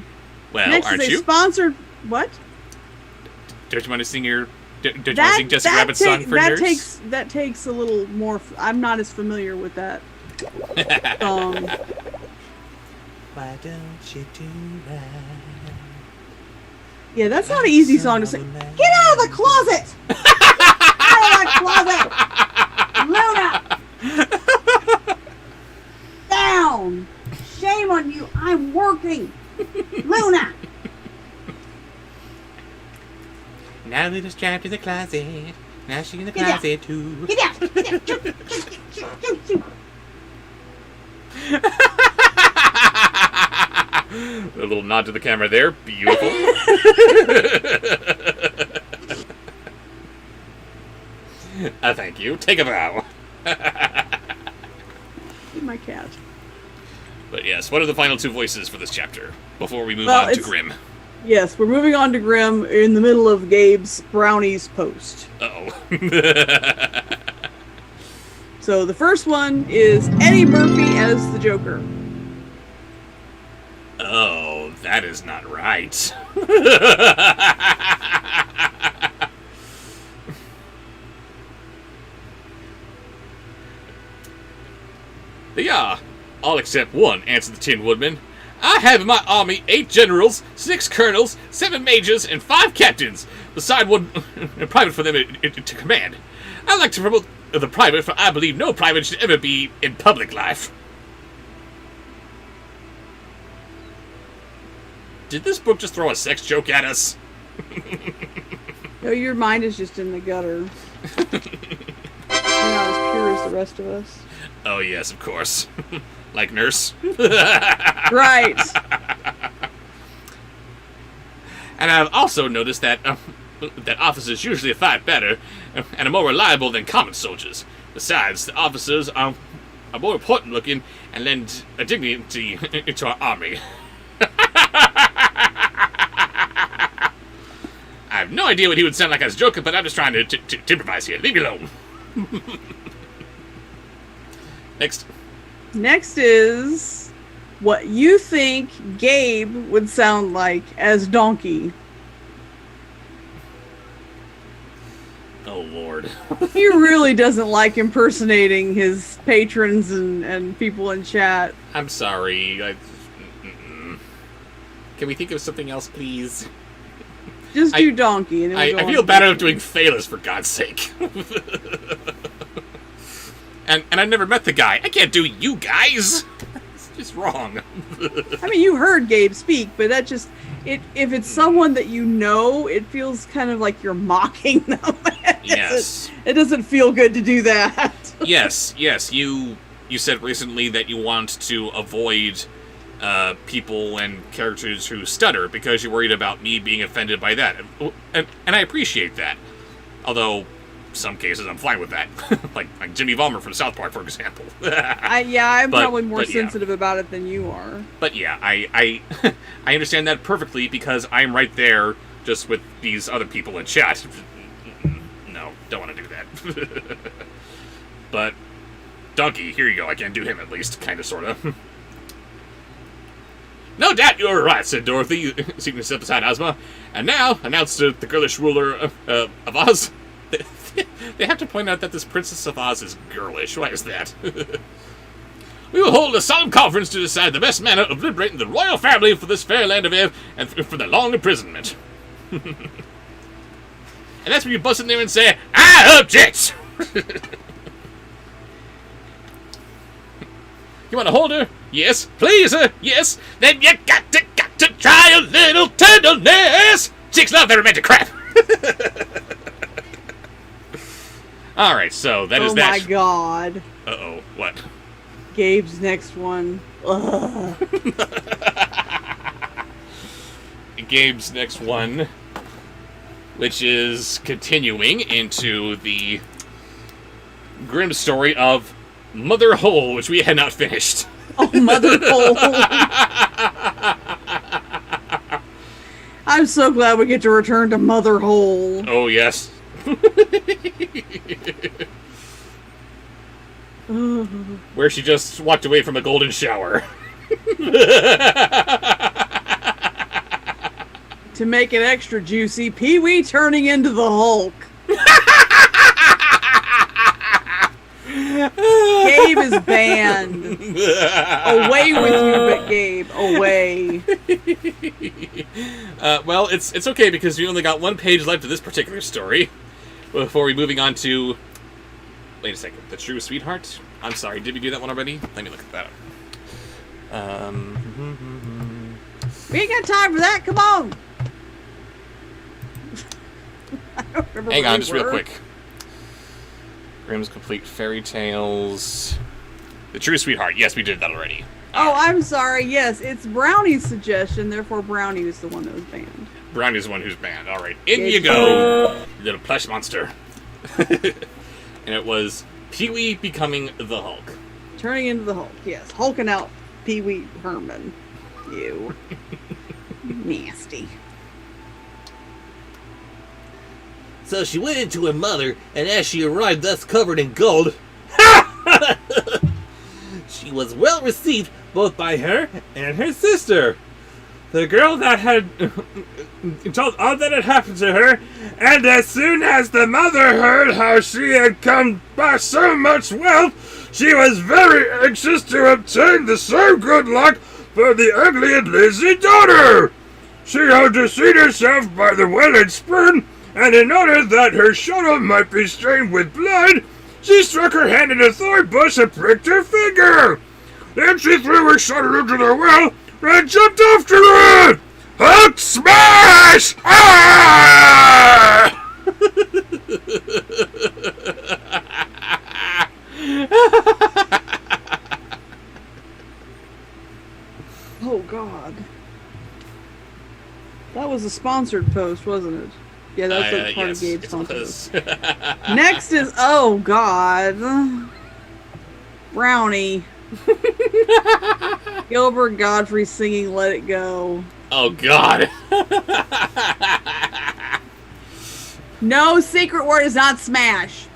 Well,
next
aren't
is a
you?
sponsored... What?
Don't you want to sing your... Don't you want to sing Jessica Rabbit's song for Nurse?
That takes a little more... I'm not as familiar with that song.
Why don't you do right?
Yeah, that's not an easy song to sing. Get out of the closet! Out of that closet! Luna! Down! Shame on you! I'm working! Luna!
Now Luna's trapped in the closet. Now she's in the closet too.
Get out! Get out! Shoot! Shoot!
A little nod to the camera there. Beautiful. Thank you. Take a bow.
My cat.
But yes, what are the final 2 voices for this chapter before we move on to Grimm?
Yes, we're moving on to Grimm in the middle of Gabe's Brownies post.
Uh-oh.
So the first one is Eddie Murphy as the Joker.
Oh, that is not right. Yeah, all except one, answered the Tin Woodman. I have in my army 8 generals, 6 colonels, 7 majors, and 5 captains, beside one private for them to command. I like to promote the private, for I believe no private should ever be in public life. Did this book just throw a sex joke at us?
No, your mind is just in the gutter. You're not as pure as the rest of us.
Oh yes, of course. Like Nurse.
Right.
And I've also noticed that that officers usually fight better and are more reliable than common soldiers. Besides, the officers are more important looking and lend a dignity to our army. I have no idea what he would sound like as a joker, but I'm just trying to improvise here. Leave me alone. Next.
Next is what you think Gabe would sound like as Donkey.
Oh, Lord.
He really doesn't like impersonating his patrons and people in chat.
I'm sorry. Can we think of something else, please?
Just do Donkey. And
I feel bad about doing failures, for God's sake. And I've never met the guy. I can't do you guys. It's just wrong.
I mean, you heard Gabe speak, but that just... If it's someone that you know, it feels kind of like you're mocking them.
Yes.
It doesn't feel good to do that.
Yes, you you said recently that you want to avoid people and characters who stutter because you're worried about me being offended by that. And I appreciate that. Although, some cases I'm fine with that. like Jimmy Vollmer from South Park, for example.
I'm probably more sensitive about it than you are.
But yeah, I understand that perfectly because I'm right there just with these other people in chat. No, don't want to do that. But, Donkey, here you go. I can do him at least, kind of, sort of. No doubt you're right, said Dorothy, seeking to sit beside Ozma. And now, announced the girlish ruler of Oz. They have to point out that this Princess of Oz is girlish. Why is that? We will hold a solemn conference to decide the best manner of liberating the royal family for this fair land of Ev and for their long imprisonment. And that's when you bust in there and say, I object! You want to hold her? Yes. Please her? Yes. Then you got to try a little tenderness! Chicks love that romantic crap! Alright, so that is that.
Oh my god.
Uh-oh, what?
Gabe's next one. Ugh.
Gabe's next one, which is continuing into the Grimm story of Mother Hole, which we had not finished.
Oh, Mother Hole. I'm so glad we get to return to Mother Hole.
Oh, yes. Where she just walked away from a golden shower.
To make it extra juicy, Pee-wee turning into the Hulk. Gabe is banned. Away with you, Gabe. Away.
Well, it's okay because we only got one page left of this particular story before we moving on to... Wait a second. The True Sweetheart? I'm sorry, did we do that one already? Let me look at that.
We ain't got time for that. Come on. I don't remember.
Hang on, just real quick. Grimm's Complete Fairy Tales. The True Sweetheart. Yes, we did that already.
Oh, I'm sorry. Yes, it's Brownie's suggestion. Therefore, Brownie was the one that was banned.
Brownie's the one who's banned. All right, in you go, you little plush monster. And it was Pee-wee becoming the Hulk.
Turning into the Hulk. Yes, hulking out Pee-wee Herman. You. Nasty.
So she went into her mother, and as she arrived thus covered in gold, she was well received both by her and her sister. The girl that had told all that had happened to her, and as soon as the mother heard how she had come by so much wealth, she was very anxious to obtain the same good luck for the ugly and lazy daughter. She had to seat herself by the well and spring, and in order that her shoulder might be stained with blood, she struck her hand in a thorn bush and pricked her finger. Then she threw her shoulder into the well and jumped after it. Hulk smash! Ah!
Oh, God. That was a sponsored post, wasn't it? Yeah, that's a part of Gabe's post. Next is, oh, God. Brownie. Gilbert Godfrey singing Let It Go.
Oh, God.
No, secret word is not smash.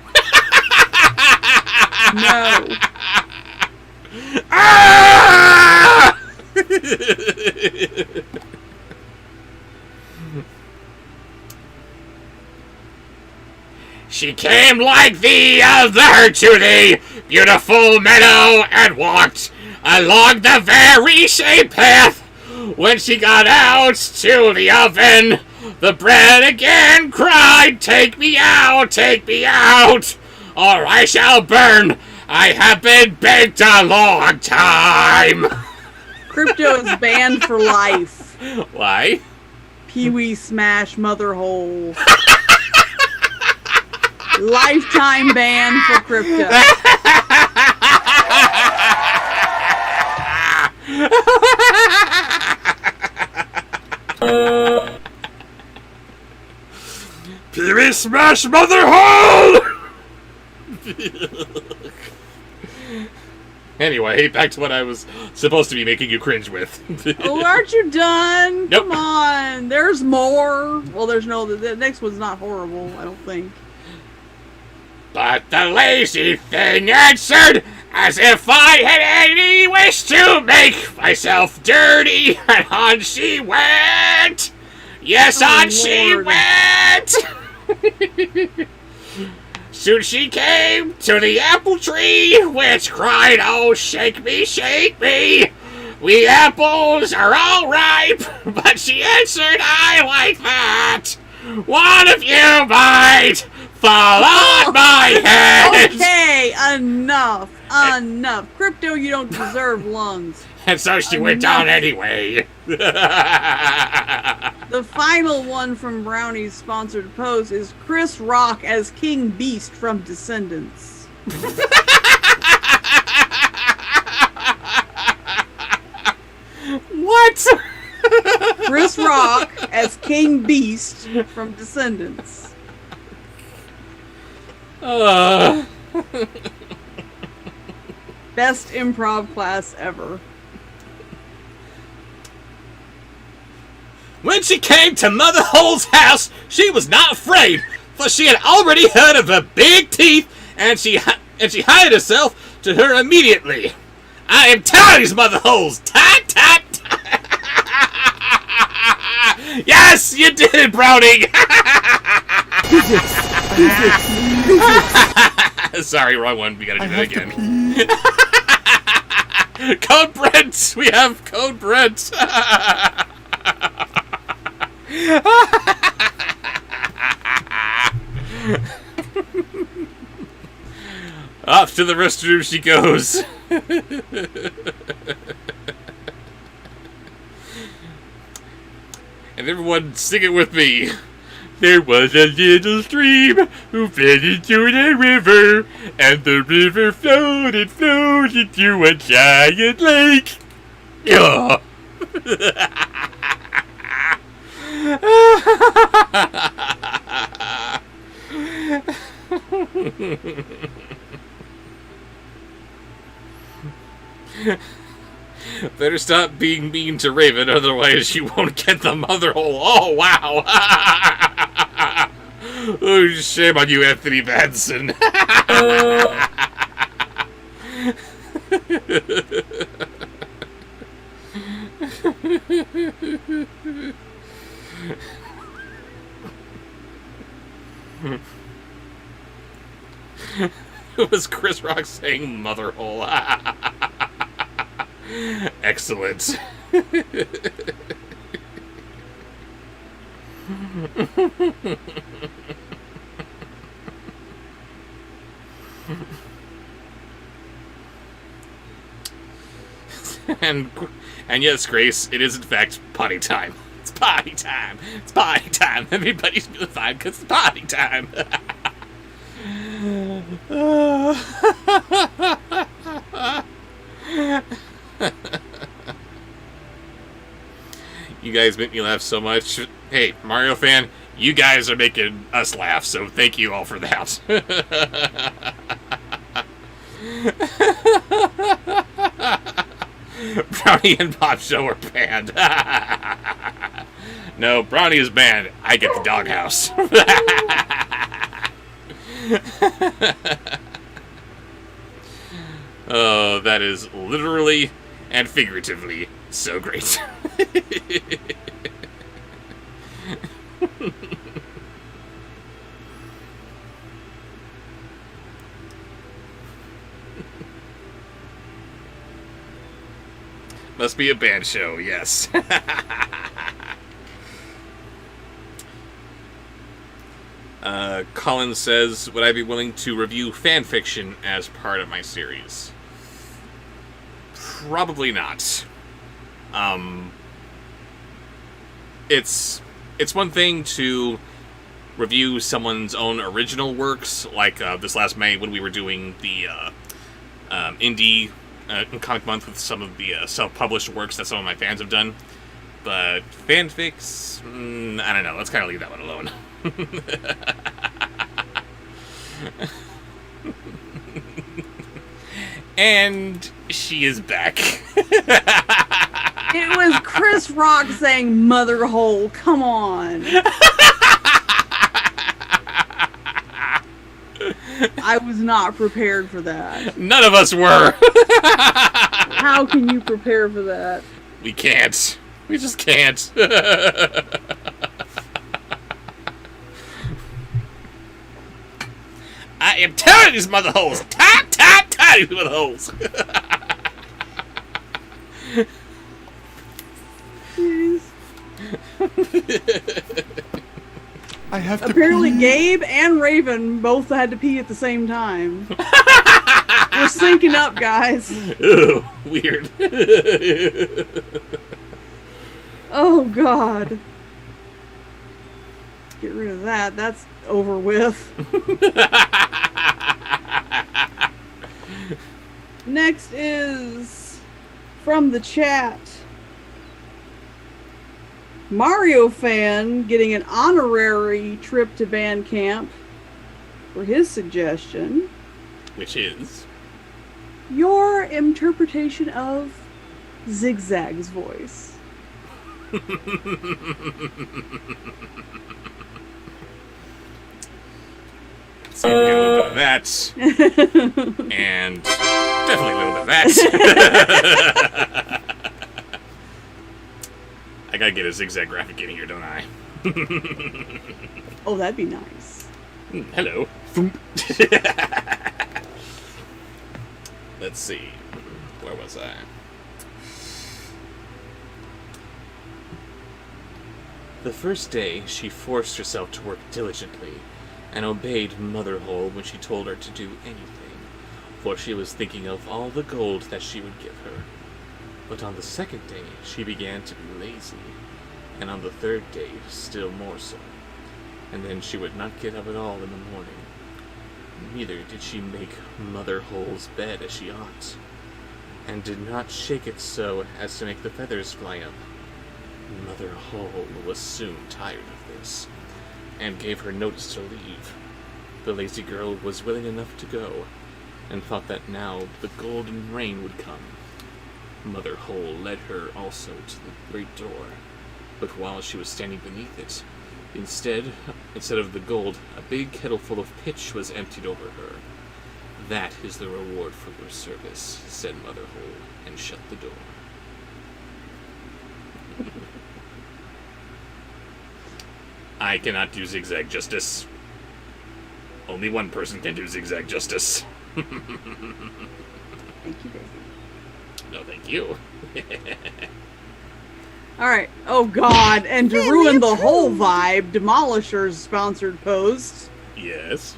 No.
Ah! She came like the other to the beautiful meadow and walked along the very same path. When she got out to the oven, the bread again cried, "Take me out, take me out, or I shall burn. I have been baked a long time."
Crypto is banned for life.
Why?
Pee-wee smash mother hole. Lifetime ban for crypto.
Pee-wee smash mother hole!
Anyway, back to what I was supposed to be making you cringe with.
Oh, aren't you done?
Nope.
Come on. There's more. Well, there's no. The next one's not horrible, I don't think.
But the lazy thing answered, as if I had any wish to make myself dirty, and on she went! Yes,
Oh,
on she
Lord.
went! Soon she came to the apple tree, which cried, "Oh, shake me, shake me! We apples are all ripe," but she answered, "I like that! One of you might fall on my head!"
Okay, enough. Enough. Crypto, you don't deserve lungs.
And so she went down anyway.
The final one from Brownie's sponsored post is Chris Rock as King Beast from Descendants.
What?
Chris Rock as King Beast from Descendants. Best improv class ever.
When she came to Mother Hole's house, she was not afraid, for she had already heard of her big teeth, and she hired herself to her immediately. I am tired of these Mother Holes. Tat, tat, tat. Yes, you did, Browning. Sorry, wrong one. We gotta do that again. Code Brent. We have Code Brent. Off to the restroom she goes. And everyone sing it with me.
There was a little stream who fed into the river, and the river flowed to a giant lake. Yeah.
Better stop being mean to Raven, otherwise you won't get the mother hole. Oh, wow. Oh, shame on you, Anthony Madsen. It was Chris Rock saying mother hole. Excellent. and yes, Grace, it is in fact potty time. It's potty time. It's potty time. Everybody's feeling fine because it's potty time. You guys make me laugh so much. Hey, Mario fan, you guys are making us laugh, so thank you all for that. Brownie and Bobsheaux are banned. No, Brownie is banned. I get the doghouse. Oh, that is literally and figuratively so great. Must be a band show, yes. Colin says, would I be willing to review fan fiction as part of my series? Probably not. It's one thing to review someone's own original works, like this last May when we were doing the indie Comic Month with some of the self-published works that some of my fans have done. But fanfics, I don't know. Let's kind of leave that one alone. And she is back.
It was Chris Rock saying "mother hole." Come on. I was not prepared for that.
None of us were.
How can you prepare for that?
We can't. We just can't. I am tired of these mother holes. Tired of these mother holes.
Jeez.
I have to
Apparently,
pee.
Gabe and Raven both had to pee at the same time. We're syncing up, guys.
Ew, weird.
Oh, God. Get rid of that. That's over with. Next is from the chat. Mario fan getting an honorary trip to band camp for his suggestion.
Which is?
Your interpretation of Zigzag's voice.
So we get a little bit of that. And definitely a little bit of that. I gotta get a zigzag graphic in here, don't I?
Oh, that'd be nice.
Hello. Let's see. Where was I? The first day, she forced herself to work diligently and obeyed Mother Hole when she told her to do anything, for she was thinking of all the gold that she would give her. But on the second day, she began to be lazy, and on the third day, still more so. And then she would not get up at all in the morning. Neither did she make Mother Hole's bed as she ought, and did not shake it so as to make the feathers fly up. Mother Hole was soon tired of this, and gave her notice to leave. The lazy girl was willing enough to go, and thought that now the golden rain would come. Mother Hole led her also to the great door, but while she was standing beneath it, instead of the gold, a big kettle full of pitch was emptied over her. That is the reward for your service, said Mother Hole, and shut the door. I cannot do zigzag justice. Only one person can do zigzag justice.
Thank you, Dave.
No, thank you.
Alright. Oh, God. And to ruin the whole vibe, Demolisher's sponsored post.
Yes.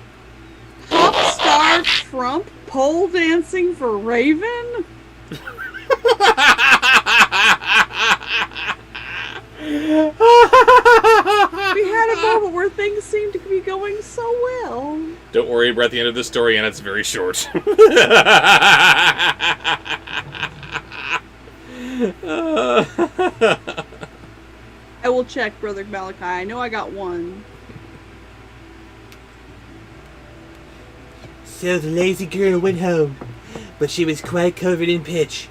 Pop star Trump pole dancing for Raven? We had a moment where things seemed to be going so well.
Don't worry, we're at the end of the story and it's very short.
I will check, Brother Malachi. I know I got one.
So the lazy girl went home, but she was quite covered in pitch,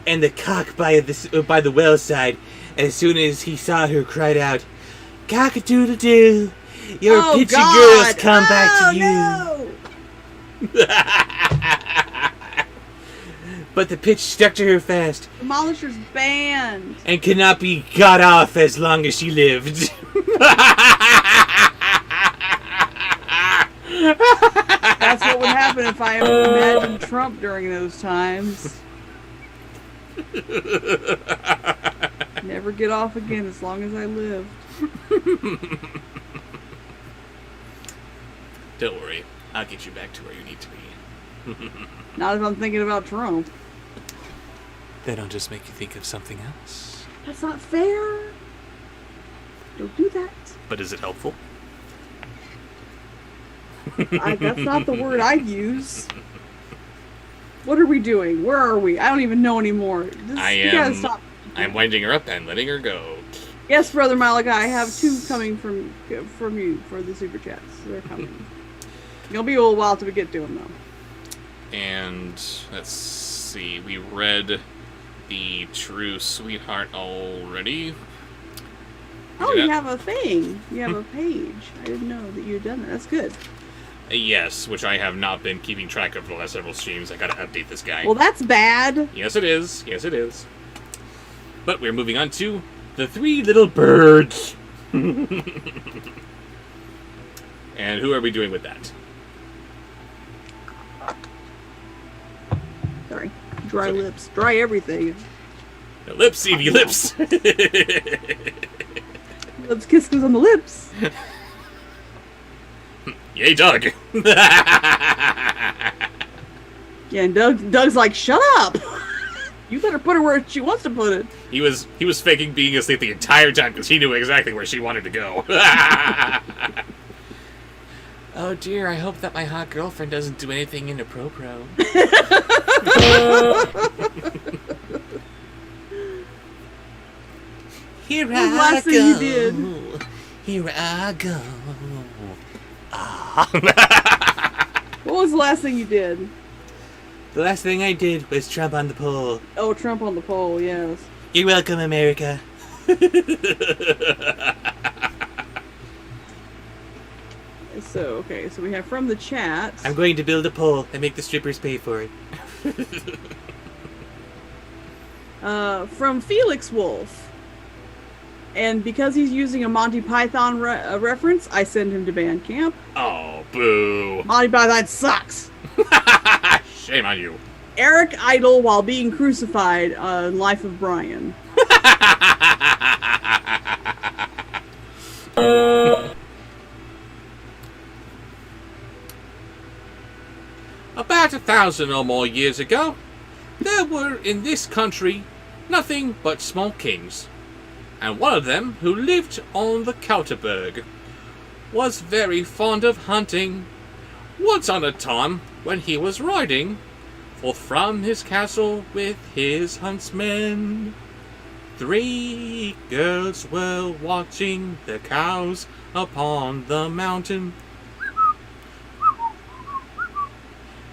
and the cock by the well side, as soon as he saw her, cried out, "Cock-a-doodle-doo! Your pitchy girls come back to you."
No.
But the pitch stuck to her fast,
Demolisher's banned.
and could not be got off as long as she lived.
That's what would happen if I imagined Trump during those times. Never get off again as long as I live.
Don't worry, I'll get you back to where you need to be.
Not if I'm thinking about Trump.
Then I'll just make you think of something else.
That's not fair. Don't do that.
But is it helpful?
That's not the word I use. What are we doing? Where are we? I don't even know anymore. You gotta stop.
I'm winding her up and letting her go.
Yes, Brother Malachi, I have 2 coming from you for the super chats. They're coming. It'll be a little while till we get to them, though.
And let's see, we read the True Sweetheart already.
Oh, you have a thing. You have a page. I didn't know that you had done that. That's good.
Yes, which I have not been keeping track of for the last several streams. I gotta update this guy.
Well, that's bad.
Yes, it is. Yes, it is. But we're moving on to
The 3 little birds.
and who are we doing with that?
Sorry. Dry lips. Dry everything.
The lips, Evie, lips.
Let's kiss on the lips.
Yay, Doug.
Yeah, and Doug's like, shut up. You better put her where she wants to put it.
He was faking being asleep the entire time because he knew exactly where she wanted to go. Oh dear, I hope that my hot girlfriend doesn't do anything inappropriate.
Here
What was the
I
last
go.
thing you did?
Here I go.
What was the last thing you did?
The last thing I did was Trump on the pole.
Oh, Trump on the pole, yes.
You're welcome, America.
So we have from the chat.
I'm going to build a pole and make the strippers pay for it.
From Felix Wolf. And because he's using a Monty Python reference, I send him to band camp.
Oh, boo.
Monty Python sucks.
Shame on you.
Eric Idle while being crucified on Life of Brian.
About 1,000 or more years ago, there were in this country nothing but small kings. And one of them, who lived on the Kauterberg, was very fond of hunting. Once on a time, when he was riding forth from his castle with his huntsmen, 3 girls were watching the cows upon the mountain.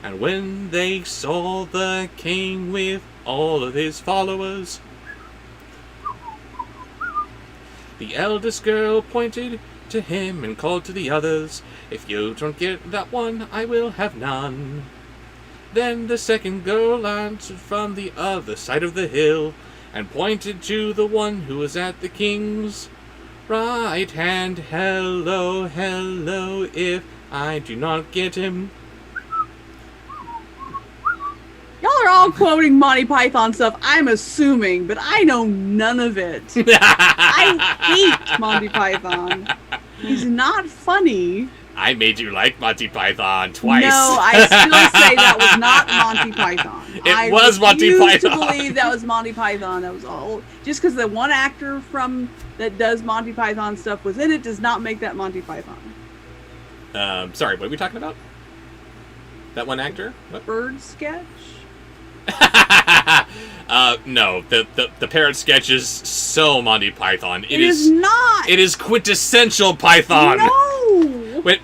And when they saw the king with all of his followers, the eldest girl pointed to him and called to the others, "If you don't get that one, I will have none." Then the second girl answered from the other side of the hill and pointed to the one who was at the king's right hand. "Hello, hello, if I do not get him."
Y'all are all quoting Monty Python stuff, I'm assuming, but I know none of it. I hate Monty Python. He's not funny.
I made you like Monty Python twice.
No, I still say that was not Monty Python.
It was Monty
I refuse
Python.
to believe that was Monty Python. That was all. Just because the one actor that does Monty Python stuff was in it does not make that Monty Python.
Sorry, what are we talking about? That one actor? What?
Bird sketch?
No. The parrot sketch is so Monty Python.
It is not.
It is quintessential Python.
No.
When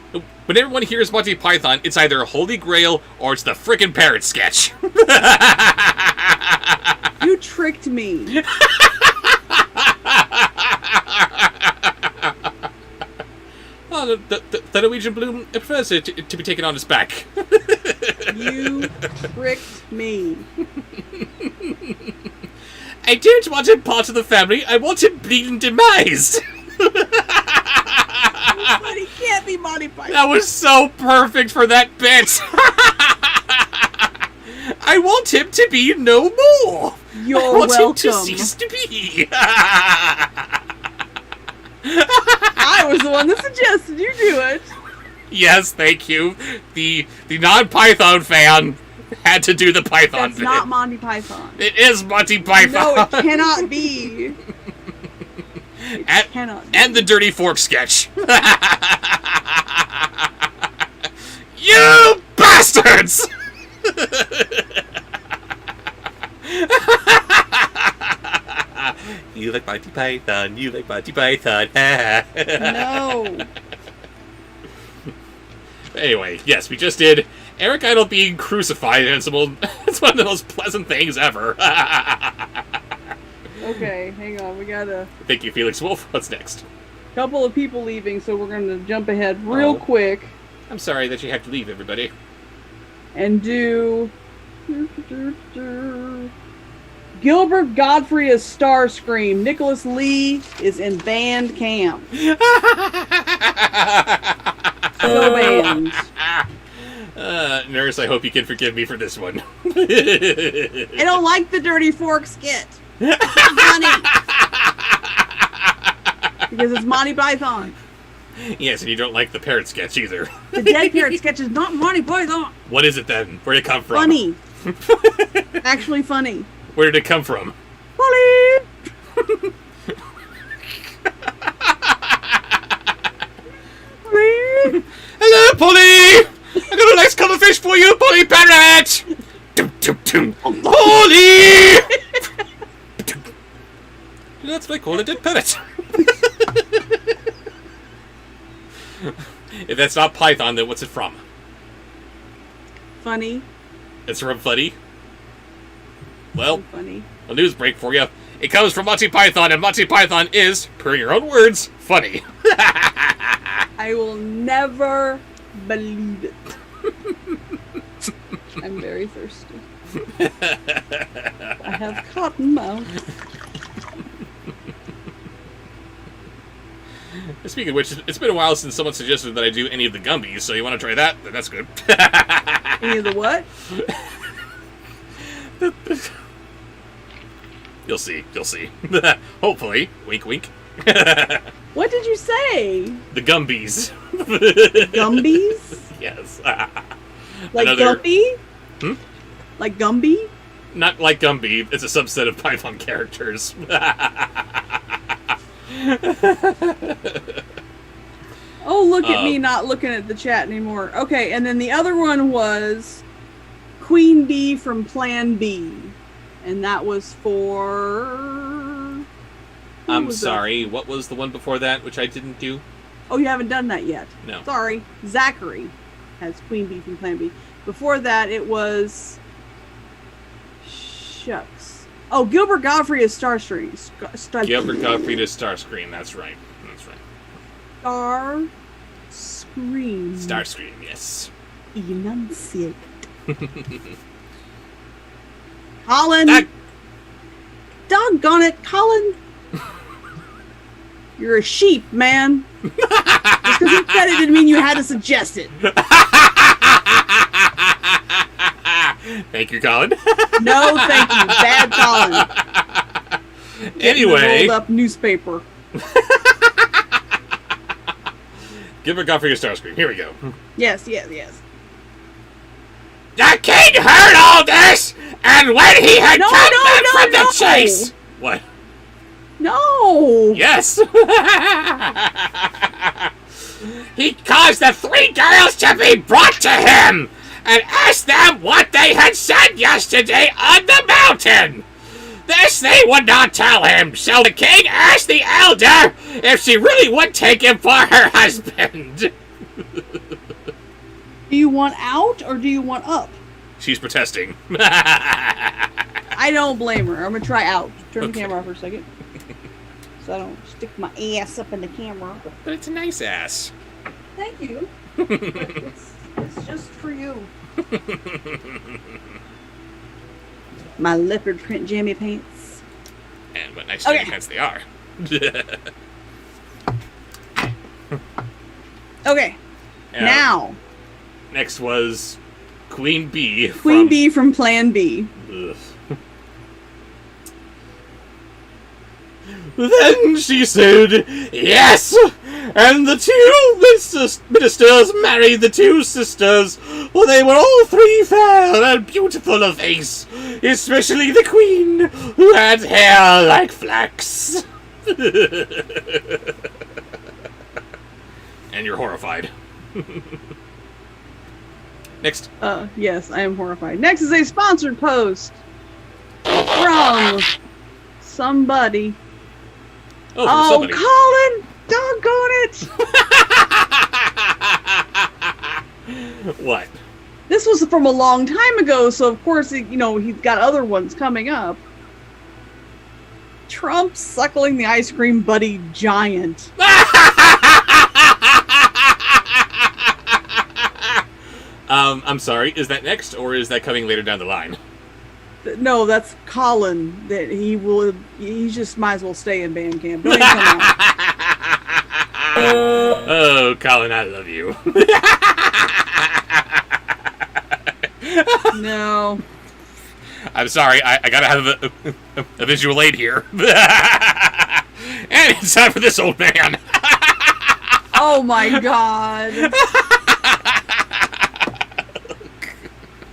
everyone hears Monty Python, it's either Holy Grail or it's the frickin' parrot sketch.
You tricked me.
Oh, the Norwegian Bloom prefers it to be taken on his back.
You tricked me.
I don't want him part of the family. I want him bleeding demised.
But he can't be Monty Python.
That was so perfect for that bit. I want him to be no more.
You're
I want
welcome.
him to cease to be.
I was the one that suggested you do it.
Yes, thank you. The non-Python fan had to do the Python
That's
bit.
not Monty Python.
It is Monty Python.
No, it cannot be. It cannot be.
And the Dirty Fork sketch. You bastards! You like Monty Python. You like Monty Python.
No.
Anyway, yes, we just did Eric Idle being crucified, and it's one of the most pleasant things ever.
Okay, hang on. We got a
Thank you, Felix Wolf. What's next?
couple of people leaving, so we're going to jump ahead real quick
I'm sorry that you have to leave, everybody.
and do Gilbert Godfrey as Starscream. Nicholas Lee is in band camp. So band.
Nurse, I hope you can forgive me for this one.
I don't like the Dirty Fork skit. It's funny. Because it's Monty Python.
Yes, and you don't like the parrot sketch either.
The dead parrot sketch is not Monty Python.
What is it then? Where did it come from?
Funny. Actually funny.
Where did it come from?
Funny. Funny.
Hello, Polly! I got a nice cup of fish for you, Polly Parrot! Dum, dum, dum. Polly! That's what I call a dead parrot. If that's not Python, then what's it from?
Funny.
It's from Funny? Well,
Funny.
a news break for you. It comes from Monty Python, and Monty Python is, per your own words, funny.
I will never believe it. I'm very thirsty. I have cotton mouth.
Speaking of which, it's been a while since someone suggested that I do any of the Gumbies, so you want to try that? Then that's good.
Any of the what?
You'll see. Hopefully. Wink, wink.
What did you say?
The Gumbies.
Gumbies?
Yes.
Like
Another-
Gumpy?
Hmm?
Like Gumby?
Not like Gumby, it's a subset of Python characters.
Oh, look at me not looking at the chat anymore. Okay, and then the other one was Queen Bee from Plan B. And that was for... Who
I'm
was that?
sorry, what was the one before that, which I didn't do?
Oh, you haven't done that yet.
No.
Sorry. Zachary has Queen Bee from Plan B. Before that, it was... Shucks. Oh, Gilbert Godfrey is Starscream.
Gilbert Godfrey to Starscream, that's right.
Starscream.
Starscream, yes.
Enunciate. Colin!
That-
Doggone it, Colin! You're a sheep, man. Just because you said it didn't mean you had to suggest it.
Thank you, Colin.
No, thank you. Bad Colin.
Anyway,
Rolled up newspaper.
Gilbert Godfrey to Starscream. Here we go.
Yes.
The king heard all this, and when he had
No,
come
no,
back
no,
from the
no.
chase... What?
No!
Yes! He caused the 3 girls to be brought to him, and asked them what they had said yesterday on the mountain. This they would not tell him, so the king asked the elder if she really would take him for her husband.
Do you want out or do you want up?
She's protesting.
I don't blame her. I'm gonna try out. Turn the
Okay.
camera off for a second. So I don't stick my ass up in the camera.
But it's a nice ass.
Thank you. it's just for you. My leopard print jammy pants.
And what nice
Okay.
pants they are.
Okay, now
Next was Queen Bee.
Queen Bee from Plan B.
Ugh. Then she said, yes! And the 2 ministers married the 2 sisters, for they were all 3 fair and beautiful of face, especially the queen, who had hair like flax. And you're horrified. Next.
Yes, I am horrified. Next is a sponsored post from somebody.
Oh, from
Oh,
somebody.
Colin! Doggone it!
What?
This was from a long time ago, so of course, he's got other ones coming up. Trump suckling the ice cream buddy giant.
I'm sorry, is that next, or is that coming later down the line?
No, that's Colin. That he just might as well stay in band camp. Don't even come out.
Oh, Colin, I love you.
No.
I'm sorry, I gotta have a visual aid here. And it's time for this old man.
Oh my god.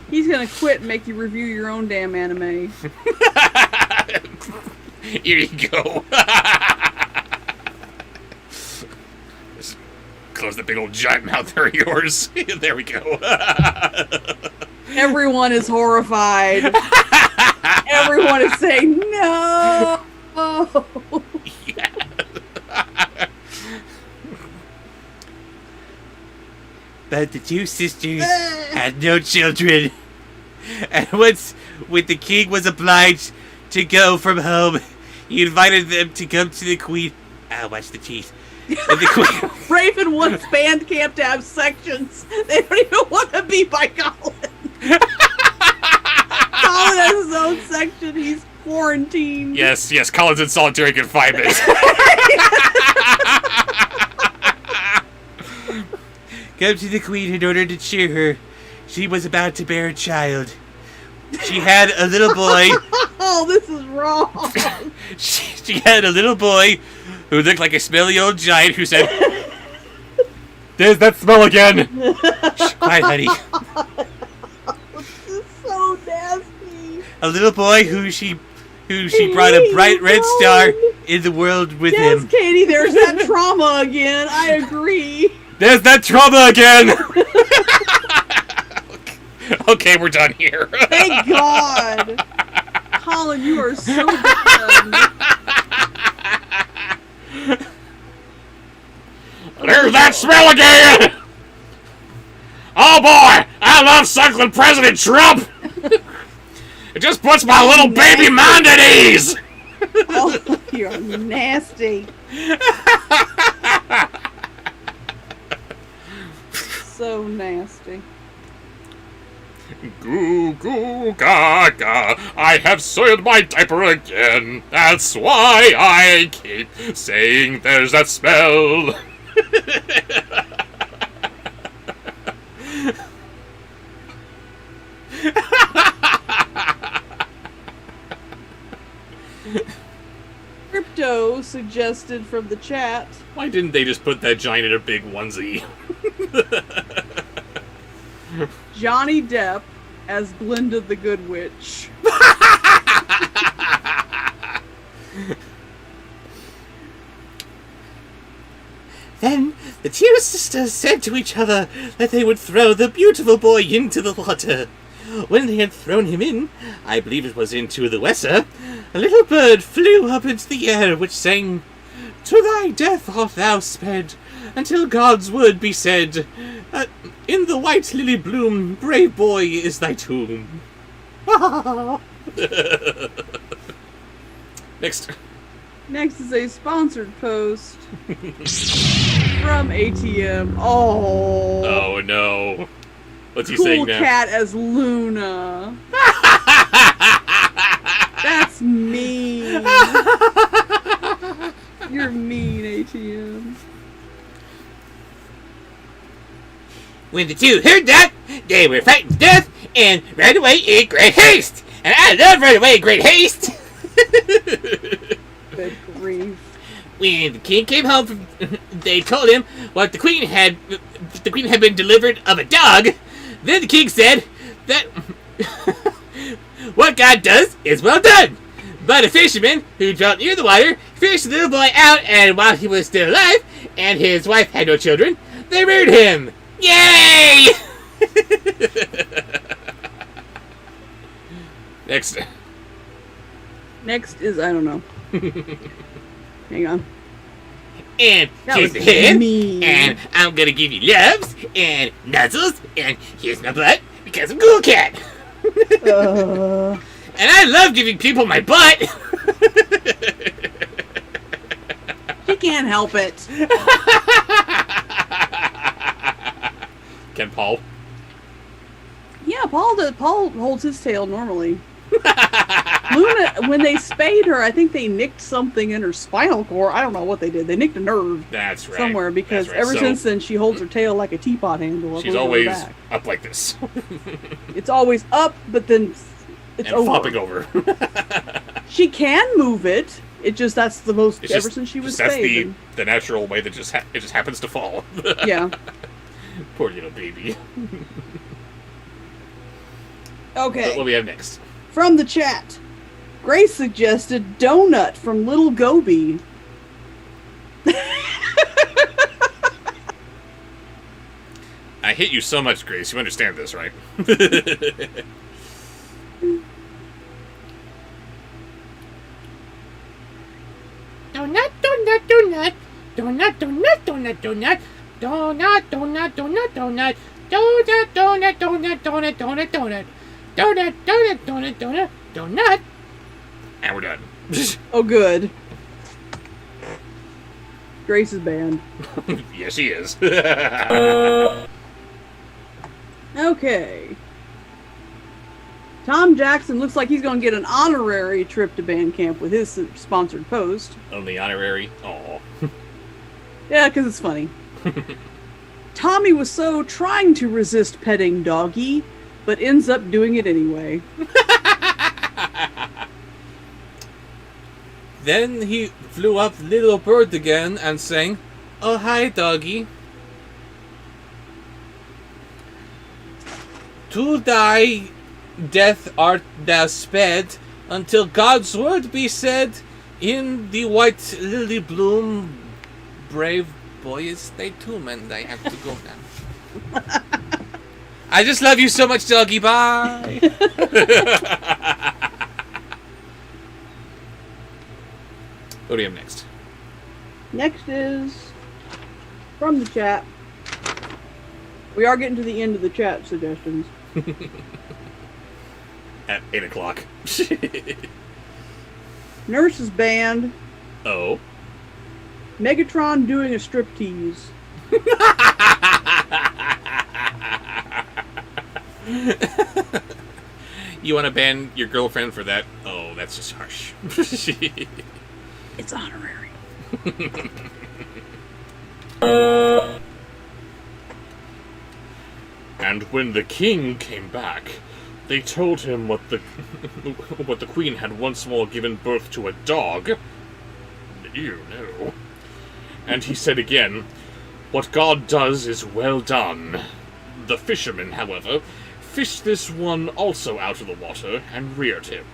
He's gonna quit and make you review your own damn anime.
Here you go. Just close the big old giant mouth there of yours. There we go.
Everyone is horrified. Everyone is saying no.
Yeah.
But the two sisters had no children. And once when the king was obliged to go from home, he invited them to come to the queen. Ah, watch the teeth. And the queen.
Raven wants band camp to have sections. They don't even want to be by Colin. Colin has his own section. He's quarantined.
Yes, Colin's in solitary confinement.
Come to the queen in order to cheer her. She was about to bear a child. She had a little boy.
Oh, this is wrong.
She had a little boy who looked like a smelly old giant who said, "There's that smell again."
Shh, quiet, honey.
This is so nasty.
A little boy who she brought a bright red star in the world with
Yes,
him.
Katie, there's that trauma again. I agree.
There's that trauma again. Okay, we're done here.
Thank God. Colin, you are so dumb.
There's that smell again. Oh boy, I love suckling President Trump. It just puts my little baby mind at ease.
Oh, you're nasty. So nasty.
Goo goo gaga, I have soiled my diaper again. That's why I keep saying there's that smell.
Crypto suggested from the chat.
Why didn't they just put that giant in a big onesie?
Johnny Depp as Glinda the Good Witch.
Then the two sisters said to each other that they would throw the beautiful boy into the water. When they had thrown him in, I believe it was into the Weser, a little bird flew up into the air which sang, "To thy death art thou sped, until God's word be said. In the white lily bloom, brave boy, is thy tomb."
Next.
Next is a sponsored post from ATM. Oh.
Oh no. What's he
Cool
saying now?
Cat as Luna. That's mean. You're mean, ATM.
When the two heard that, they were frightened to death and ran away in great haste. And I love running away in great haste.
Good grief.
When the king came home, they told him what the queen had been delivered of a dog. Then the king said that what God does is well done. But a fisherman who dwelt near the water fished the little boy out, and while he was still alive and his wife had no children, they reared him. Yay!
Next.
Next is, I don't know. Hang on.
And
That
here's
was
the head.
mean.
And I'm gonna give you loves and nuzzles. And here's my butt because I'm cool cat. And I love giving people my butt.
She can't help it.
Can Paul?
Yeah, Paul holds his tail normally. Luna, when they spayed her, I think they nicked something in her spinal cord. I don't know what they did. They nicked a nerve
That's right.
somewhere because
That's right.
ever
So,
since then she holds her tail like a teapot handle.
she's
over her
always
back.
up like this
It's always up, but then it's
and
over.
flopping over.
She can move it. It just that's the most
It's
ever
just-
since she was
that's
spayed.
the natural way that it just happens to fall.
Yeah.
Poor little baby.
Okay.
What do we have next?
From the chat, Grace suggested donut from Little Goby.
I hate you so much, Grace. You understand this, right?
Donut, donut, donut. Donut, donut, donut, donut. Donut, donut, donut, donut. Donut, donut, donut, donut, donut, donut. Donut, donut, donut, donut, donut.
And we're done.
Oh, good. Grace is banned.
Yes, she is.
Okay. Tom Jackson looks like he's going to get an honorary trip to band camp with his sponsored post.
Only honorary. Oh.
Yeah, because it's funny. Tommy was so trying to resist petting Doggy, but ends up doing it anyway.
Then he flew up little bird again and sang, "Oh hi doggy." To thy death art thou sped, until God's word be said. In the white lily bloom, brave boys stay tuned, and I have to go now. I just love you so much, doggy. Bye.
What do we have next?
Next is from the chat. We are getting to the end of the chat suggestions.
At 8 o'clock.
Nurse's band.
Oh.
Megatron doing a striptease.
You want to ban your girlfriend for that? Oh, that's just harsh.
It's honorary.
And when the king came back, they told him what the what the queen had once more given birth to a dog. You know. And he said again, "What God does is well done." The fisherman, however, fished this one also out of the water and reared him.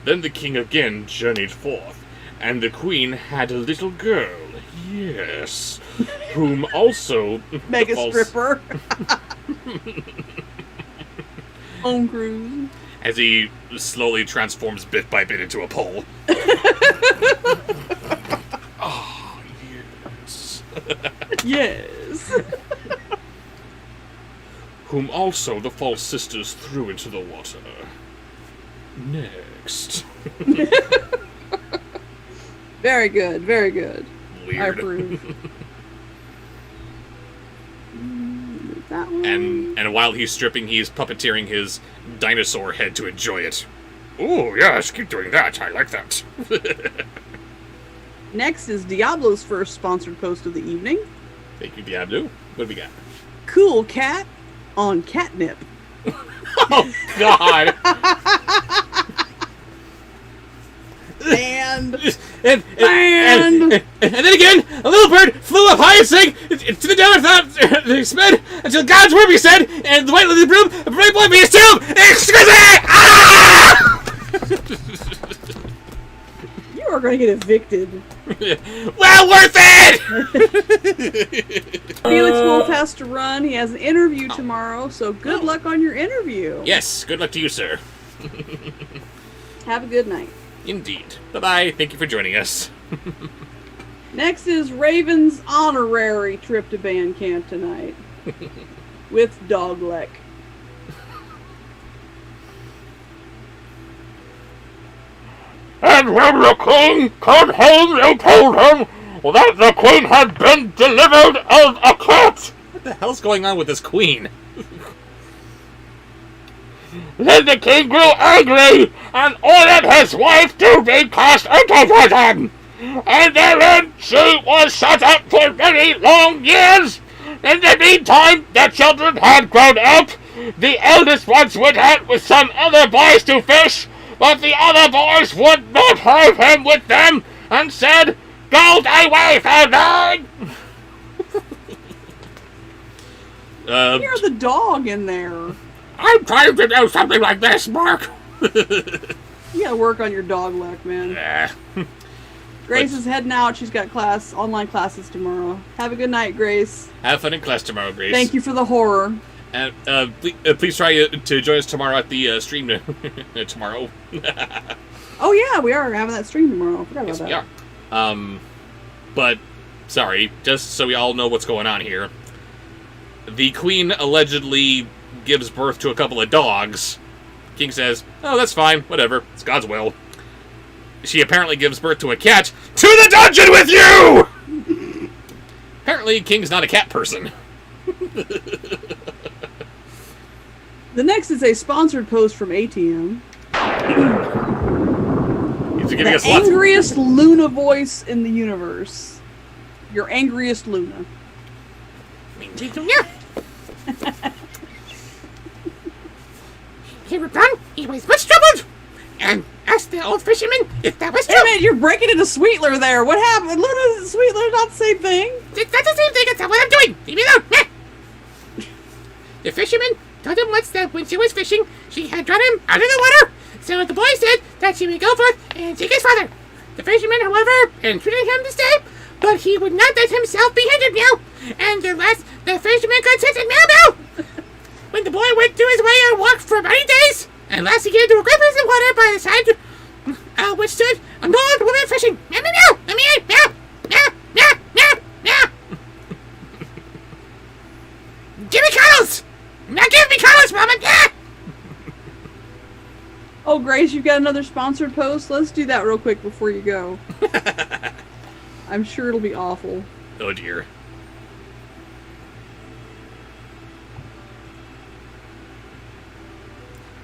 Then the king again journeyed forth, and the queen had a little girl, yes, whom also
Mega
the false-
stripper. Home cruise.
as he slowly transforms bit by bit into a pole. Oh, yes.
Yes.
Whom also the false sisters threw into the water. Next.
Very good, very good. I
Weird.
approve. That one.
And while he's stripping, he's puppeteering his dinosaur head to enjoy it. Ooh, yes, keep doing that. I like that.
Next is Diablo's first sponsored post of the evening.
Thank you, Diablo. What do we got?
Cool cat on catnip.
Oh, God.
And
And
And-
then again, a little bird flew up high and sang to the down they sped until God's word be said, and the white lily bloom, a brave boy be his tomb. Exquisite! Ah!
you are going to get evicted.
Well worth it!
Felix Wolf has to run. He has an interview tomorrow, so good luck on your interview.
Yes, good luck to you, sir.
Have a good night.
Indeed. Bye-bye. Thank you for joining us.
Next is Raven's honorary trip to band camp tonight. With Dogleg.
And when the king came home, they told him that the queen had been delivered of a cat.
What the hell's going on with this queen?
Then the king grew angry and ordered his wife to be cast into prison. And therein she was shut up for many long years. In the meantime, the children had grown up. The eldest ones went out with some other boys to fish, but the other boys would not have him with them, and said, "Go thy way, foul dog!"
You're the dog in there.
I'm trying to do something like this, Mark.
You gotta work on your dog luck, man. Grace is heading out. She's got online classes tomorrow. Have a good night, Grace.
Have fun in class tomorrow, Grace.
Thank you for the horror.
And please try to join us tomorrow at the stream tomorrow.
Oh yeah, we are having that stream tomorrow. I forgot about
Yes,
that.
we are. But sorry, just so we all know what's going on here. The queen allegedly gives birth to a couple of dogs. King says, "Oh, that's fine. Whatever. It's God's will." She apparently gives birth to a cat. To the dungeon with you! Apparently, King's not a cat person.
The next is a sponsored post from ATM.
He's giving
The
us lots.
angriest Luna voice in the universe. Your angriest Luna.
Hereupon, he was much troubled, and asked the old fisherman if that was
Hey
true.
man, you're breaking into Sweetler there. What happened? Luna and Sweetler not the same thing.
It's not the same thing, it's not what I'm doing. Leave me alone. Meh. The fisherman told him once that when she was fishing, she had drawn him out of the water. So the boy said that she would go forth and seek his father. The fisherman, however, entreated him to stay, but he would not let himself be hindered, meow. And at last, the fisherman consented, meow, meow. When the boy went to his way and walked for many days, and last he came to a great piece of water by the side, which stood an old woman fishing. Meow, meow, meow, meow, meow, meow, meow, meow, meow. Give me cuddles! Now give me cuddles, Mama! Yeah!
Oh, Grace, you've got another sponsored post? Let's do that real quick before you go. I'm sure it'll be awful.
Oh dear.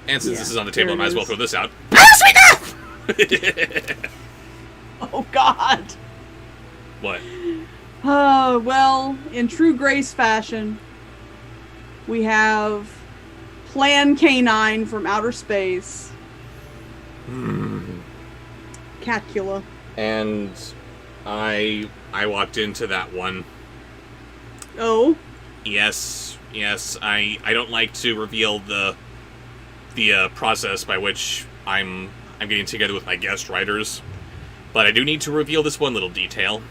And since this is on the table, I might as well throw this out.
Oh, God.
What?
Well, in true Grace fashion, we have Plan K9 from outer space. Catcula.
And I walked into that one.
Oh?
Yes, I don't like to reveal the process by which I'm getting together with my guest writers, but I do need to reveal this one little detail.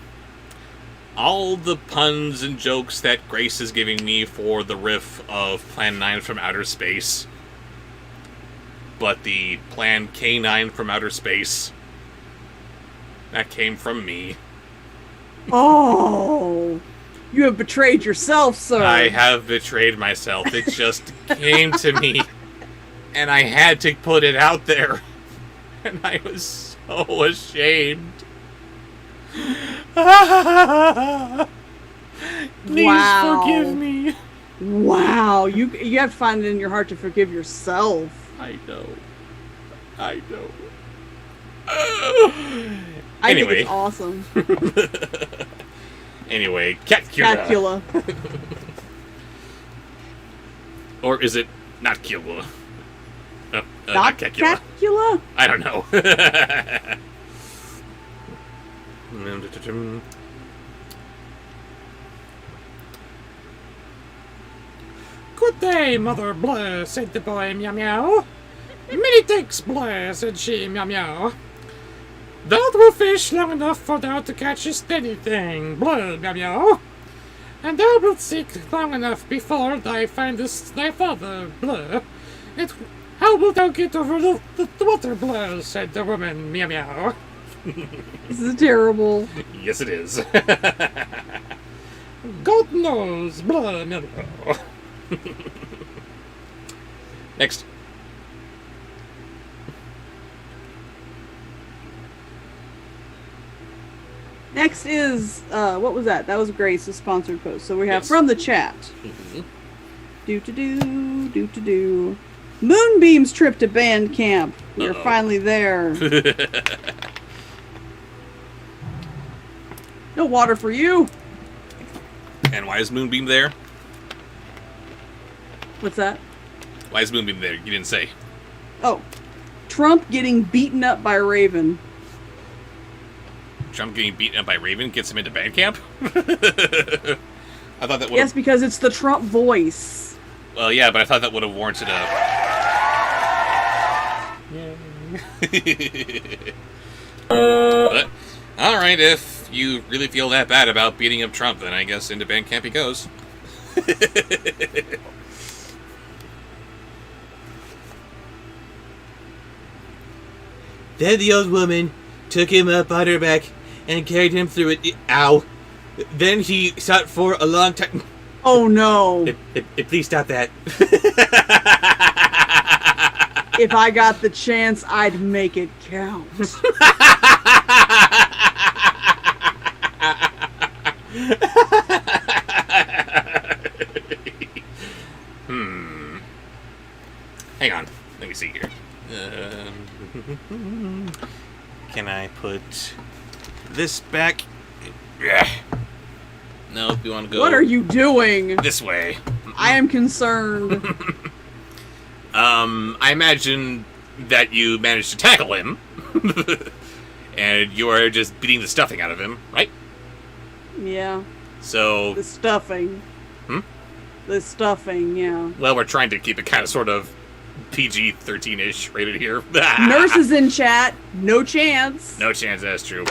All the puns and jokes that Grace is giving me for the riff of Plan 9 from outer space, but the Plan K9 from outer space, that came from me.
Oh! You have betrayed yourself, sir.
I have betrayed myself. It just came to me, and I had to put it out there. And I was so ashamed. Please
Wow.
forgive me.
Wow, you have to find it in your heart to forgive yourself.
I know.
I
Anyway.
think it's awesome.
Anyway, Catcula.
Catcula.
Or is it not Cula?
Not
Catcula.
Catcula?
I don't know.
Good day, Mother Blur, said the boy, meow meow. Many thanks, Blur, said she, meow meow. Thou wilt fish long enough for thou to catch a steady thing, Blur, meow meow. And thou wilt seek long enough before thou findest thy father, Blur. How wilt thou get over the water, Blur, said the woman, meow meow.
This is terrible.
Yes, it is.
God knows. Blah, no, no.
Next.
Next is what was that? That was Grace's sponsored post. So we have
Yes.
from the chat.
Mhm.
Do. Moonbeam's trip to band camp. We are finally there. No water for you.
And why is Moonbeam there?
What's that?
Why is Moonbeam there? You didn't say.
Oh, Trump getting beaten up by Raven.
Trump getting beaten up by Raven gets him into band camp? I thought that would
Yes, because it's the Trump voice.
Well, yeah, but I thought that would have warranted a... But, alright, if you really feel that bad about beating up Trump, then I guess into band camp he goes.
Then the old woman took him up on her back and carried him through it. Ow. Then he sat for a long time.
Oh no.
Please stop that.
If I got the chance, I'd make it count.
Hang on. Let me see here. Can I put this back? Yeah. No, we want to go
What are you doing?
this way.
I am concerned.
I imagine that you managed to tackle him. And you are just beating the stuffing out of him, right?
Yeah.
So,
The stuffing. The stuffing, yeah.
well, we're trying to keep it kind of sort of PG-13-ish rated here.
Nurses in chat, no chance.
No chance that's true.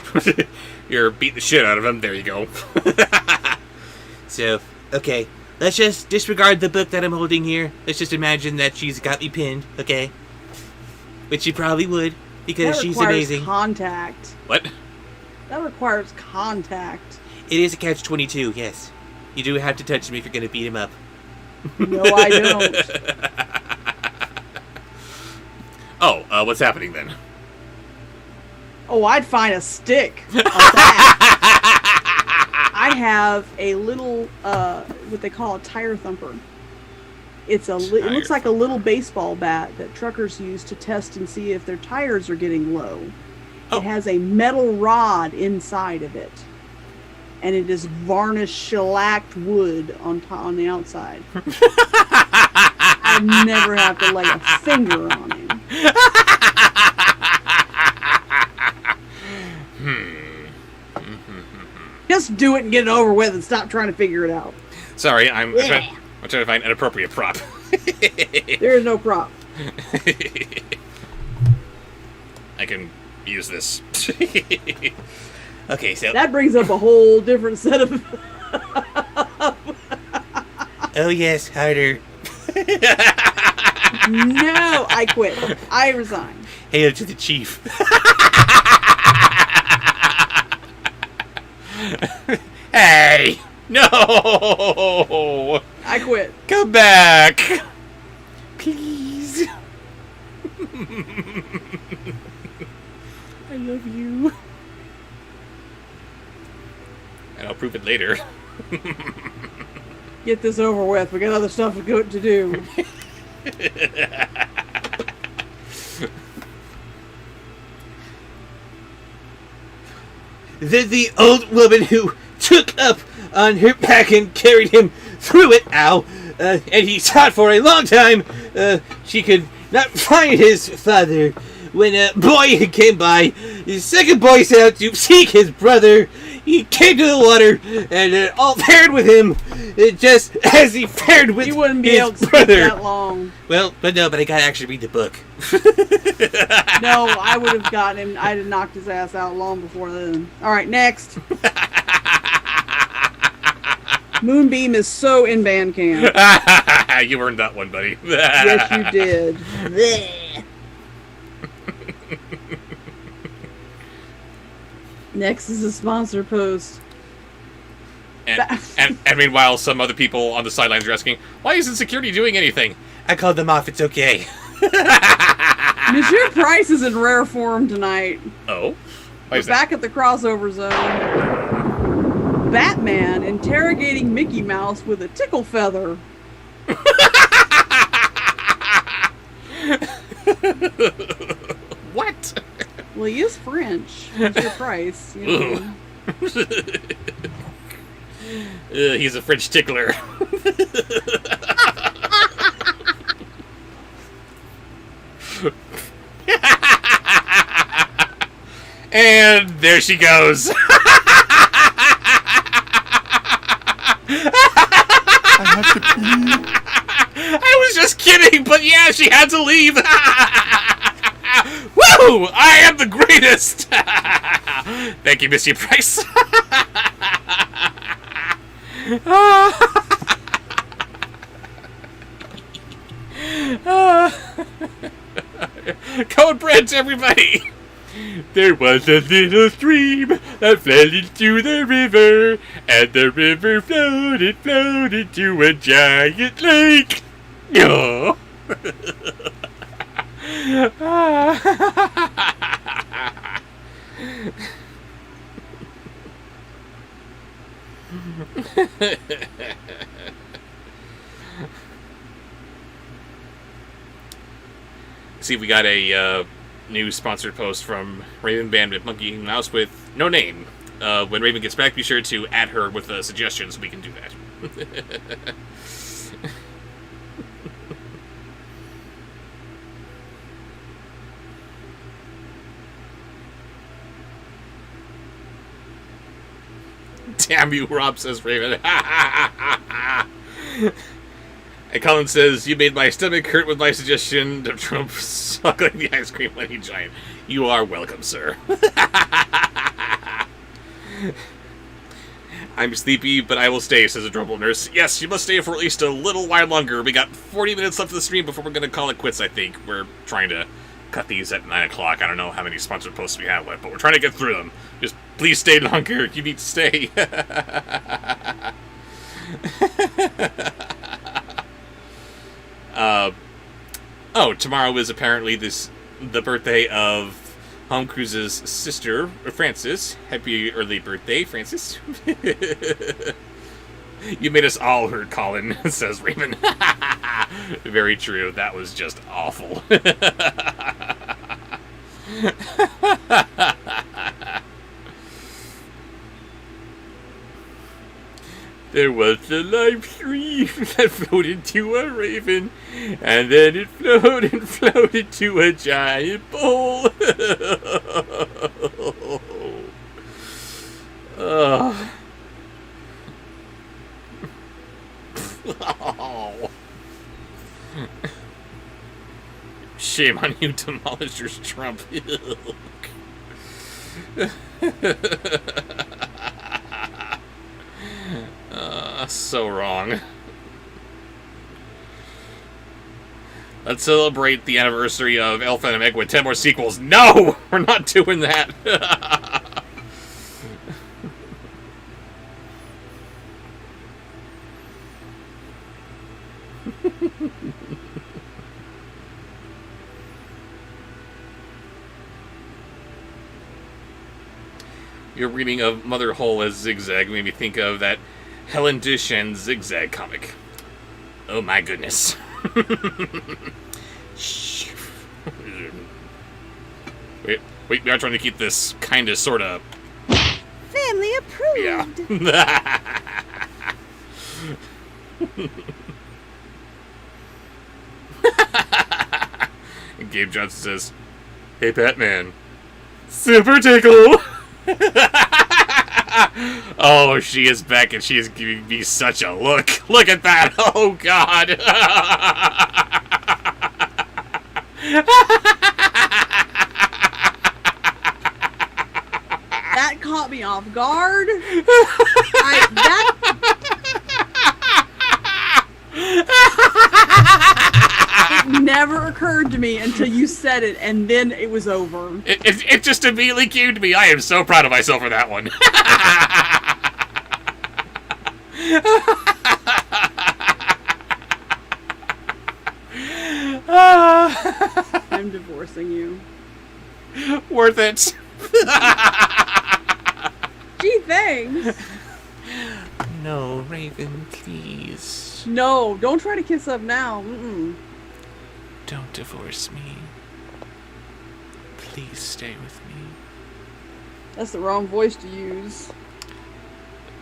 You're beating the shit out of him. There you go.
So, okay. Let's just disregard the book that I'm holding here. Let's just imagine that she's got me pinned, okay? Which she probably would, because
That
she's
requires
amazing.
contact.
What?
That requires contact.
It is a catch-22, yes. You do have to touch him if you're going to beat him up.
No, I don't.
Oh, what's happening then?
Oh, I'd find a stick of that. I have a little, what they call a tire thumper. It looks like a little baseball bat that truckers use to test and see if their tires are getting low.
Oh.
It has a metal rod inside of it. And it is varnished shellacked wood on the outside. I never have to lay a finger on him. Just do it and get it over with and stop trying to figure it out.
Sorry, I'm
Yeah.
trying to find an appropriate prop.
There is no prop.
I can use this.
Okay, so...
That brings up a whole different set of...
Oh, yes, harder.
No, I quit. I resign.
Hail to the chief.
Hey! No!
I quit.
Come back!
Please. I love you.
And I'll prove it later.
Get this over with. We got other stuff to do.
Then the old woman who took up on her back and carried him through it, and he sought for a long time. She could not find his father. When a boy came by, his second boy set out to seek his brother. He came to the water and all fared with him, just as he fared with
You wouldn't be
his
able to speak
brother.
that long.
Well, but I gotta actually read the book.
No, I would have gotten him. I'd have knocked his ass out long before then. All right, next. Moonbeam is so in band camp.
You earned that one, buddy.
Yes, you did. Blech. Next is a sponsor post.
And meanwhile, some other people on the sidelines are asking, why isn't security doing anything?
I called them off. It's okay.
Monsieur Price is in rare form tonight.
Oh? Why
We're
is that?
back at the crossover zone. Batman interrogating Mickey Mouse with a tickle feather.
What?
Well, he is French. Monsieur Price, you know.
He's a French tickler. And there she goes.
I have to pee.
I was just kidding, but yeah, she had to leave. Woo! I am the greatest. Thank you, Monsieur Price. Code Brent, everybody.
There was a little stream that fell into the river, and the river floated to a giant lake. Oh.
See, we got a new sponsored post from Raven Band with Monkey Mouse with no name. When Raven gets back, be sure to add her with suggestions. We can do that. Damn you, Rob, says Raven. And Colin says, you made my stomach hurt with my suggestion of Trump suckling the ice cream when he's giant. You are welcome, sir. I'm sleepy, but I will stay, says a Drumble nurse. Yes, you must stay for at least a little while longer. We got 40 minutes left of the stream before we're going to call it quits, I think. We're trying to cut these at 9 o'clock. I don't know how many sponsored posts we have left, but we're trying to get through them. Just please stay longer. You need to stay. Tomorrow is apparently the birthday of Home Cruise's sister, Frances. Happy early birthday, Frances. You made us all hurt, Colin, says Raymond. Very true. That was just awful.
There was a live stream that floated to a raven, and then it floated to a giant bowl. Oh.
Shame on you, Demolishers Trump. So wrong. Let's celebrate the anniversary of Alpha and Omega with 10 more sequels. No! We're not doing that. Your reading of Mother Hole as Zigzag made me think of that Helen Dish and Zigzag comic. Oh my goodness. wait, we are trying to keep this kind of, sort of...
Family approved.
Yeah. And Gabe Johnson says, hey, Batman. Super tickle! Oh, she is back and she is giving me such a look. Look at that. Oh, God.
That caught me off guard. It never occurred to me until you said it, and then it was over.
It just immediately came to me. I am so proud of myself for that one.
I'm divorcing you.
Worth it.
Gee, thanks.
No, Raven, please.
No, don't try to kiss up now. Mm-mm.
Don't divorce me. Please stay with me.
That's the wrong voice to use.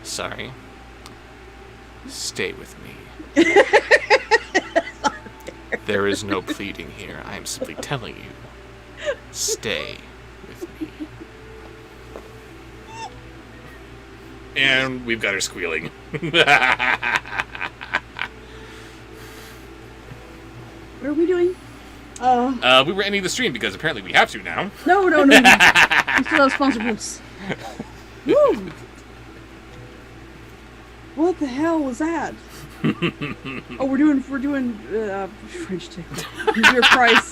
Sorry. Stay with me. There is no pleading here. I am simply telling you. Stay with me. And we've got her squealing.
What are we doing?
We were ending the stream because apparently we have to now.
No. We still have sponsorships. Woo! What the hell was that? Oh, we're doing French tickle. Your price.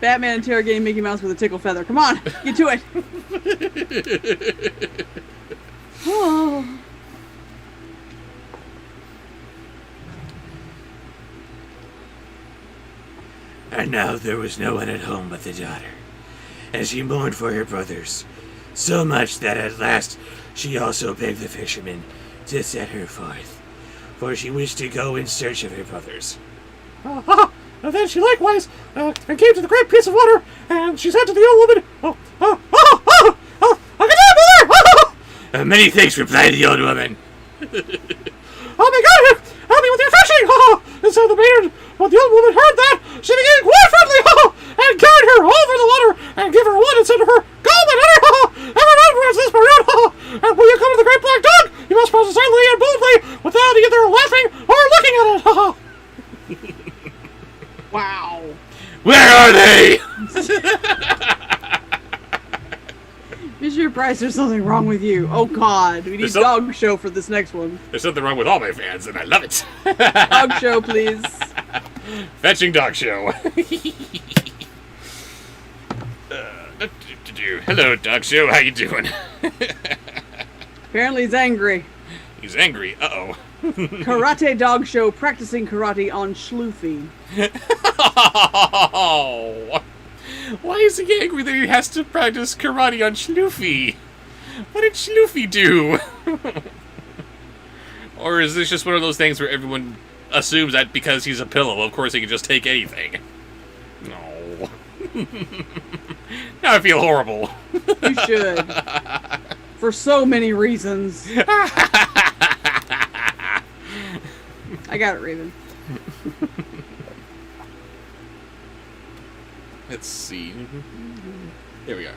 Batman interrogating Mickey Mouse with a tickle feather. Come on, get to it. Oh.
And now there was no one at home but the daughter, and she mourned for her brothers, so much that at last she also begged the fisherman to set her forth, for she wished to go in search of her brothers.
And then she likewise and came to the great piece of water, and she said to the old woman, I can there!
Many thanks, replied the old woman.
Oh my God, help me with your fishing! And so the maiden, when the old woman heard that, she became quite friendly, and carried her over the water, and gave her a wand and said to her, Go, my daughter, and remember this maroon, and when you come to the great black dog, you must pass silently and boldly, without either laughing or looking at it.
Wow.
Where are they?
Mr. Price, there's something wrong with you. Oh God, we need dog show for this next one.
There's something wrong with all my fans, and I love it.
Dog show, please.
Fetching dog show. Hello, dog show. How you doing?
Apparently he's angry.
He's angry. Uh-oh.
Karate dog show practicing karate on Schloofy.
Oh, why is he angry that he has to practice karate on Schloofy? What did Schloofy do? Or is this just one of those things where everyone assumes that because he's a pillow, of course he can just take anything? No. Now I feel horrible.
You should. For so many reasons. I got it, Raven.
Let's see. There we are.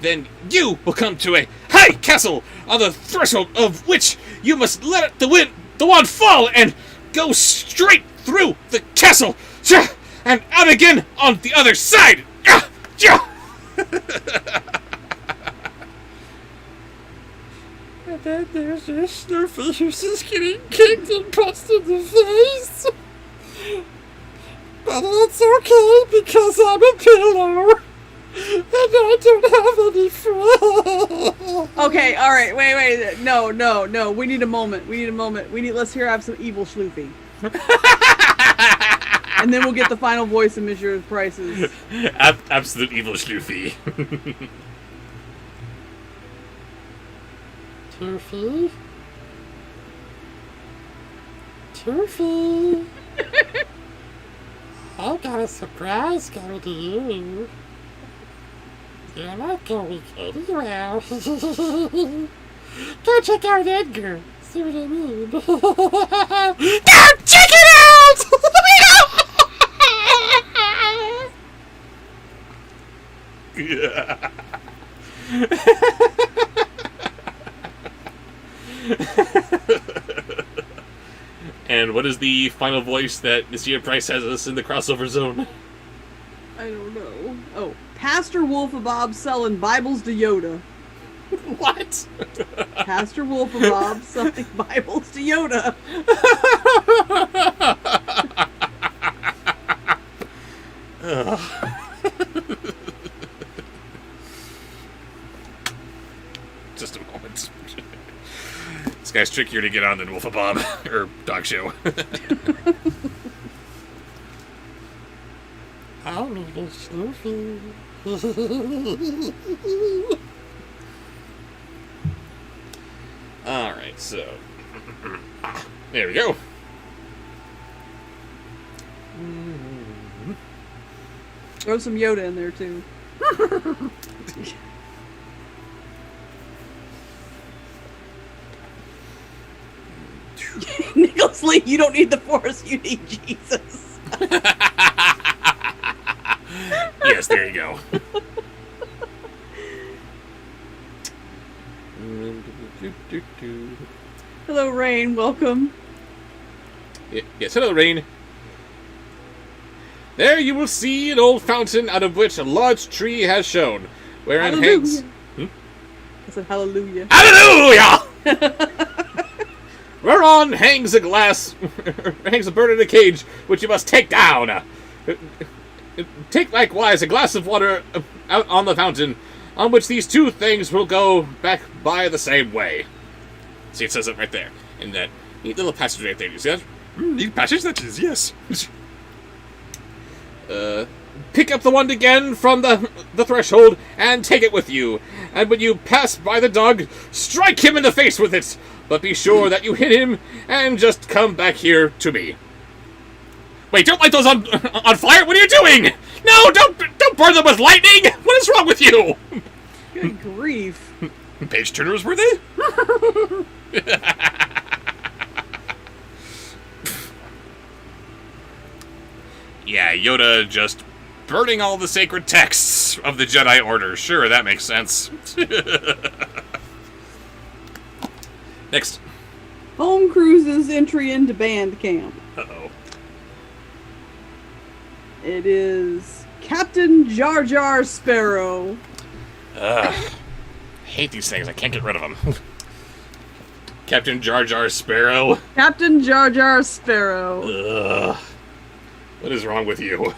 Then you will come to a high castle on the threshold of which you must let the wand fall and go straight through the castle and out again on the other side.
And then there's this Snurfy who's just getting kicked and punched in the face. But it's okay because I'm a pillow. And I don't have any friends.
Okay, alright, wait. No. We need a moment. Let's have some evil Schloofy. And then we'll get the final voice of Mr. Price's.
Absolute evil Schloofy.
Toofy. I got a surprise coming to you. You're not going anywhere. Go check out Edgar. See what I mean? Go check it out!
And what is the final voice that Monsieur Price has us in the crossover zone?
I don't know. Oh, Pastor Wolf of Bob selling Bibles to Yoda.
What?
Pastor Wolf of Bob selling Bibles to Yoda.
Just a moment. This guy's trickier to get on than Wolf of Bob or Dog Show.
I'll meet a Snoopy.
Alright, so. There we go.
Throw some Yoda in there too. Nicholas Lee, you don't need the Force, you need Jesus.
Yes, there you go.
Hello, Rain. Welcome.
Yes, hello, Rain. There you will see an old fountain out of which a large tree has shown, wherein
Hallelujah.
hangs...
I said hallelujah.
Hallelujah! Whereon hangs a glass... hangs a bird in a cage, which you must take down. Take likewise a glass of water out on the fountain, on which these two things will go back by the same way. See, it says it right there, in that neat little passage right there. You see that?
Neat passage that is, yes.
Pick up the wand again from the threshold and take it with you. And when you pass by the dog, strike him in the face with it. But be sure that you hit him and just come back here to me. Wait, don't light those on fire. What are you doing? No, don't burn them with lightning. What is wrong with you?
Good grief.
Page turners, were they?
Yeah, Yoda just burning all the sacred texts of the Jedi Order. Sure, that makes sense. Next.
Home Cruise's entry into band camp.
Uh-oh.
It is Captain Jar Jar Sparrow.
Ugh. I hate these things. I can't get rid of them. Captain Jar Jar Sparrow.
Captain Jar Jar Sparrow.
Ugh. What is wrong with you?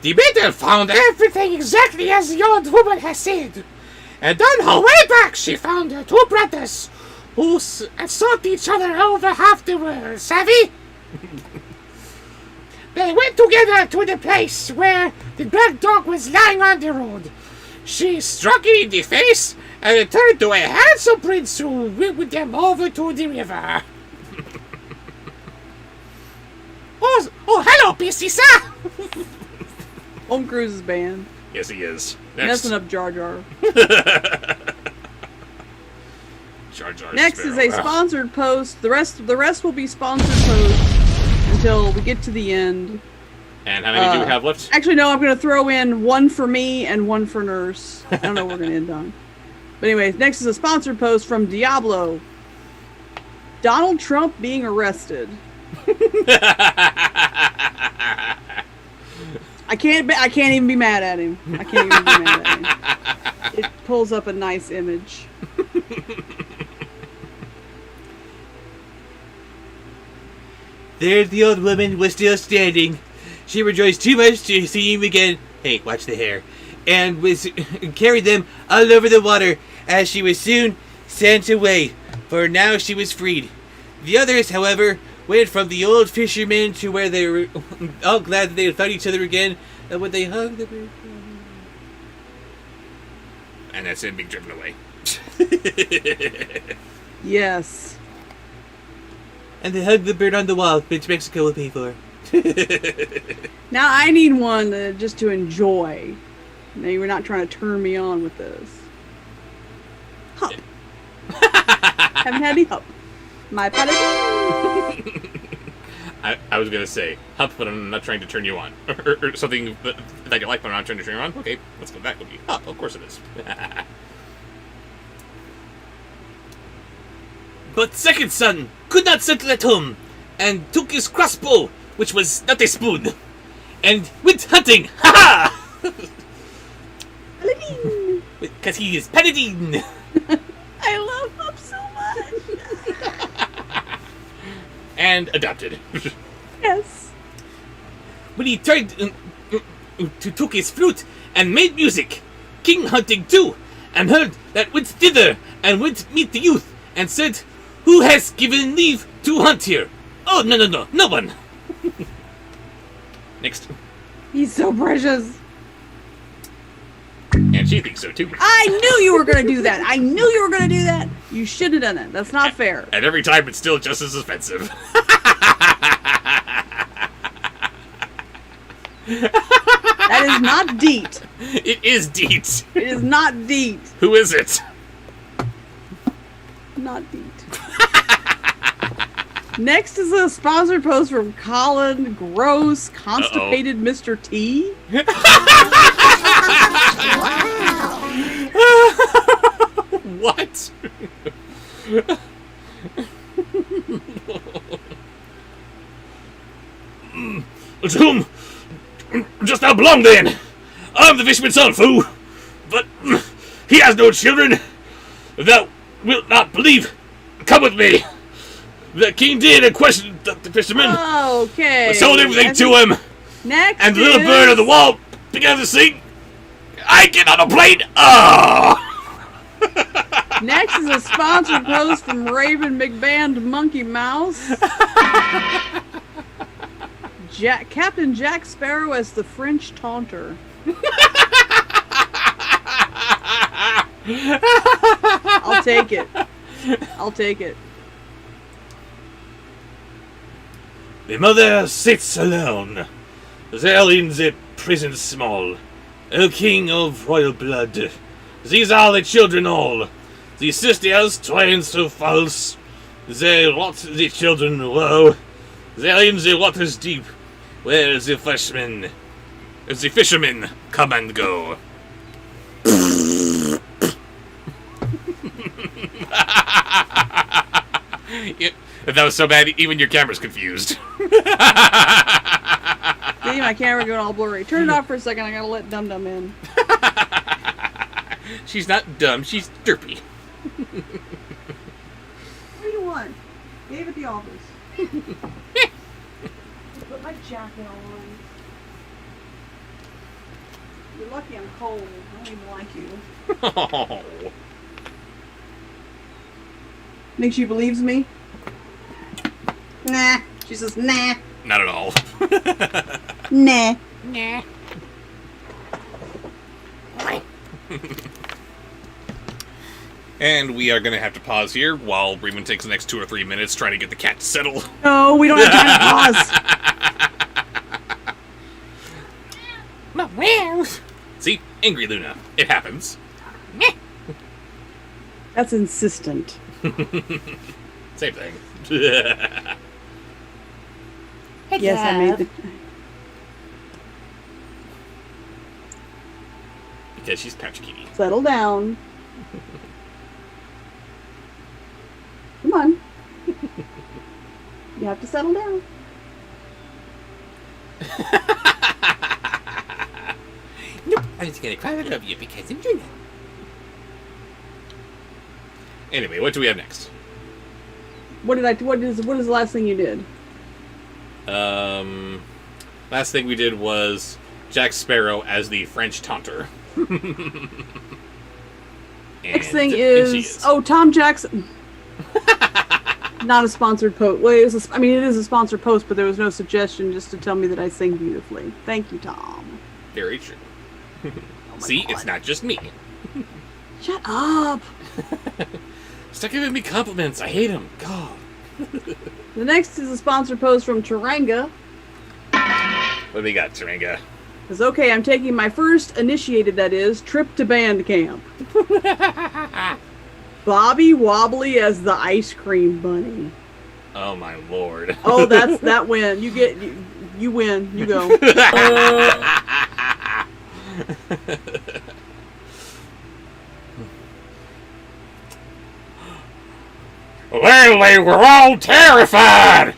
The maiden found everything exactly as the old woman has said. And on her way back, she found her two brothers who sought each other over half the world, savvy? They went together to the place where the black dog was lying on the road. She struck it in the face, and it turned to a handsome prince who went with them over to the river. Oh, hello, PC sir!
Home Cruise's band.
Yes, he is. Next.
Messing up Jar Jar.
Jar Jar
Next
Sparrow.
is a sponsored post. The rest will be sponsored posts until we get to the end.
And how many do we have left?
Actually, no, I'm going to throw in one for me and one for Nurse. I don't know what we're going to end on. But anyways, next is a sponsored post from Diablo. Donald Trump being arrested. I can't even be mad at him. I can't even be mad at him. It pulls up a nice image.
There the old woman was still standing. She rejoiced too much to see him again. Hey, watch the hair. And was carried them all over the water, as she was soon sent away, for now she was freed. The others, however, went from the old fishermen to where they were all glad that they had found each other again, and when they hugged the bird.
And that's him being driven away.
Yes.
And they hugged the bird on the wall, which Mexico will pay for.
Now I need one just to enjoy. Now you're not trying to turn me on with this. Hup. Haven't had any hup. My paladin.
I was gonna say hup, but I'm not trying to turn you on, or something that you like, but I'm not trying to turn you on. Okay, let's go back. Would be hup. Of course it is.
But second son could not settle at home, and took his crossbow, which was not a spoon, and went hunting. Ha ha!
Paladin.
Because he is paladin.
I love Hup so much.
And adopted.
Yes.
when he tried to took his flute and made music, king hunting too, and heard that went thither and went meet the youth, and said, "Who has given leave to hunt here?" "Oh, no one."
Next.
He's so precious.
And she thinks so too.
I knew you were going to do that. I knew you were going to do that. You should have done it. That's not fair.
And every time it's still just as offensive.
That is not Deet.
It is Deet.
It is not Deet.
Who is it?
Not Deet. Next is a sponsored post from Colin Gross, Constipated Mr. T.
What?
To whom just now belong then? I'm the fisherman's son, fool. But he has no children. Thou wilt not believe. Come with me. The king did and questioned the fisherman.
Okay.
Sold everything to him.
Next
And the little
is-
bird on the wall began to sing. I get on a plane. Oh!
Next is a sponsored post from Raven McBand Monkey Mouse. Captain Jack Sparrow as the French taunter. I'll take it. I'll take it.
The mother sits alone. There in the prison small. O king of royal blood. These are the children all. The sisters twain so false. They rot the children woe. They're in the waters deep. Where the fishermen
come and go. That was so bad, even your camera's confused.
See, my camera going all blurry. Turn it off for a second. I gotta let Dum Dum in.
She's not dumb, she's derpy.
What do you want? Gave at the office. Put my jacket on. You're lucky I'm cold. I don't even like you.
Oh.
Think she believes me? Nah. She says, nah.
Not at all.
Nah.
Nah.
And we are going to have to pause here while Bremen takes the next 2 or 3 minutes trying to get the cat to settle.
No, we don't have time to pause.
Meow.
See? Angry Luna. It happens.
That's insistent.
Same thing.
Hey,
Yes, I made
love.
the...
Because she's Pouch Kitty.
Settle down. Come on. You have to settle down.
Nope, I'm just gonna cry I love you because I'm Luna.
Anyway, what do we have next?
What is the last thing you did?
Last thing we did was Jack Sparrow as the French taunter.
Next thing is Tom Jackson. Not a sponsored post. Well, it is a sponsored post, but there was no suggestion, just to tell me that I sing beautifully. Thank you, Tom.
Very true.
Oh my
See,
God.
it's not just me.
Shut up.
Stop giving me compliments. I hate them. God.
The next is a sponsored post from Taranga.
What do we got, Taranga?
Says, okay, I'm taking my first initiated, that is, trip to band camp. Bobby Wobbly as the ice cream bunny.
Oh my lord.
Oh, that win. You win. You go.
Well, they were all terrified.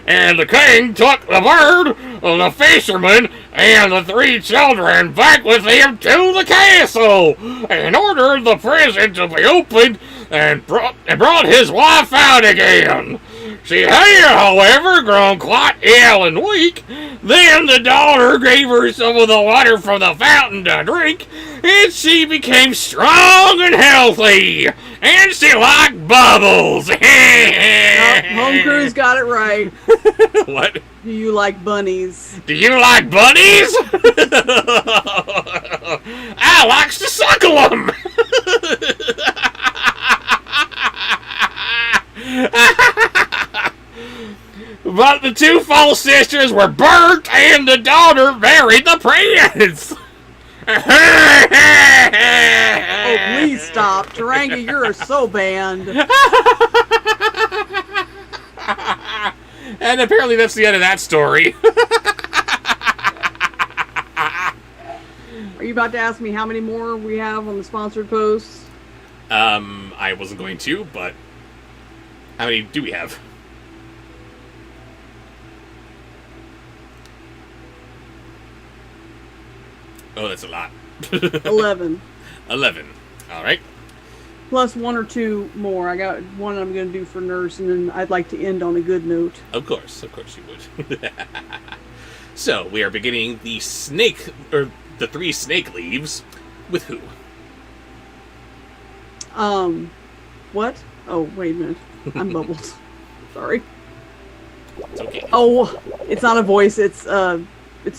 And the king took the bird, the fisherman, and the 3 children back with him to the castle, and ordered the prison to be opened, and brought his wife out again.
She had, however, grown quite ill and weak. Then the daughter gave her some of the water from the fountain to drink, and she became strong and healthy. And she liked bubbles.
Home crew's got it right.
What?
Do you like bunnies?
Do you like bunnies? I likes to suckle them. But the two false sisters were burnt, and the daughter married the prince.
Oh, please stop. Taranga, you're so banned.
And apparently that's the end of that story.
Are you about to ask me how many more we have on the sponsored posts?
I wasn't going to, but how many do we have? Oh, that's a lot.
11.
11. All right.
Plus one or two more. I got one I'm going to do for Nurse, and then I'd like to end on a good note.
Of course you would. So, we are beginning the snake, or the 3 snake leaves, with who?
What? Oh, wait a minute. I'm bubbled. Sorry.
It's okay.
Oh, it's not a voice, it's a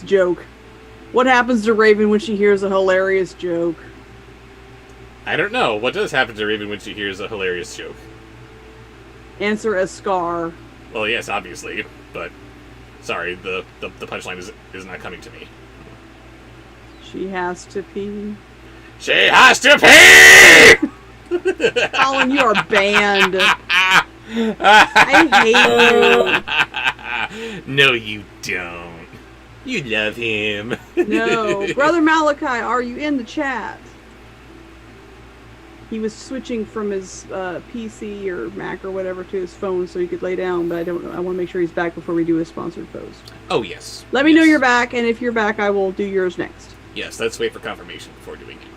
joke. What happens to Raven when she hears a hilarious joke?
I don't know. What does happen to Raven when she hears a hilarious joke?
Answer as Scar.
Well, yes, obviously, but sorry, the punchline is not coming to me.
She has to pee.
She has to pee!
Colin, you are banned. I hate you.
No, you don't. You love him.
No. Brother Malachi, are you in the chat? He was switching from his PC or Mac or whatever to his phone so he could lay down, but I don't know. I want to make sure he's back before we do a sponsored post.
Oh, yes.
Let me know you're back, and if you're back, I will do yours next.
Yes, let's wait for confirmation before doing it.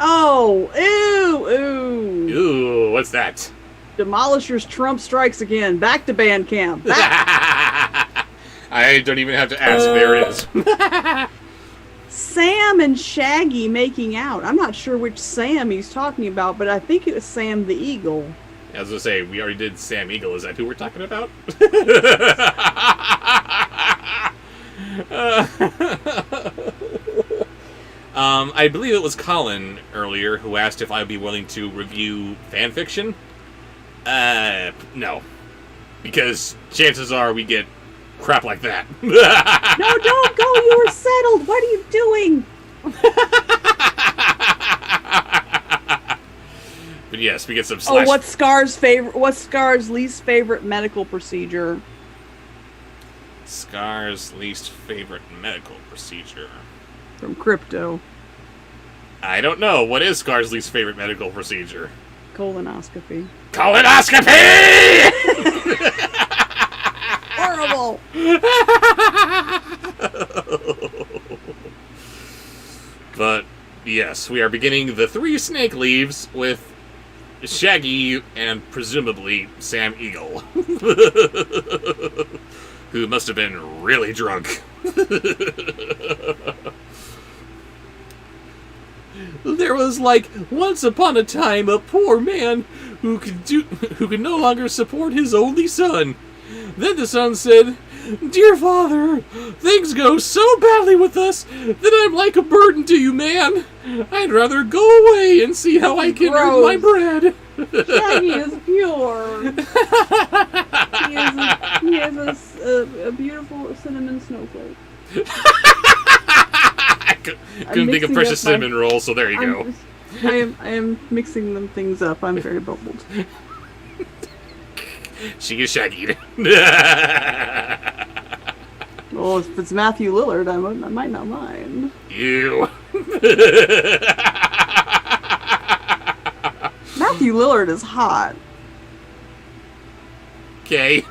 Oh, ooh.
Ooh, what's that?
Demolishers Trump strikes again. Back to band camp. Back.
I don't even have to ask. There it is.
Sam and Shaggy making out. I'm not sure which Sam he's talking about, but I think it was Sam the Eagle.
As I say, we already did Sam Eagle. Is that who we're talking about? I believe it was Colin earlier who asked if I'd be willing to review fanfiction. No. Because chances are we get crap like that.
No, don't go. You were settled. What are you doing?
But yes, we get some slash...
Oh, what's Scar's least favorite medical procedure?
Scar's least favorite medical procedure.
From Crypto.
I don't know. What is Scar's least favorite medical procedure?
Colonoscopy.
Colonoscopy!
Horrible.
But yes, we are beginning the 3 snake leaves with Shaggy and presumably Sam Eagle, who must have been really drunk. There was once upon a time a poor man who could no longer support his only son. Then the son said, "Dear father, things go so badly with us that I'm like a burden to you, man. I'd rather go away and see how I can earn my bread."
Shaggy is pure. He is a beautiful cinnamon snowflake.
I couldn't think of precious cinnamon roll, so there you go.
I am mixing them things up. I'm very bubbled.
She is Shaggy.
Well, if it's Matthew Lillard, I might not mind.
You.
Matthew Lillard is hot.
Okay.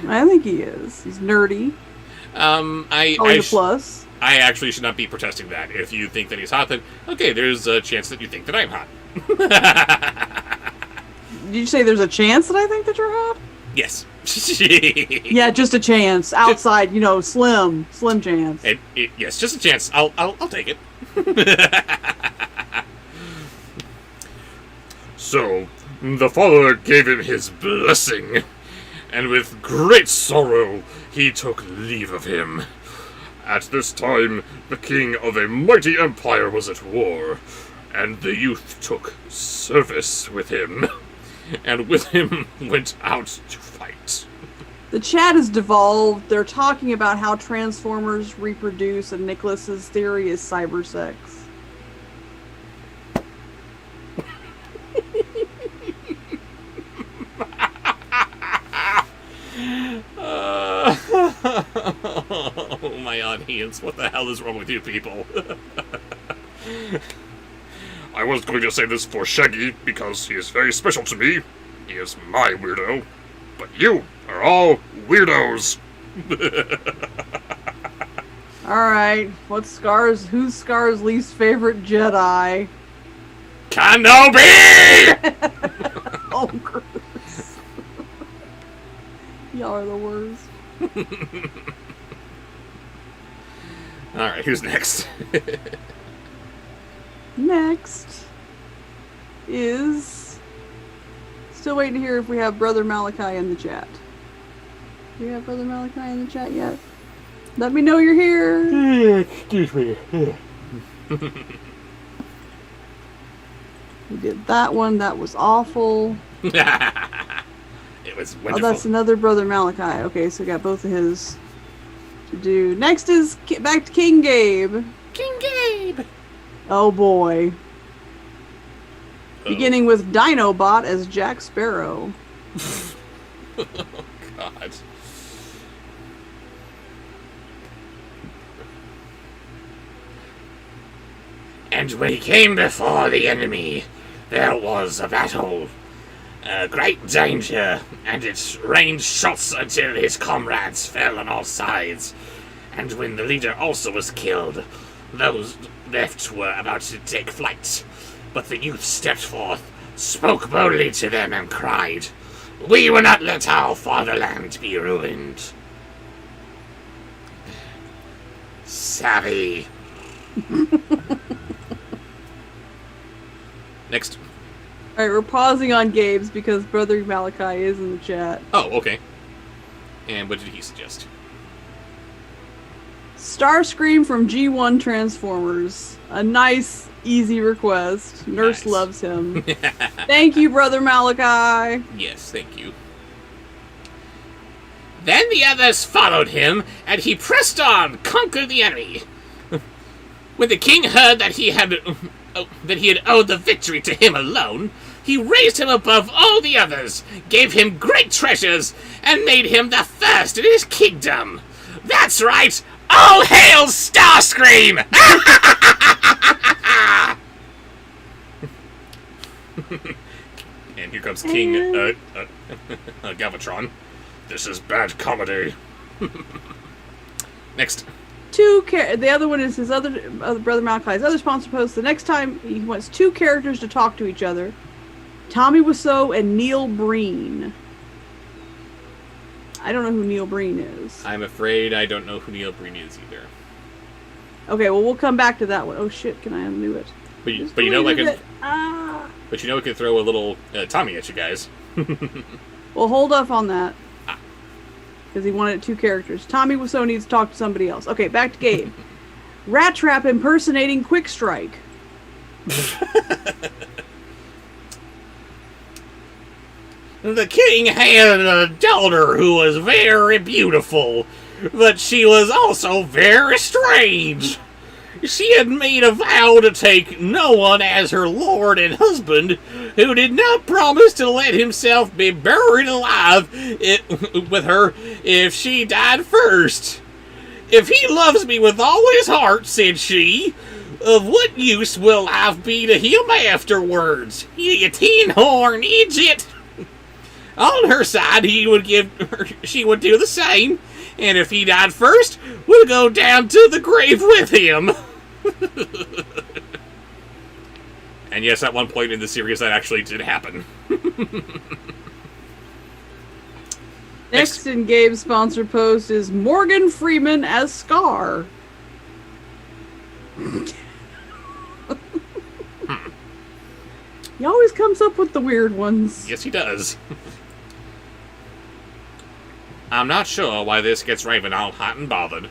I think he is. He's nerdy.
I
plus.
I actually should not be protesting that. If you think that he's hot, then okay, there's a chance that you think that I'm hot.
Did you say there's a chance that I think that you're hot?
Yes.
Yeah, just a chance. Outside, slim chance.
Yes, just a chance. I'll take it.
So, the father gave him his blessing, and with great sorrow he took leave of him. At this time, the king of a mighty empire was at war, and the youth took service with him, and with him went out to fight.
The chat has devolved. They're talking about how Transformers reproduce, and Nicholas's theory is cybersex.
Oh, my audience, what the hell is wrong with you people?
I was going to say this for Shaggy, because he is very special to me. He is my weirdo. But you are all weirdos.
Alright, who's Scar's least favorite Jedi?
Kenobi!
Oh, gross. Y'all are the worst.
Alright, who's next?
Next is... Still waiting to hear if we have Brother Malachi in the chat. Do we have Brother Malachi in the chat yet? Let me know you're here.
Excuse me.
We did that one. That was awful.
It was wonderful.
Oh, that's another Brother Malachi. Okay, so we got both of his to do. Next is back to King Gabe.
King Gabe!
Oh boy. Beginning with Dinobot as Jack Sparrow.
Oh, God. And when he came before the enemy, there was a battle. A great danger, and it rained shots until his comrades fell on all sides. And when the leader also was killed, those left were about to take flight. But the youth stepped forth, spoke boldly to them, and cried, "We will not let our fatherland be ruined." Savvy. Next.
Alright, we're pausing on Gabe's because Brother Malachi is in the chat.
Oh, okay. And what did he suggest?
Starscream from G1 Transformers. A nice, easy request. Nurse
Nice.
loves him. Thank you, Brother Malachi.
Yes, thank you. Then the others followed him, and he pressed on, conquered the enemy. When the king heard that he had owed the victory to him alone, he raised him above all the others, gave him great treasures, and made him the first in his kingdom. That's right! All hail Starscream! And here comes King Galvatron.
This is bad comedy.
Next.
The other one is his other Brother Malachi's other sponsor post. The next time he wants two characters to talk to each other. Tommy Wiseau and Neil Breen. I don't know who Neil Breen is.
I'm afraid I don't know who Neil Breen is either.
Okay, well we'll come back to that one. Oh shit, can I undo it?
But
Just
you know I
deleted
can.
it.
But you know I can throw a little Tommy at you guys.
Well, hold off on that. Because he wanted two characters. Tommy Wiseau needs to talk to somebody else. Okay, back to Gabe. Rat Trap impersonating Quick Strike.
The king had a daughter who was very beautiful, but she was also very strange. She had made a vow to take no one as her lord and husband, who did not promise to let himself be buried alive with her if she died first. "If he loves me with all his heart," said she, "of what use will life be to him afterwards? You tin horn idiot!" On her side, she would do the same, and if he died first, would go down to the grave with him. And yes, at one point in the series, that actually did happen.
Next in Gabe's sponsored post is Morgan Freeman as Scar. He always comes up with the weird ones.
Yes, he does. I'm not sure why this gets Raven all hot and bothered,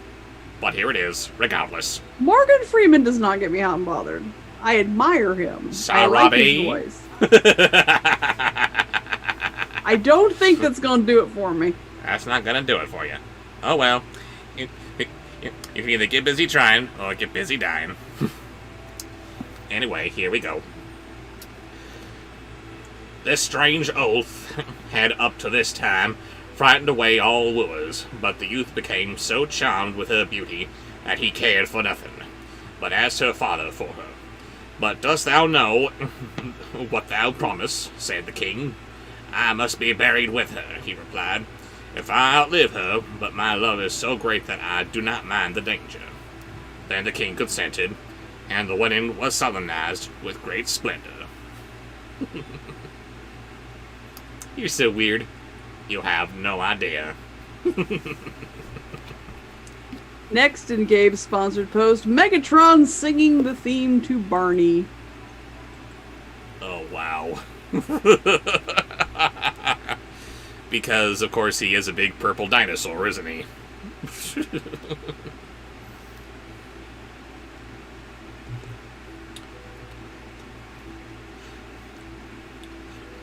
but here it is, regardless.
Morgan Freeman does not get me hot and bothered. I admire him. I like his voice. I don't think that's gonna do it for me.
That's not gonna do it for you. Oh well. You can either get busy trying or get busy dying. Anyway, here we go. This strange oath had up to this time frightened away all wooers, but the youth became so charmed with her beauty that he cared for nothing, but asked her father for her. But dost thou know what thou promise? Said the king. I must be buried with her, he replied, if I outlive her, but my love is so great that I do not mind the danger. Then the king consented, and the wedding was solemnized with great splendor. You're so weird. You have no idea.
Next in Gabe's sponsored post, Megatron singing the theme to Barney.
Oh, wow. Because, of course, he is a big purple dinosaur, isn't he?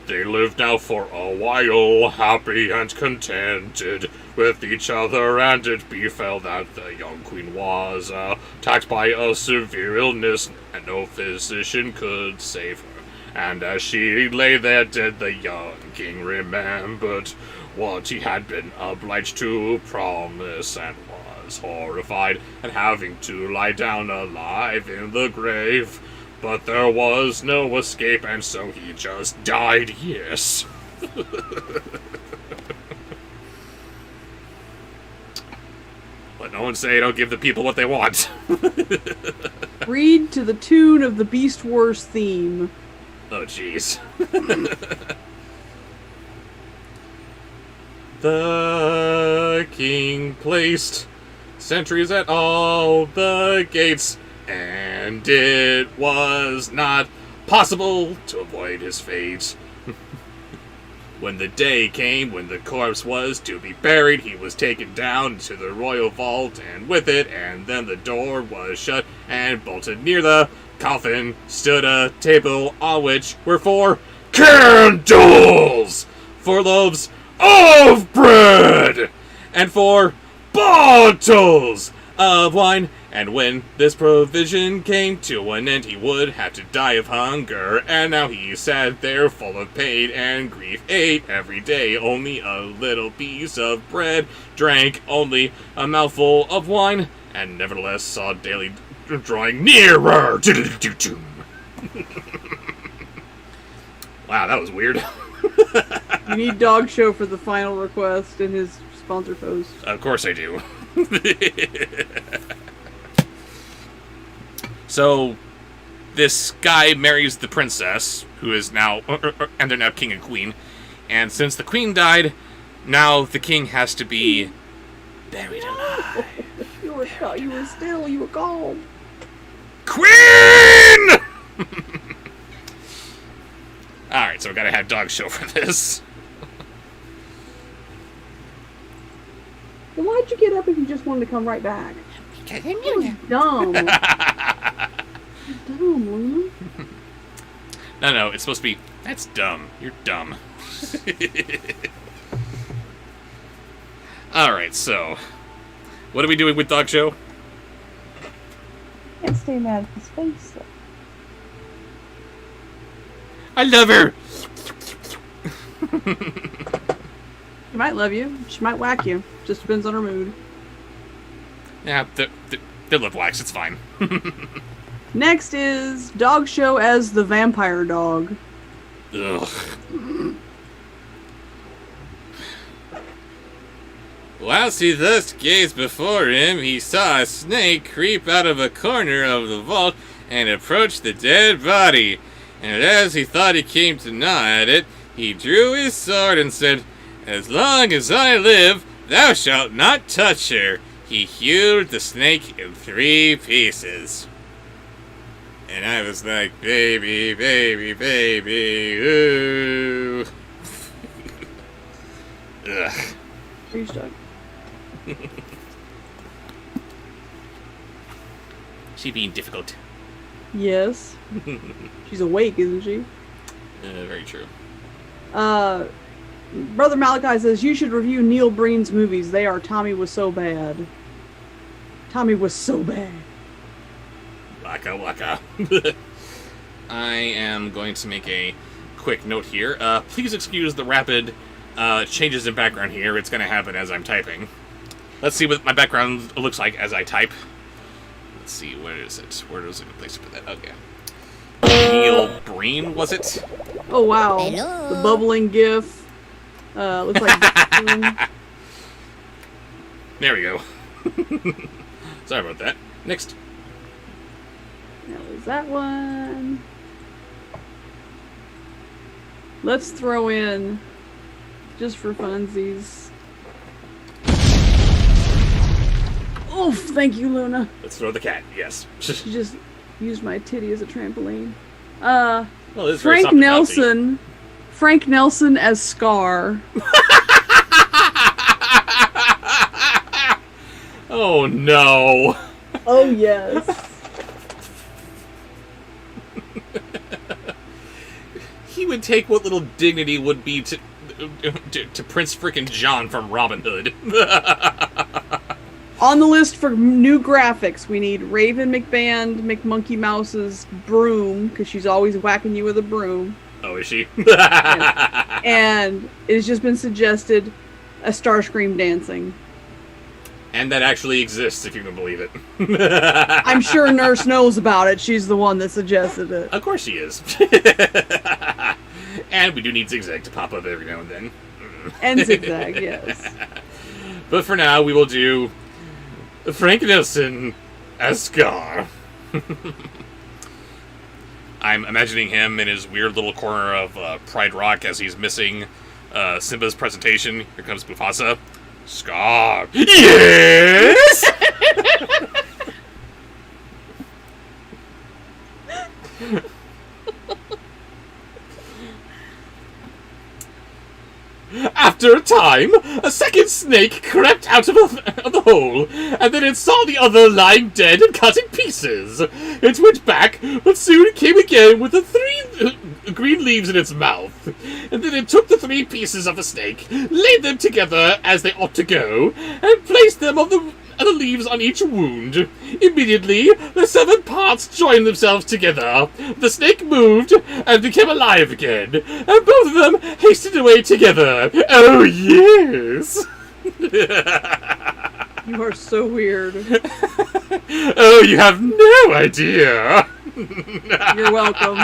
They lived now for a while, happy and contented with each other, and it befell that the young queen was attacked by a severe illness, and no physician could save her. And as she lay there dead, the young king remembered what he had been obliged to promise, and was horrified at having to lie down alive in the grave. But there was no escape, and so he just died, yes. But no one say don't give the people what they want.
Read to the tune of the Beast Wars theme.
Oh, jeez. The king placed sentries at all the gates, and it was not possible to avoid his fate. When the day came when the corpse was to be buried, he was taken down to the royal vault, and with it, and then the door was shut and bolted. Near the coffin stood a table on which were 4 candles, 4 loaves of bread, and 4 bottles of wine. And when this provision came to an end, he would have to die of hunger. And now he sat there full of pain and grief, ate every day only a little piece of bread, drank only a mouthful of wine, and nevertheless saw daily drawing nearer. Wow, that was weird.
You need Dog Show for the final request in his sponsor post.
Of course I do. So, this guy marries the princess, who is now, and they're now king and queen. And since the queen died, now the king has to be buried alive.
You were still, you were calm.
Queen! Alright, so we gotta have Dog Show for this.
Well, why'd you get up if you just wanted to come right back?
Because I'm Luna.
Dumb. Dumb, Luna.
No, it's supposed to be, that's dumb. You're dumb. Alright, so, what are we doing with Dog Show?
Can't stay mad at his face, though.
I love her!
She might love you. She might whack you. Just depends on her mood.
Yeah, they love wax, it's fine.
Next is Dog Show as the vampire dog.
Ugh. Whilst he thus gazed before him, he saw a snake creep out of a corner of the vault and approach the dead body. And as he thought he came to gnaw at it, he drew his sword and said, "As long as I live, thou shalt not touch her." He hewed the snake in 3 pieces. And I was like, baby, baby, baby, ooh. Ugh.
Are you stuck?
She being difficult.
Yes. She's awake, isn't she?
Very true.
Brother Malachi says, you should review Neil Breen's movies. They are Tommy Was So Bad. Tommy Was So Bad.
Waka waka. I am going to make a quick note here. Please excuse the rapid changes in background here. It's going to happen as I'm typing. Let's see what my background looks like as I type. Let's see, where is it? Where is a good place to put that? Okay. Neil Breen, was it?
Oh, wow. Hello. The bubbling gif. Looks like...
There we go. Sorry about that. Next.
That was that one. Let's throw in, just for funsies. Oof, thank you, Luna.
Let's throw the cat, yes.
She just used my titty as a trampoline.
Well, it's very
Frank Nelson. Frank Nelson as Scar.
Oh, no.
Oh, yes.
He would take what little dignity would be to Prince frickin' John from Robin Hood.
On the list for new graphics, we need Raven McBand, McMonkey Mouse's broom, because she's always whacking you with a broom.
Oh, is she?
And it has just been suggested a Starscream dancing.
And that actually exists, if you can believe it.
I'm sure Nurse knows about it. She's the one that suggested it.
Of course she is. And we do need Zigzag to pop up every now and then.
And Zigzag, yes.
But for now, we will do Frank Nelson as Scar. I'm imagining him in his weird little corner of Pride Rock as he's missing Simba's presentation. Here comes Mufasa. Scar. Yes! After a time, a second snake crept out of the hole, and then it saw the other lying dead and cut in pieces. It went back, but soon came again with the 3 green leaves in its mouth. And then it took the 3 pieces of the snake, laid them together as they ought to go, and placed them on the leaves on each wound. Immediately, the 7 parts joined themselves together. The snake moved and became alive again, and both of them hasted away together. Oh, yes!
You are so weird.
Oh, you have no idea!
You're welcome.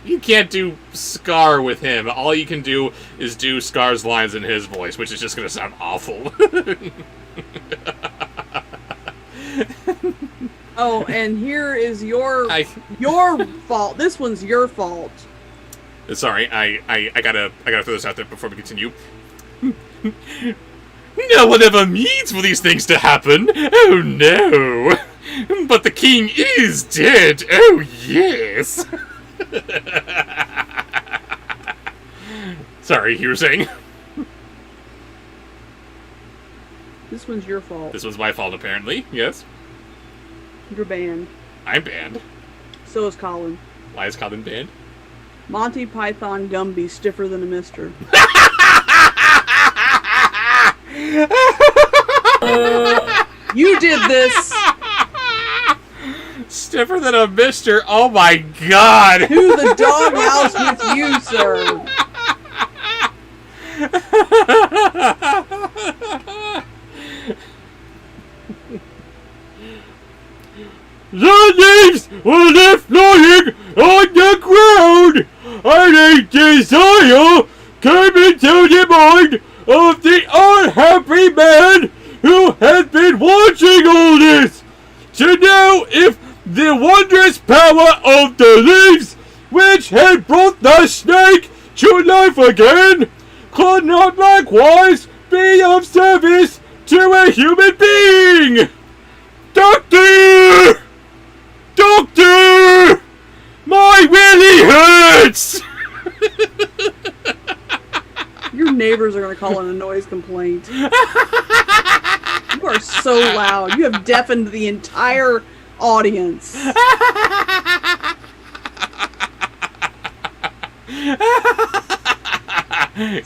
You can't do Scar with him. All you can do is do Scar's lines in his voice, which is just going to sound awful.
Oh, and here is your fault. This one's your fault.
Sorry, I gotta throw this out there before we continue. No one ever means for these things to happen. Oh no! But the king is dead. Oh yes. Sorry, you were saying?
This one's your fault.
This was my fault, apparently. Yes.
You're banned.
I'm banned.
So is Colin.
Why is Colin banned?
Monty Python Gumby stiffer than a mister. You did this.
Stiffer than a mister. Oh my god.
To the doghouse with you, sir.
The leaves were left lying on the ground, and a desire came into the mind of the unhappy man who had been watching all this, to know the wondrous power of the leaves, which had brought the snake to life again, could not likewise be of service to a human being. Doctor! Doctor! My willy hurts!
Your neighbors are going to call in a noise complaint. You are so loud. You have deafened the entire audience.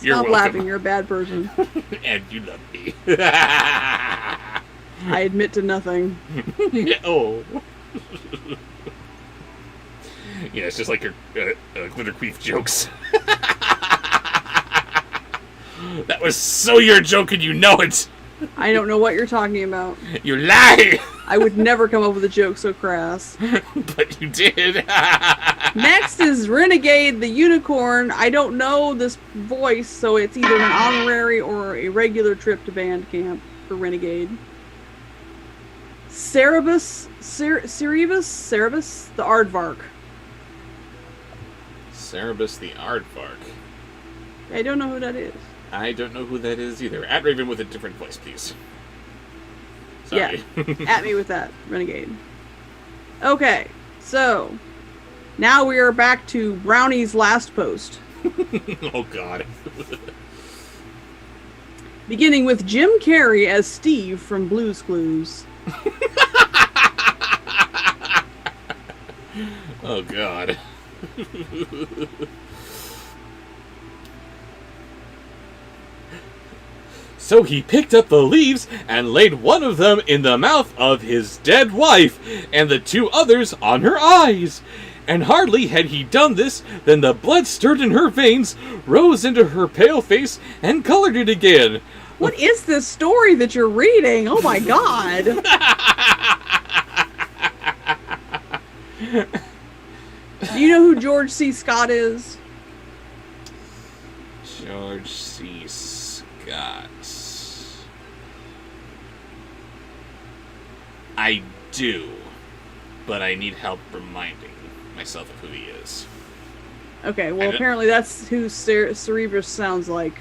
You're
Stop laughing. You're a bad person.
And you love me.
I admit to nothing.
Oh. Yeah, it's just like your glitter queef jokes. That was so your joke and you know it.
I don't know what you're talking about.
You lie.
I would never come up with a joke so crass.
But you did.
Next is Renegade the Unicorn. I don't know this voice, so it's either an honorary or a regular trip to band camp for Renegade. Cerebus the Aardvark.
Cerebus the Aardvark.
I don't know who that is.
I don't know who that is either. At Raven with a different voice, please. Sorry.
Yeah, at me with that, Renegade. Okay, so now we are back to Brownie's last post.
Oh, God.
Beginning with Jim Carrey as Steve from Blue's Clues.
Oh, God.
So he picked up the leaves and laid one of them in the mouth of his dead wife, and the two others on her eyes. And hardly had he done this than the blood stirred in her veins, rose into her pale face, and colored it again.
What is this story that you're reading? Oh my god! Do you know who George C. Scott is?
George C. Scott. I do, but I need help reminding myself of who he is.
Okay, well apparently that's who Cerebrus sounds like.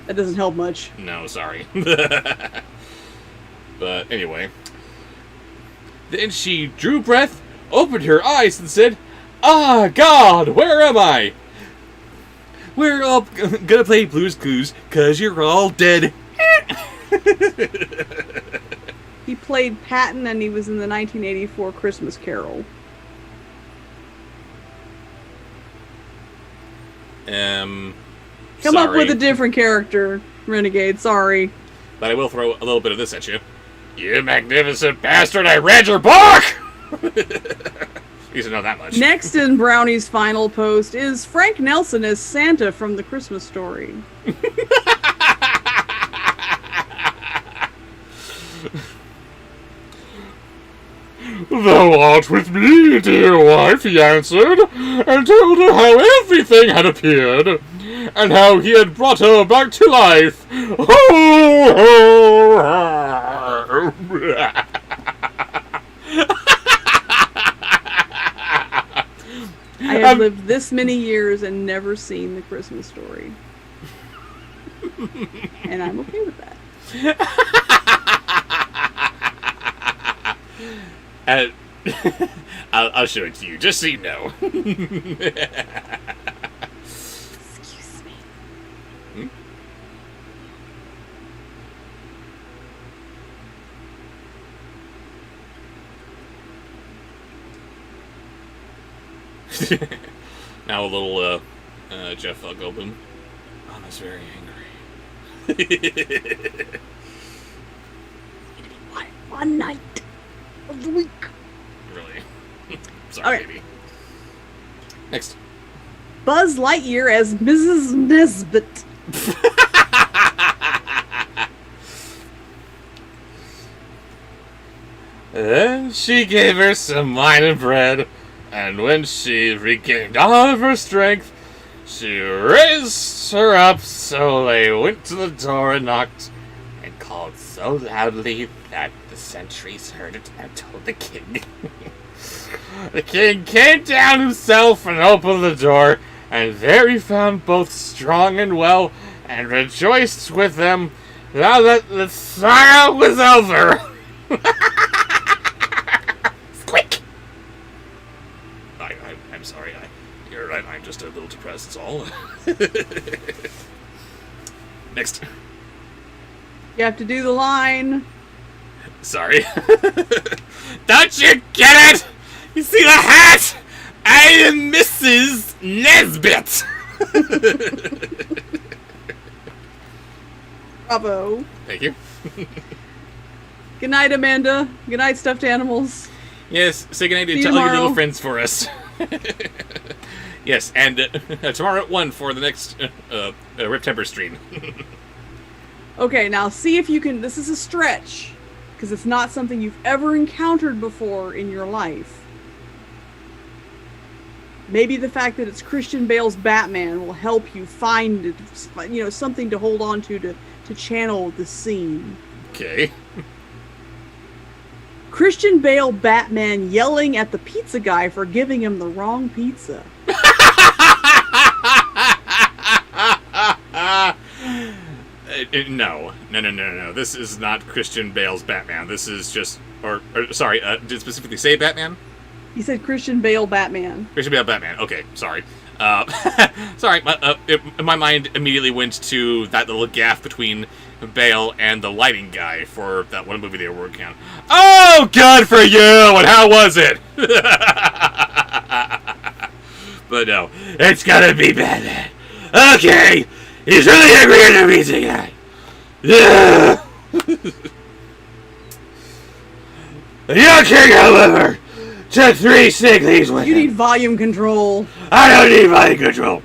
That doesn't help much.
No, sorry. But anyway.
Then she drew breath, opened her eyes, and said, "Ah, God, where am I? We're all gonna play Blue's Clues, 'cause you're all dead."
He played Patton and he was in the 1984 Christmas Carol. Come up with a different character, Renegade, sorry.
But I will throw a little bit of this at you. You magnificent bastard, I read your book! You should know that much.
Next in Brownie's final post is Frank Nelson as Santa from The Christmas Story.
Thou art with me, dear wife, he answered, and told her how everything had appeared, and how he had brought her back to life. Ho, ho, ho.
I have lived this many years and never seen The Christmas Story. And I'm okay with that.
I'll show it to you, just so you know.
Excuse me.
Now a little, Jeff Goldblum. Mama's very angry.
One night of the week.
Really? Sorry,
Okay.
baby. Next.
Buzz Lightyear as Mrs. Nesbit.
Then she gave her some wine and bread, and when she regained all of her strength, she raised her up, so they went to the door and knocked, and called so loudly that the sentries heard it and told the king. The king came down himself and opened the door, and there he found both strong and well, and rejoiced with them now that the sorrow was over. Quick! I'm sorry. You're right. I'm just a little depressed. That's all. Next.
You have to do the line.
Sorry. Don't you get it? You see the hat? I am Mrs. Nesbit.
Bravo.
Thank you.
Good night, Amanda. Good night, stuffed animals.
Yes, say goodnight
See
to
you
all your
tomorrow.
little friends for us. Yes, and tomorrow at 1 for the next Rip Temper stream.
Okay, now see if you can. This is a stretch, because it's not something you've ever encountered before in your life. Maybe the fact that it's Christian Bale's Batman will help you find, something to hold on to channel the scene.
Okay.
Christian Bale Batman yelling at the pizza guy for giving him the wrong pizza.
No. This is not Christian Bale's Batman. This is just, sorry, did it specifically say Batman?
He said Christian Bale Batman.
Christian Bale Batman. Okay, sorry. Sorry, my mind immediately went to that little gaffe between Bale and the lighting guy for that one movie they were working on. Oh, good for you! And how was it? But no, it's gotta be Batman. Okay, he's really angry at the pizza guy. The young king, however, took 3 sicklies with
You
him.
need volume control.
I don't need volume control.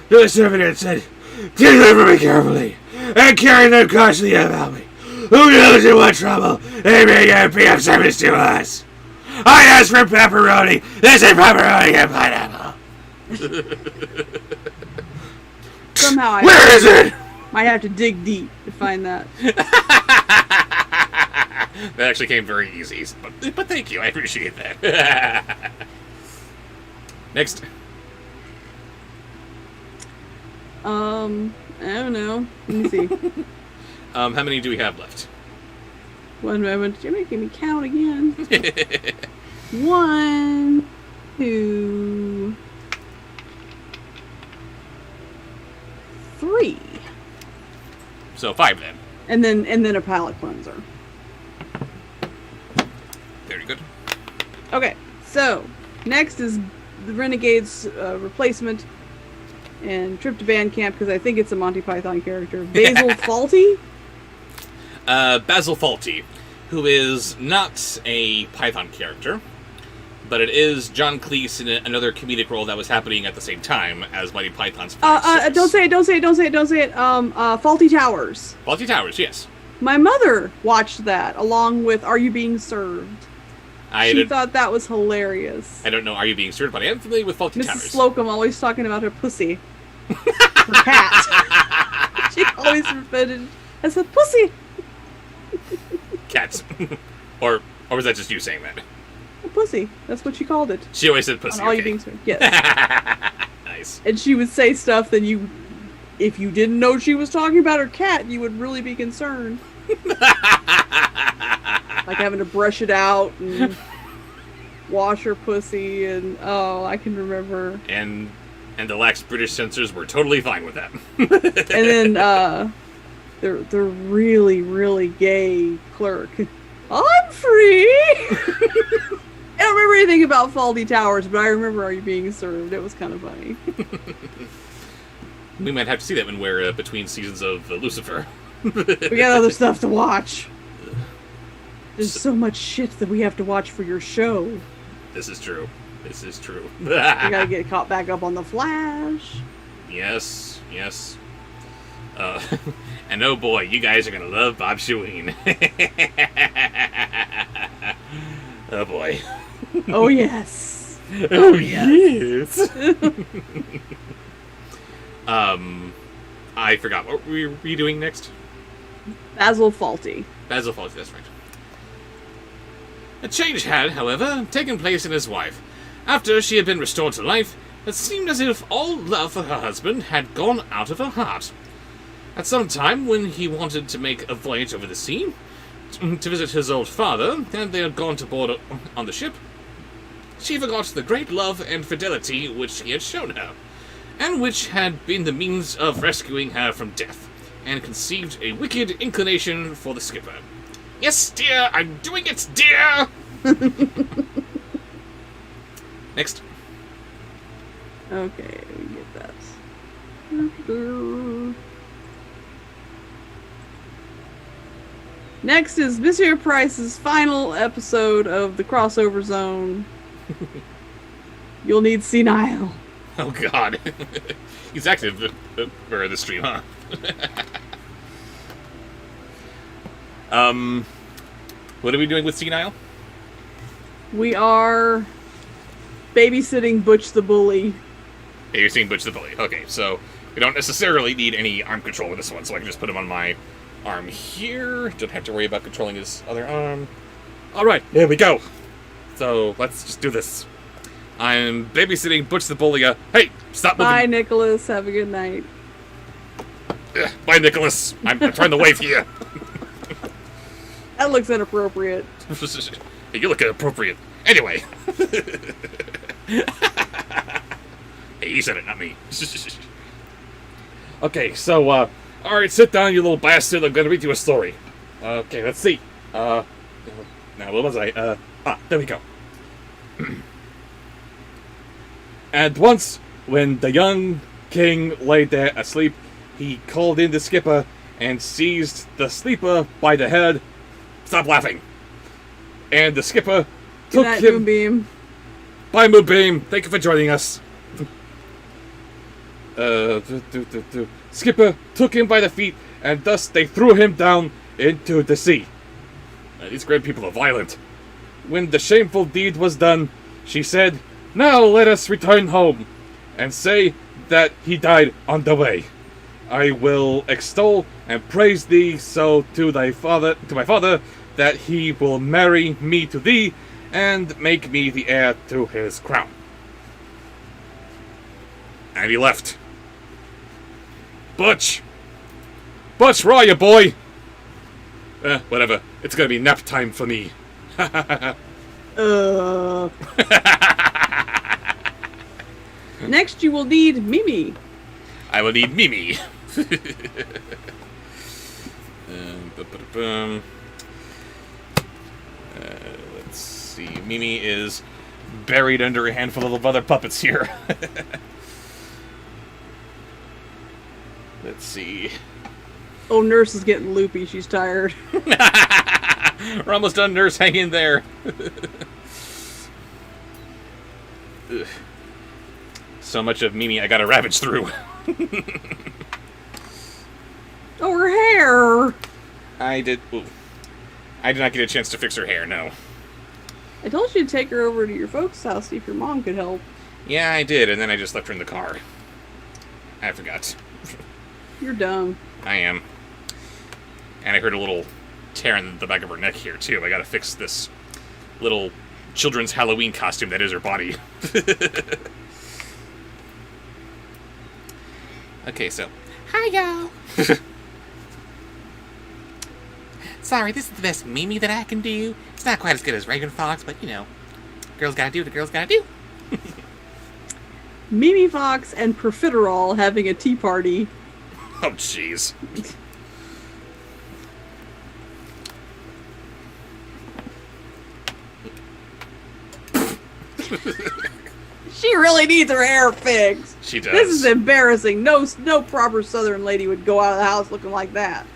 The servant had said, "Deliver me carefully, and carry them cautiously about me. Who knows in what trouble they may be of service to us? I asked for pepperoni. This is pepperoni and pineapple.
Somehow
Where is it?
might have to dig deep to find that.
That actually came very easy, but thank you, I appreciate that. Next.
I don't know. Let me see.
How many do we have left?
One moment. You're making me count again. 1, 2, 3.
So 5 then.
And then a palate cleanser.
Very good.
Okay, so next is the Renegade's replacement and Trip to Band Camp, because I think it's a Monty Python character. Basil Fawlty?
Basil Fawlty, who is not a Python character, but it is John Cleese in another comedic role that was happening at the same time as Monty Python's.
Don't say it. Fawlty Towers.
Fawlty Towers, yes.
My mother watched that along with Are You Being Served? She thought that was hilarious.
I don't know Are You Being Served, but I am familiar with Fawlty
Mrs.
Towers.
Slocum always talking about her pussy. Her cat. She always referred to it as a pussy.
Cats. Or was that just you saying that?
A pussy. That's what she called it.
She always said pussy.
On All You
Okay.
Being Served. Yes.
Nice.
And she would say stuff that if you didn't know she was talking about her cat, you would really be concerned. Like having to brush it out and wash her pussy, and I can remember.
And the lax British censors were totally fine with that.
And then the really, really gay clerk. I'm free! I don't remember anything about Fawlty Towers, but I remember Are You Being Served? It was kind of funny.
We might have to see that when we're between seasons of Lucifer.
We got other stuff to watch. There's so much shit that we have to watch for your show.
This is true. This is true.
We gotta get caught back up on The Flash.
Yes. And oh boy, you guys are gonna love Bobsheaux. Oh boy.
Oh yes.
Oh yes. I forgot. What were we doing next?
Basil Faulty.
Basil Fawlty, that's right. A change had, however, taken place in his wife. After she had been restored to life, it seemed as if all love for her husband had gone out of her heart. At some time, when he wanted to make a voyage over the sea, to visit his old father, and they had gone to board on the ship, she forgot the great love and fidelity which he had shown her, and which had been the means of rescuing her from death, and conceived a wicked inclination for the skipper. Yes, dear, I'm doing it, dear! Next.
Okay, we get that. Next is Monsieur Price's final episode of the crossover zone. You'll need senile.
Oh god. He's active for the stream, huh? What are we doing with Senile?
We are babysitting Butch the Bully.
Hey, you're seeing Butch the Bully. Okay, so we don't necessarily need any arm control with this one, so I can just put him on my arm here. Don't have to worry about controlling his other arm. Alright, here we go. So, let's just do this. I'm babysitting Butch the Bully. Hey, stop moving.
Bye, Nicholas. Have a good night.
Bye, Nicholas. I'm trying to wave here.
That looks inappropriate.
Hey, you look inappropriate. Anyway. Hey, you said it, not me.
Okay, so, alright, sit down, you little bastard. I'm gonna read you a story. Okay, let's see. Now, where was I? There we go. And once, when the young king lay there asleep, he called in the skipper and seized the sleeper by the head.
Stop laughing.
And the skipper
Good
took
night,
him.
Moonbeam.
Bye, Moonbeam. Thank you for joining us. Skipper took him by the feet, and thus they threw him down into the sea.
These great people are violent.
When the shameful deed was done, she said, "Now let us return home, and say that he died on the way. I will extol and praise thee so to my father, that he will marry me to thee, and make me the heir to his crown."
And he left.
Butch! Butch, where are you, boy? Whatever. It's gonna be nap time for me.
Next, you will need Mimi.
I will need Mimi. Let's see. Mimi is buried under a handful of other puppets here. Let's see.
Oh, Nurse is getting loopy. She's tired.
We're almost done, Nurse. Hang in there. Ugh. So much of Mimi I gotta ravage through.
Oh, her hair.
I did not get a chance to fix her hair, no.
I told you to take her over to your folks' house, see if your mom could help.
Yeah, I did, and then I just left her in the car. I forgot.
You're dumb.
I am. And I heard a little tear in the back of her neck here, too. I gotta fix this little children's Halloween costume that is her body. Okay, so.
Hi, y'all. Sorry, this is the best Mimi that I can do. It's not quite as good as Reagan Fox, but you know, girls gotta do what the girls gotta do.
Mimi Fox and Profiterole having a tea party.
Oh, jeez.
She really needs her hair fixed.
She does.
This is embarrassing. No proper Southern lady would go out of the house looking like that.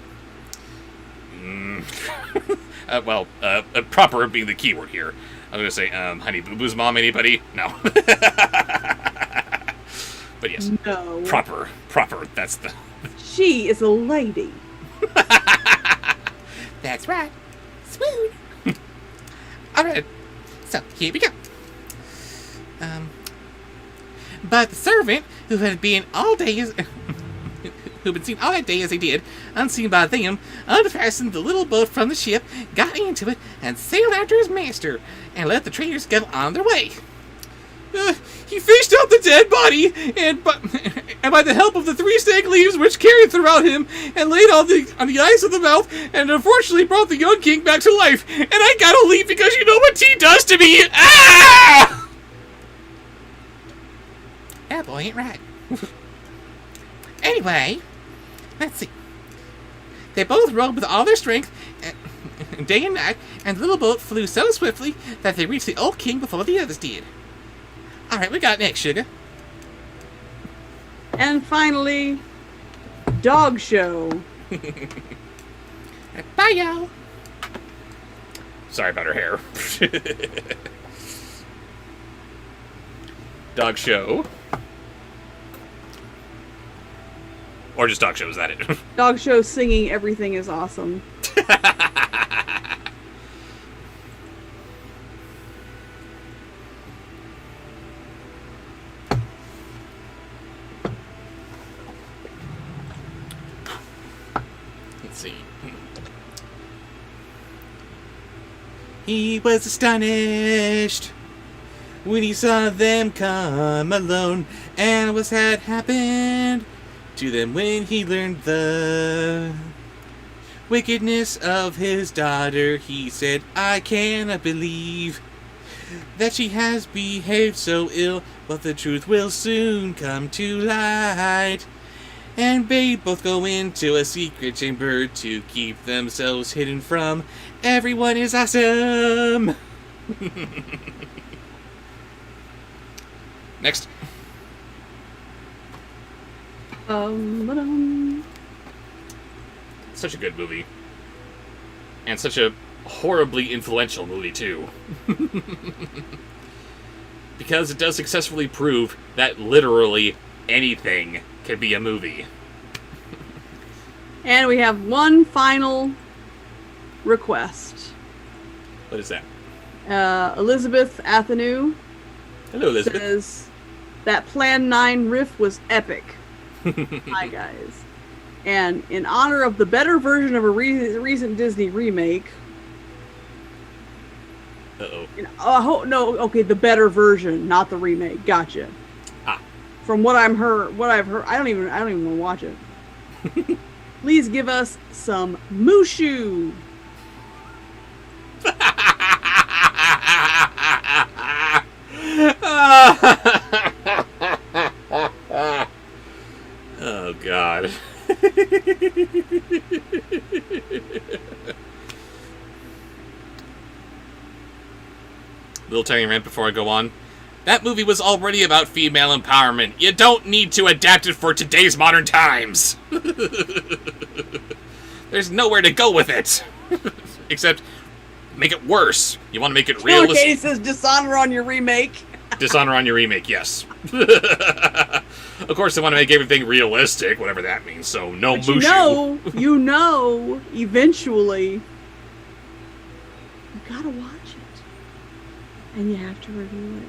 Proper being the key word here. I'm gonna say, Honey Boo Boo's mom, anybody? No. But yes.
No.
Proper, that's the...
She is a lady.
That's right. Swoon. Alright, so here we go. But the servant, who had been all day
who'd been seen all that day as they did, unseen by them, unfastened the little boat from the ship, got into it, and sailed after his master, and let the traders get on their way. He fished out the dead body, and by the help of the 3 stag leaves which carried throughout him, and laid on the ice of the mouth, and unfortunately brought the young king back to life. And I gotta leave because you know what tea does to me. Ah! That boy ain't right. Anyway, let's see. They both rowed with all their strength, day and night, and the little boat flew so swiftly that they reached the old king before the others did. Alright, we got next, sugar.
And finally, Dog Show.
Bye, y'all.
Sorry about her hair. Dog Show. Or just Dog Show, is that it?
Dog Show singing Everything is Awesome.
Let's see. He was astonished when he saw them come alone, and what had happened to them when he learned the wickedness of his daughter. He said, I cannot believe that she has behaved so ill, but the truth will soon come to light. And they both go into a secret chamber to keep themselves hidden from everyone is awesome.
Next. Such a good movie. And such a horribly influential movie, too. Because it does successfully prove that literally anything can be a movie.
And we have one final request.
What is that?
Elizabeth Athenew
Hello, Elizabeth.
says that Plan 9 riff was epic. Hi, guys. And in honor of the better version of a recent Disney remake...
Uh-oh.
No, okay, the better version, not the remake. Gotcha.
Ah.
From what I've heard, I don't even want to watch it. Please give us some Mushu.
Oh, God. Little tiny rant before I go on. That movie was already about female empowerment. You don't need to adapt it for today's modern times. There's nowhere to go with it. Except, make it worse. You want to make it realistic.
Katie says dishonor on your remake.
Dishonor on your remake, yes. Of course, they want to make everything realistic, whatever that means, so no
But
Mushu.
you know, eventually, you gotta watch it. And you have to review it.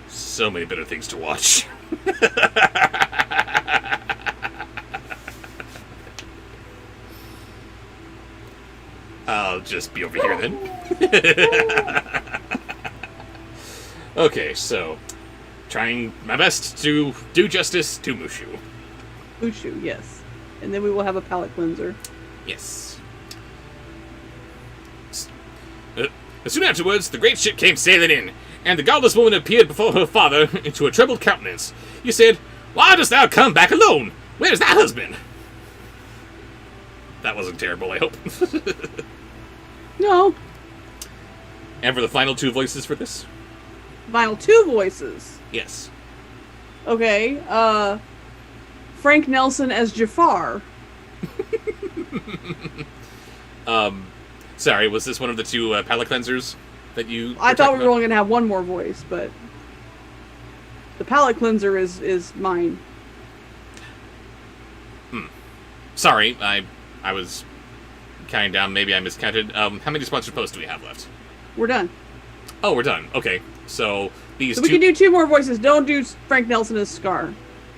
So many better things to watch. I'll just be over here then. Okay, so trying my best to do justice to Mushu.
Mushu, yes. And then we will have a palate cleanser.
Yes. Soon afterwards, the great ship came sailing in, and the godless woman appeared before her father into a troubled countenance. He said, Why dost thou come back alone? Where is thy husband? That wasn't terrible, I hope.
No.
And for the final 2 voices for this?
Final 2 voices.
Yes.
Okay, Frank Nelson as Jafar.
Sorry, was this one of the 2 palate cleansers that you
I thought we were
about?
only going to have one more voice, but the palate cleanser is mine.
Sorry, I was counting down, maybe I miscounted. How many sponsored posts do we have left?
We're done.
Oh, we're done. Okay, so these
So
two...
we can do 2 more voices. Don't do Frank Nelson as Scar.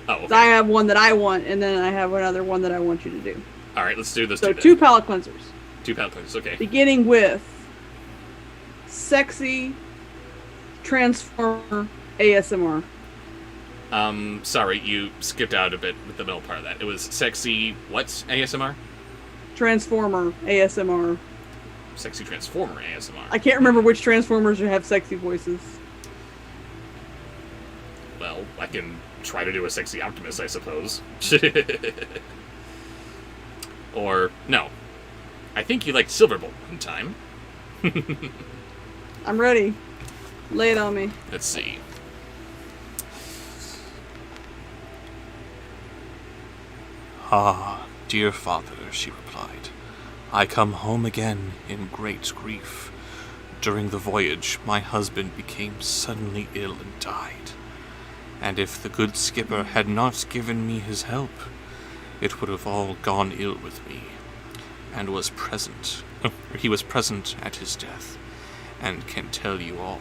Oh, okay.
I have one that I want, and then I have another one that I want you to do.
All right, let's do those
So
two.
2 palate cleansers.
2 palette cleansers, okay.
Beginning with sexy Transformer ASMR.
Sorry, you skipped out a bit with the middle part of that. It was sexy, what? ASMR?
Transformer ASMR.
Sexy Transformer ASMR.
I can't remember which Transformers have sexy voices.
Well, I can try to do a sexy Optimus, I suppose. Or, no. I think you liked Silverbolt one time.
I'm ready. Lay it on me.
Let's see.
Ah, dear father, she replied, I come home again in great grief. During the voyage, my husband became suddenly ill and died. And if the good skipper had not given me his help, it would have all gone ill with me. And was present. He was present at his death, and can tell you all.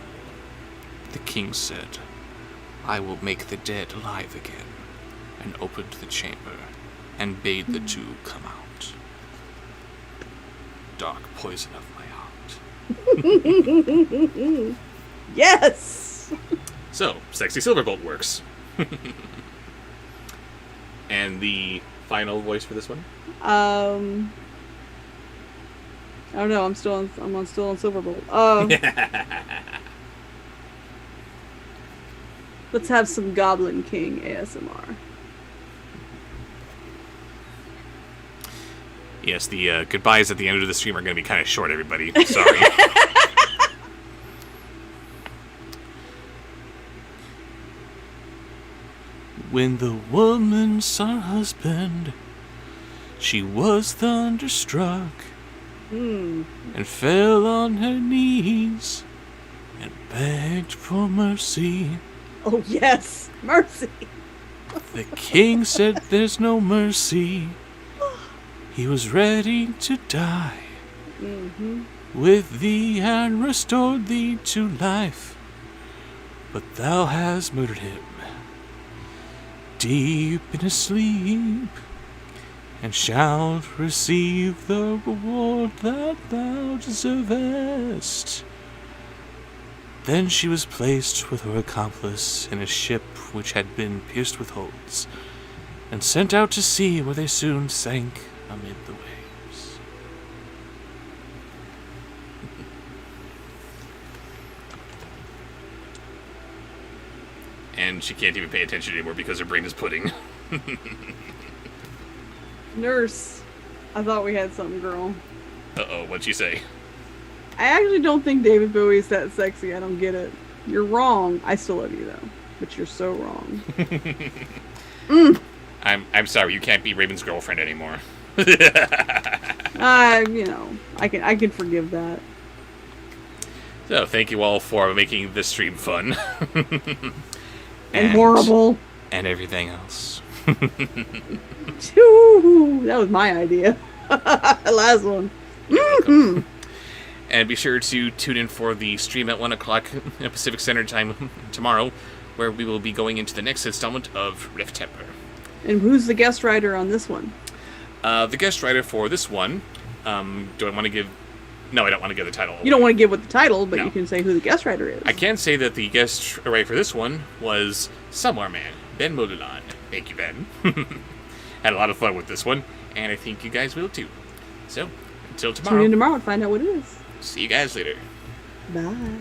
The king said, I will make the dead alive again, and opened the chamber, and bade the two come out. Dark poison of my heart.
Yes!
So, sexy Silverbolt works. And the final voice for this one?
I don't know. I'm still on Silverbolt. Let's have some Goblin King ASMR.
Yes, the goodbyes at the end of the stream are going to be kind of short, everybody. Sorry.
When the woman saw her husband, she was thunderstruck, and fell on her knees, and begged for mercy.
Oh, yes! Mercy!
The king said there's no mercy. He was ready to die. With thee and restored thee to life, but thou hast murdered him deep in his sleep, and shalt receive the reward that thou deservest. Then she was placed with her accomplice in a ship which had been pierced with holes, and sent out to sea, where they soon sank amid the waves.
And she can't even pay attention anymore because her brain is pudding.
Nurse, I thought we had something, girl.
Uh-oh, what'd she say?
I actually don't think David Bowie's that sexy. I don't get it. You're wrong. I still love you, though. But you're so wrong.
I'm sorry, you can't be Raven's girlfriend anymore.
I can forgive that.
So, thank you all for making this stream fun.
And horrible.
And everything else.
Ooh, that was my idea. Last one.
And be sure to tune in for the stream at 1 o'clock Pacific Standard Time tomorrow, where we will be going into the next installment of Rift Temper.
And who's the guest writer on this one?
The guest writer for this one, do I want to give... No, I don't want to give the title away.
You don't want to give what the title, but
No.
you can say who the guest writer is.
I can say that the guest writer for this one was Somewhere Man, Ben Modulan. Thank you, Ben. Had a lot of fun with this one, and I think you guys will too. So, until tomorrow.
Tune in tomorrow and find out what it is.
See you guys later.
Bye.